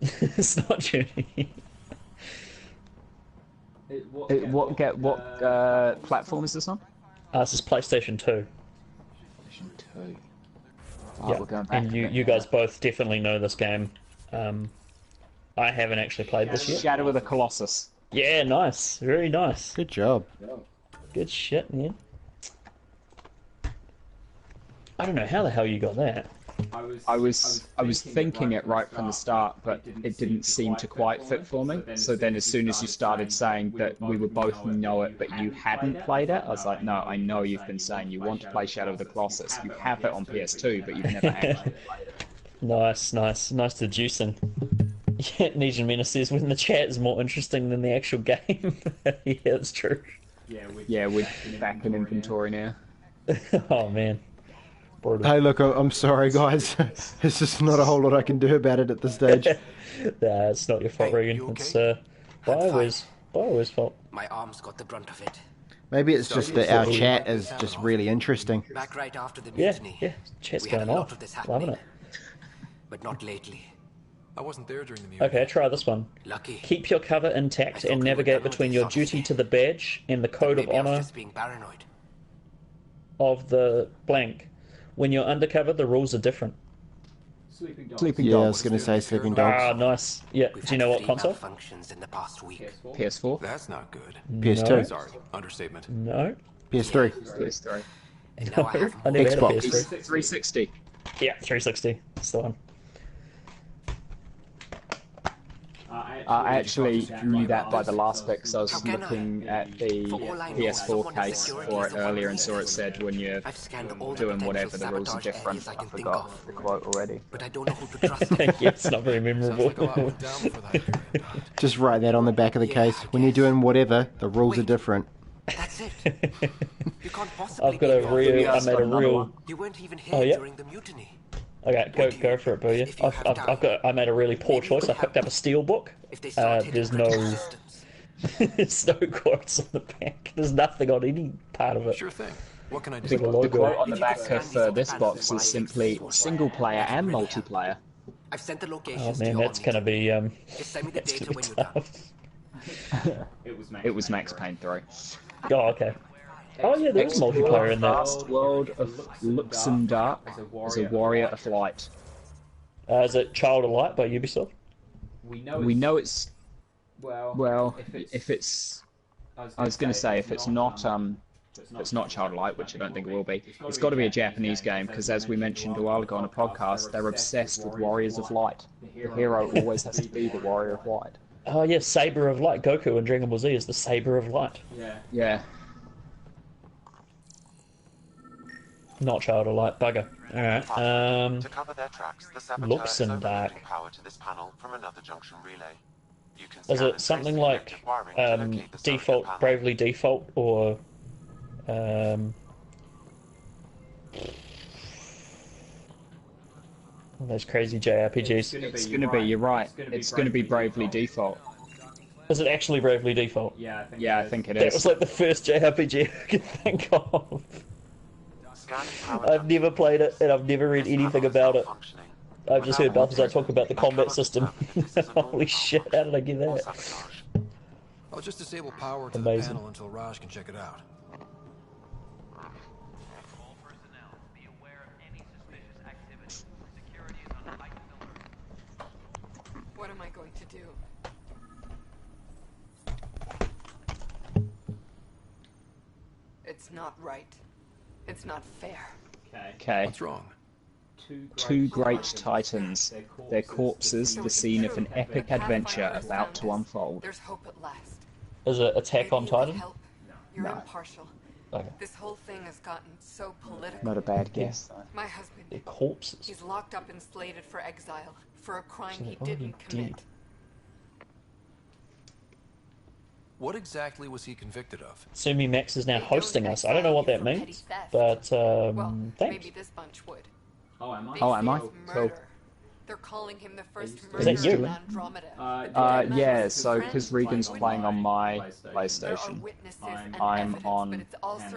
It's not Journey. What platform is this on? This is PlayStation 2. PlayStation 2. Oh, yeah. We're going back and you guys both definitely know this game. I haven't actually played this yet. Shadow of the Colossus. Yeah, nice. Very nice. Good job. Good shit, man. I don't know how the hell you got that. I was thinking it right from the start, but it didn't seem to quite fit for me. So then as soon as you started saying that we would both know it, but you hadn't played it, I was like, no, I know you've been saying you want to play Shadow of the Colossus. You have it on PS2, but you've never actually played it. Nice deducing. Yeah, Niche and Menace says, when the chat is more interesting than the actual game. Yeah, it's true. Yeah, we're back in inventory now. Oh, man. Hey, look, I'm sorry, guys. There's just not a whole lot I can do about it at this stage. Nah, it's not your fault, Regan. Okay? It's Bioware's fault. My arms got the brunt of it. Maybe it's just that our chat is just really interesting. Back right after the mutiny. Yeah, chat's going off. Loving it. But not lately. I wasn't there during the mutiny. Okay, try this one. Lucky. Keep your cover intact and navigate between your duty to the badge and the code of honor of the blank. When you're undercover, the rules are different. Sleeping Dogs. Yeah, I was going to say Sleeping Dogs. Ah, nice. Yeah, do you know what console? PS4. That's not good. PS2. No. Sorry, understatement. No. PS3. PS3. No, I never had a Xbox. PS3. 360. Yeah, 360. That's the one. I actually knew that by the last bit because I was looking at the PS4 case for it earlier and saw it said when you're doing whatever, the rules are different. I forgot the quote already. But I don't know who to trust. Yeah, it's not very memorable. Just write that on the back of the case. When you're doing whatever, the rules are different. That's it. You can't possibly. I've got a real. I made a real. You weren't even here during the mutiny. Okay, go for it, Booyah. I made a really poor choice. I picked up a steel book. There's no quotes on the back. There's nothing on any part of it. Sure thing. What can I do? The quote on the back of this box is simply single player and multiplayer. I've sent the Oh locations man, that's gonna be Just send me the data when you're done. It was Max Payne 3. Oh, okay. Oh yeah, there was multiplayer in that. Vast world of Luxembourg as a warrior of light. Is it Child of Light by Ubisoft? We know it's... Well, if it's... I was going to say, if it's not Child of Light, which I don't think it will be, it's got to be a Japanese game, because as we mentioned a while ago on a podcast, they're obsessed with Warriors of Light. The hero always has to be the Warrior of Light. Oh yeah, Saber of Light. Goku in Dragon Ball Z is the Saber of Light. Yeah. Not Child of Light, bugger. Alright, To cover their tracks, the saboteur is Luxembourg. overloading power to this panel from another junction relay. You can Is scan it and something trace like connected wiring to locate the surrogate Default, panel. Bravely Default, or those crazy JRPGs? It's going to be, you're right, it's going to be Bravely Default. Is it actually Bravely Default? Yeah, I think it That is. was like the first JRPG I could think of. I've never played it, and I've never read anything about it. I've just heard Balthazar talk about the combat system. Holy shit, how did I get that? I'll just disable power to Amazing. the panel until Raj can check it out. What am I going to do? It's not right. It's not fair. Okay. What's wrong? Two great titans, their corpses the scene of an epic adventure about to unfold. There's hope at last. Is it Attack on Titan? Help. You're No. impartial. Okay. This whole thing has gotten so political. Not a bad guess, though. My husband. Their corpses. He's locked up and slated for exile for a crime So he they're already didn't commit. dead. What exactly was he convicted of? Sumi Max is now hosting us. I don't know what that means, but Well, thanks. maybe this bunch would. Oh, am I? They Oh, am say I? it's Cool. murder. They're calling him the first Is that murderer you? of Andromeda. Yeah, so because Regan's playing on my There are PlayStation, witnesses and I'm evidence, on but it's all Hannah's.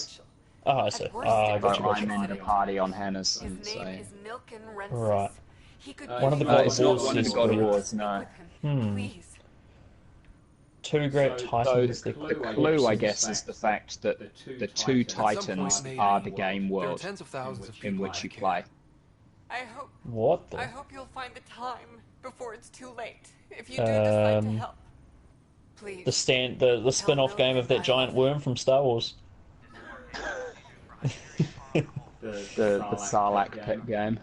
circumstantial. Oh, I see. At worst, Oh, it gotcha, could gotcha. I'm in the party on Hannah's, His and name so... is Nilken Rensis. Right. He could One of the God it's of not Wars one of the is God of good. Wars, no. Please. Two great So titans. the clue, I guess, is the fact that the two titans are the game There are world tens of thousands of in people which you out play. I hope. What the? I hope you'll find the time before it's too late. If you do decide to help, please. The spin-off game of that giant worm from Star Wars. The Sarlacc pit game.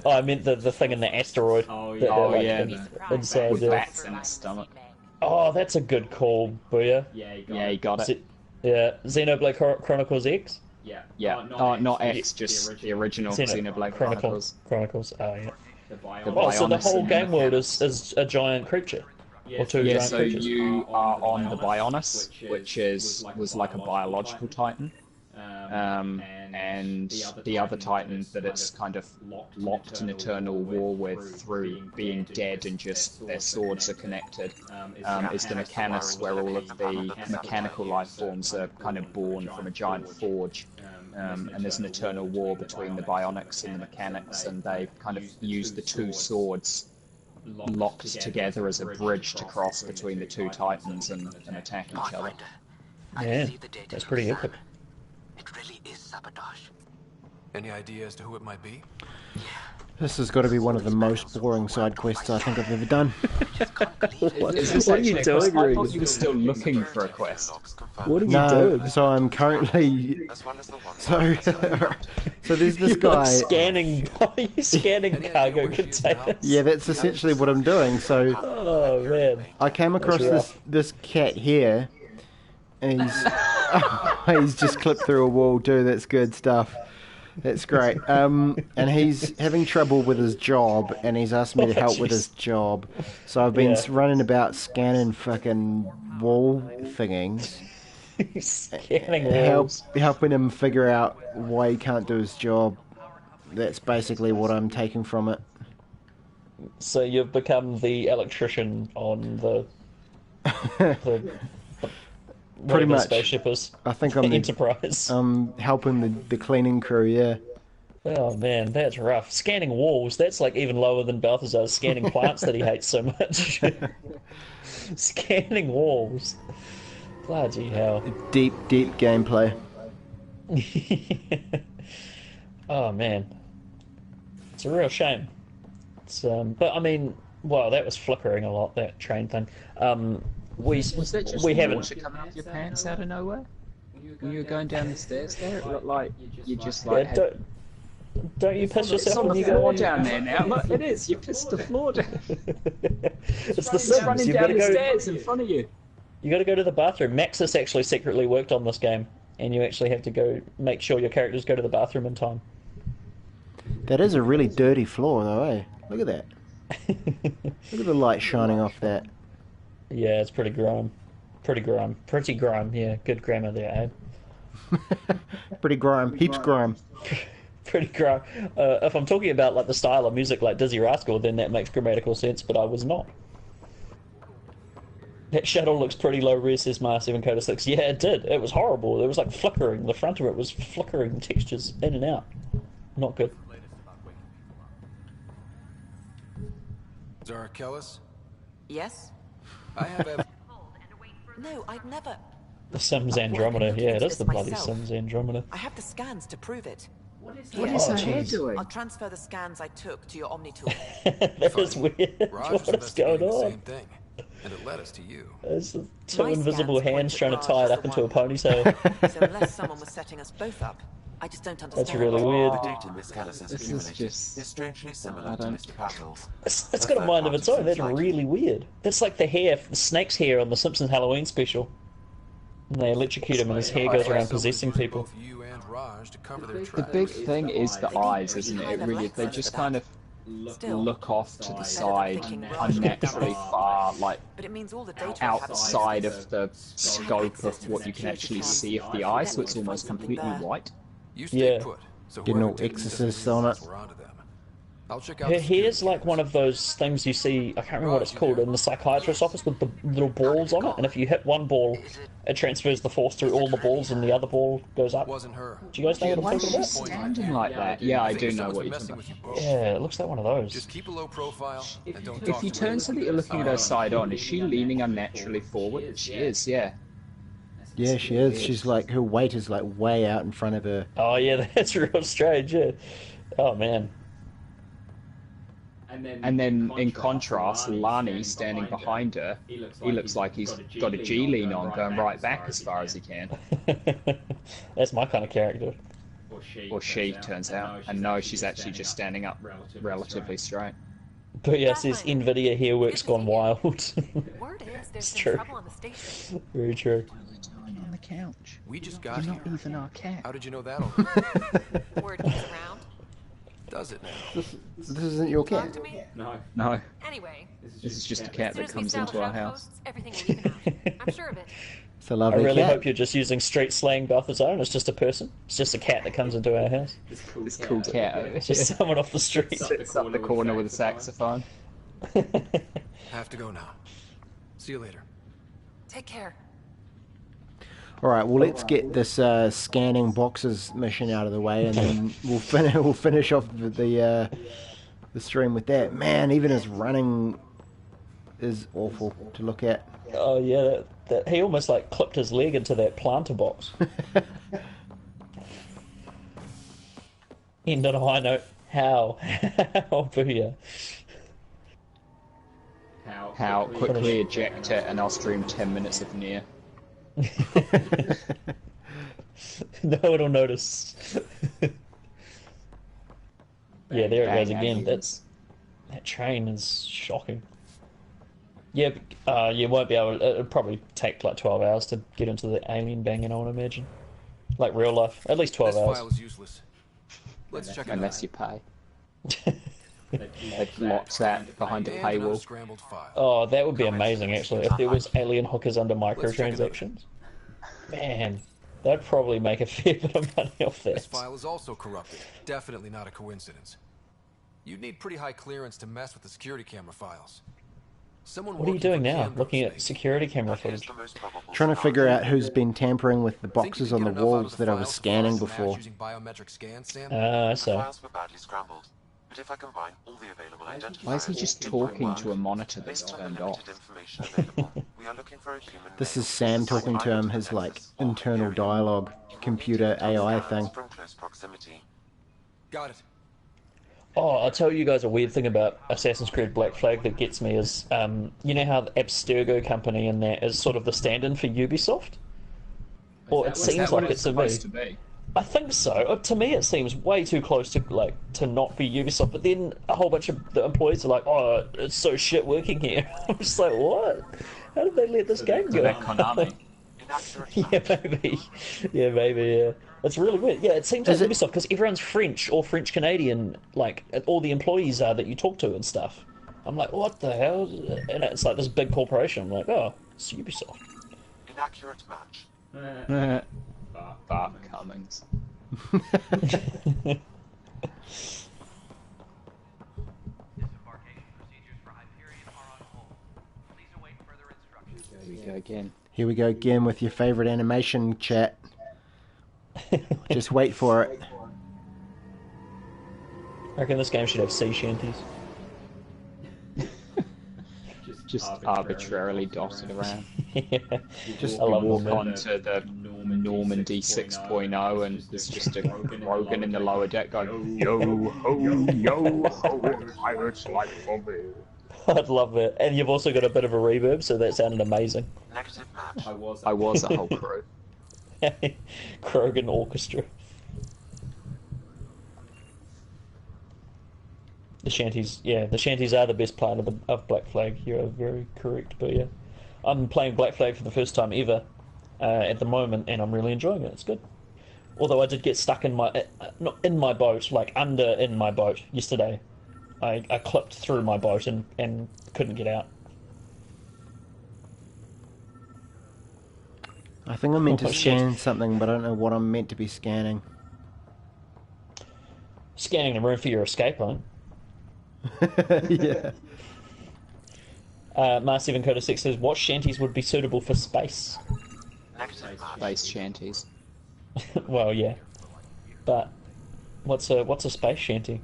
Oh, I meant the thing in the asteroid. Oh yeah. Inside With there. bats in its stomach. Oh, that's a good call, Booyah. Yeah, you got it. Yeah, Xenoblade Chronicles X. Yeah. Oh, not X, just the original Xenoblade Chronicles. Chronicles. Oh yeah. The Oh, so the Bionics whole and game world mechanics. is a giant creature, or two Yeah, giant so creatures. you are on the Bionis, which was like a biological titan, and the other titan that it's kind of locked in eternal war with through being dead and just their swords are connected, is the Mechanus, where all of the mechanical life forms are kind of born from a giant forge. And there's an eternal war between the Bionics and the Mechanics, and they kind of use the two swords locked together as a bridge to cross between the two titans and attack each other. Yeah, that's pretty epic. It really is sabotage. Any idea as to who it might be? This has got to be one of the most boring side quests I think I've ever done. Is this What are you actually a doing, quest? I Regan? thought you were still looking for a quest. What are you No, doing? so I'm currently... So there's this You're guy... scanning. You're scanning cargo containers. Yeah, that's essentially what I'm doing. So Oh man. I came across this cat here, and he's just clipped through a wall. Dude, that's good stuff. That's great. And he's having trouble with his job, and he's asked me to help with his job. So I've been running about scanning fucking wall thingings. Scanning walls. Helping him figure out why he can't do his job. That's basically what I'm taking from it. So you've become the electrician on the pretty much spaceship is. I think I'm Enterprise. Helping the cleaning crew. Yeah. Oh man, that's rough. Scanning walls. That's like even lower than Balthazar's scanning plants that he hates so much. Scanning walls. Bloody hell. Deep gameplay. Oh man, it's a real shame. It's but I mean, wow, that was flickering a lot. That train thing. Was that just haven't water coming off your pants out of nowhere when you were going down the stairs? There, it looked like you just like. Yeah, don't you piss yourself when you go down there now? Look, it is. You pissed the floor down. It's the Sims. Running down the stairs in front of you. You got to go to the bathroom. Maxis actually secretly worked on this game, and you actually have to go make sure your characters go to the bathroom in time. That is a really dirty floor, though, eh? Look at that. Look at the light shining off that. Yeah, it's pretty grime. Pretty grime. Yeah, good grammar there, eh? Pretty grime. Heaps grime. Pretty grime. If I'm talking about like the style of music like Dizzy Rascal, then that makes grammatical sense, but I was not. That shuttle looks pretty low res, says Mar7Coda 6. Yeah, it did. It was horrible. It was like flickering. The front of it was flickering textures in and out. Not good. Zara Kellis? Yes? I have No, I'd never... The Sims Andromeda. Yeah, it is the bloody Sims Andromeda. I have the scans to prove it. What is her hair doing? I'll transfer the scans I took to your Omni tool. That is weird. What's going on? Same thing, and it led us to you. There's two invisible hands trying to tie it up into a ponytail. So unless someone was setting us both up, I just don't understand. That's really weird. This is just... strangely similar to Mr. Paddles. It's got a mind of its own. That's really weird. That's like the hair, the snake's hair on the Simpsons Halloween special. And they electrocute him and his hair goes around possessing people. The big thing is the eyes, isn't it? It really, they just kind of look off to the side unnaturally far, like outside of the scope of what you can actually see of the eye, so it's almost completely white. Yeah. Getting all exorcists on it. Her hair's like one of those things you see, I can't remember what it's called, in the psychiatrist's office with the little balls on it, and if you hit one ball, it transfers the force through all the balls and the other ball goes up. Do you guys know what I'm talking about? Standing like that? Yeah, I do know what you're talking about. Yeah, it looks like one of those. Just keep a low profile and don't If you turn so that you're looking at her side on, is she leaning unnaturally forward? She is, yeah. Yeah, she is. She's like, her weight is like way out in front of her. Oh yeah, that's real strange, yeah. Oh man. And then, in contrast, Lani standing behind her, he looks like he's got a G-lean on, going right back as far as he can. That's my kind of character. Or she, turns out. And no, she's actually just standing up relatively straight. But yeah, says NVIDIA hair work's gone wild. It's true. Very true. On the couch. We just got You're here. not even our cat. How did you know that? Word gets around. Does it now? This isn't your cat? No. Anyway, This is just a cat that comes into our house. everything will even out. I'm sure of it. It's a lovely I really cat. hope you're just using street slang Balthazar and it's just a person. It's just a cat that comes into our house. This cool cat. It's just someone off the street. Sits up the corner with a saxophone. Have to go now. See you later. Take care. All right, well, let's get this scanning boxes mission out of the way, and then we'll finish off the stream with that. Man, even his running is awful to look at. Oh yeah, that he almost like clipped his leg into that planter box. End on a high note. How? How? Booyah. How quickly eject it and I'll stream 10 minutes of Nier. No one will notice. Yeah, there it goes again. That train is shocking. Yeah, you won't be able. It'll probably take like 12 hours to get into the alien banging, I would imagine. Like real life, at least 12 hours. This file is useless. Let's check it unless out. you pay. They've locked that behind a And another paywall. scrambled file. Oh, that would be amazing, actually, if there was alien hookers under microtransactions. Man, they'd probably make a fair bit of money off that. This file is also corrupted. Definitely not a coincidence. You'd need pretty high clearance to mess with the security camera files. Someone What are you doing now? Looking at security camera footage? Trying to figure out who's been tampering with the boxes on the walls that I was scanning before. So. Files were badly scrambled, but if I combine all the available identifiers... Why is he just talking to a monitor that's based on the turned off? limited information available, we are looking for a human This male is Sam talking to him, his like internal dialogue, computer AI thing. from close proximity. Got it. Oh, I'll tell you guys a weird thing about Assassin's Creed Black Flag that gets me is, you know how the Abstergo company in there is sort of the stand-in for Ubisoft? Or it seems like it's supposed to be. I think so. To me, it seems way too close to not be Ubisoft. But then a whole bunch of the employees are like, "Oh, it's so shit working here." I'm just like, "What? How did they let this game go?" Konami. Yeah, maybe. Yeah. It's really weird. Yeah, it seems like Ubisoft because everyone's French or French Canadian. Like all the employees are that you talk to and stuff. I'm like, what the hell? And it's like this big corporation. I'm like, oh, it's Ubisoft. Inaccurate match. Bart Cummings. Here we go again. Here we go again with your favourite animation chat. Just wait for it. I reckon this game should have sea shanties. Just arbitrarily dotted around. Yeah. Just I love walk them. onto the Normandy 6.0 and there's just a Rogan in the lower deck going, yo ho, pirates like for me. I'd love it. And you've also got a bit of a reverb, so that sounded amazing. Negative match. I was a whole crew. Krogan Orchestra. The shanties, the shanties are the best part of Black Flag. You're very correct, but yeah. I'm playing Black Flag for the first time ever at the moment, and I'm really enjoying it. It's good. Although I did get stuck in my, not in my boat, like in my boat yesterday. I clipped through my boat and couldn't get out. I think I'm meant to scan something, but I don't know what I'm meant to be scanning. Scanning the room for your escape, right? Yeah. Mars 7 Coda 6 says, what shanties would be suitable for space? Space shanties. Well, yeah. But what's a space shanty?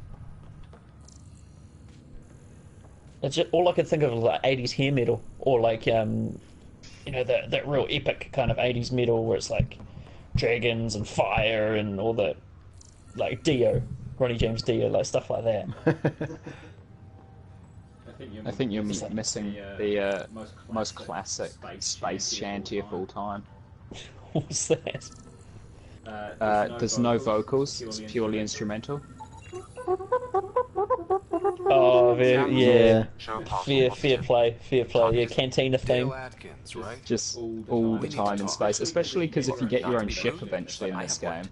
It's just, all I can think of is like 80s hair metal, or like that real epic kind of 80s metal where it's like dragons and fire and all that, like Dio, Ronnie James Dio, like stuff like that. I think you're missing the most classic space shanty of all time. What's that? There's no vocals, it's purely instrumental. Oh, yeah. Fair play. Yeah, Cantina theme. Just all the time in space, especially because if you get your own ship eventually in this game,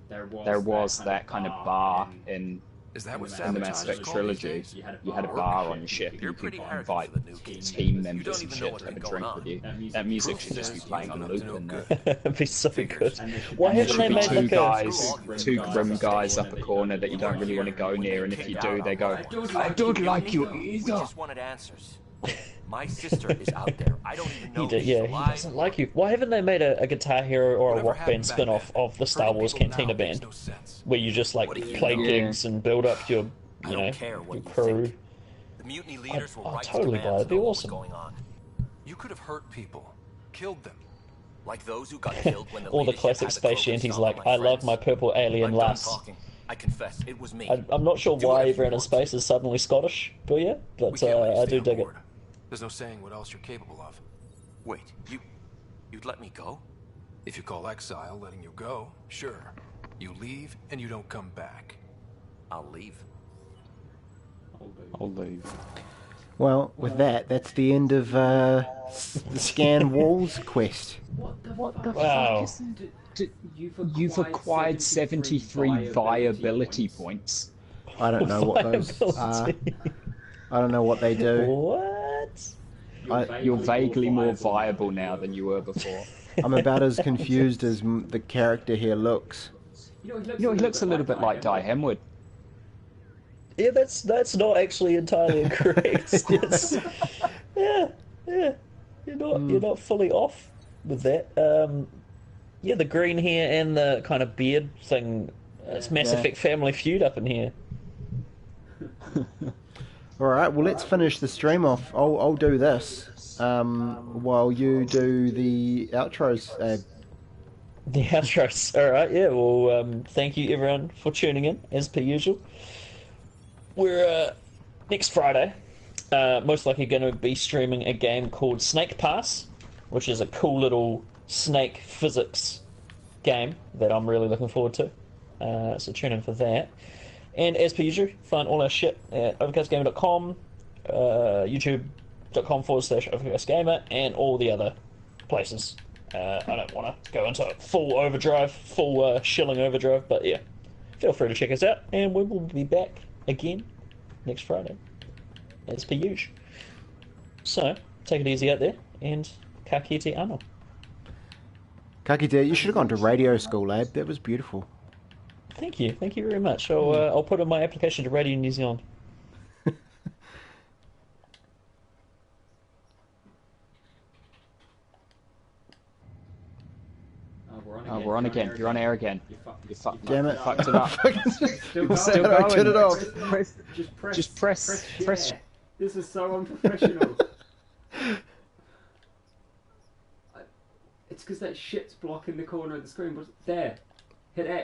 there was that kind of bar in the Mass Effect trilogy. You had a bar on your ship, and you could invite team members and shit to have a drink with you. That music should just be playing on loop in there. It'd be so good. Why haven't they made two grim guys up a corner that you don't really want to go near, and if you do, they go, I don't like you either. I just wanted answers. My sister is out there. I don't even know he doesn't like you. Why haven't they made a Guitar Hero or a Rock Band spin-off of the Star Wars Cantina Band, where you just like play gigs and build up your your crew? The mutiny leaders will I'd totally buy it. It'd be awesome. You could have hurt people, killed them. Like those who got killed when the All the classic space shanties like, I love my purple alien lass. I confess, it was me. I'm not sure why everyone in space is suddenly Scottish, but yeah, but I do dig it. There's no saying what else you're capable of. Wait, you'd let me go? If you call exile letting you go, sure. You leave and you don't come back. I'll leave. I'll leave. Well, with that's the end of the Scan Walls quest. What the Wow. fuck is You've acquired 73 viability points. I don't know what those are. I don't know what they do. What? You're vaguely more viable now than you were before. I'm about as confused as the character here looks. You know, he looks a little bit like Di Hemwood. Yeah, that's not actually entirely incorrect. Yes. Yeah. You're not fully off with that. Yeah, the green hair and the kind of beard thing. It's Mass Effect Family Feud up in here. All right, well, let's finish the stream off. I'll do this while you do the outros. The outros. All right, yeah. Well, thank you everyone for tuning in as per usual. We're next Friday, most likely going to be streaming a game called Snake Pass, which is a cool little snake physics game that I'm really looking forward to. So tune in for that. And as per usual, find all our shit at overcastgamer.com, youtube.com/overcastgamer, and all the other places. I don't want to go into full overdrive, full shilling overdrive, but yeah, feel free to check us out, and we will be back again next Friday, as per usual. So, take it easy out there, and ka kite anō. Ka kite, you should have gone to radio school, Abe. That was beautiful. Thank you very much. I'll put in my application to Radio New Zealand. We're on again. You're on air again. Damn it. Fucked it up. Still going. Turn it off. Just press. This is so unprofessional. It's because that shit's blocking the corner of the screen. But there. Hit X.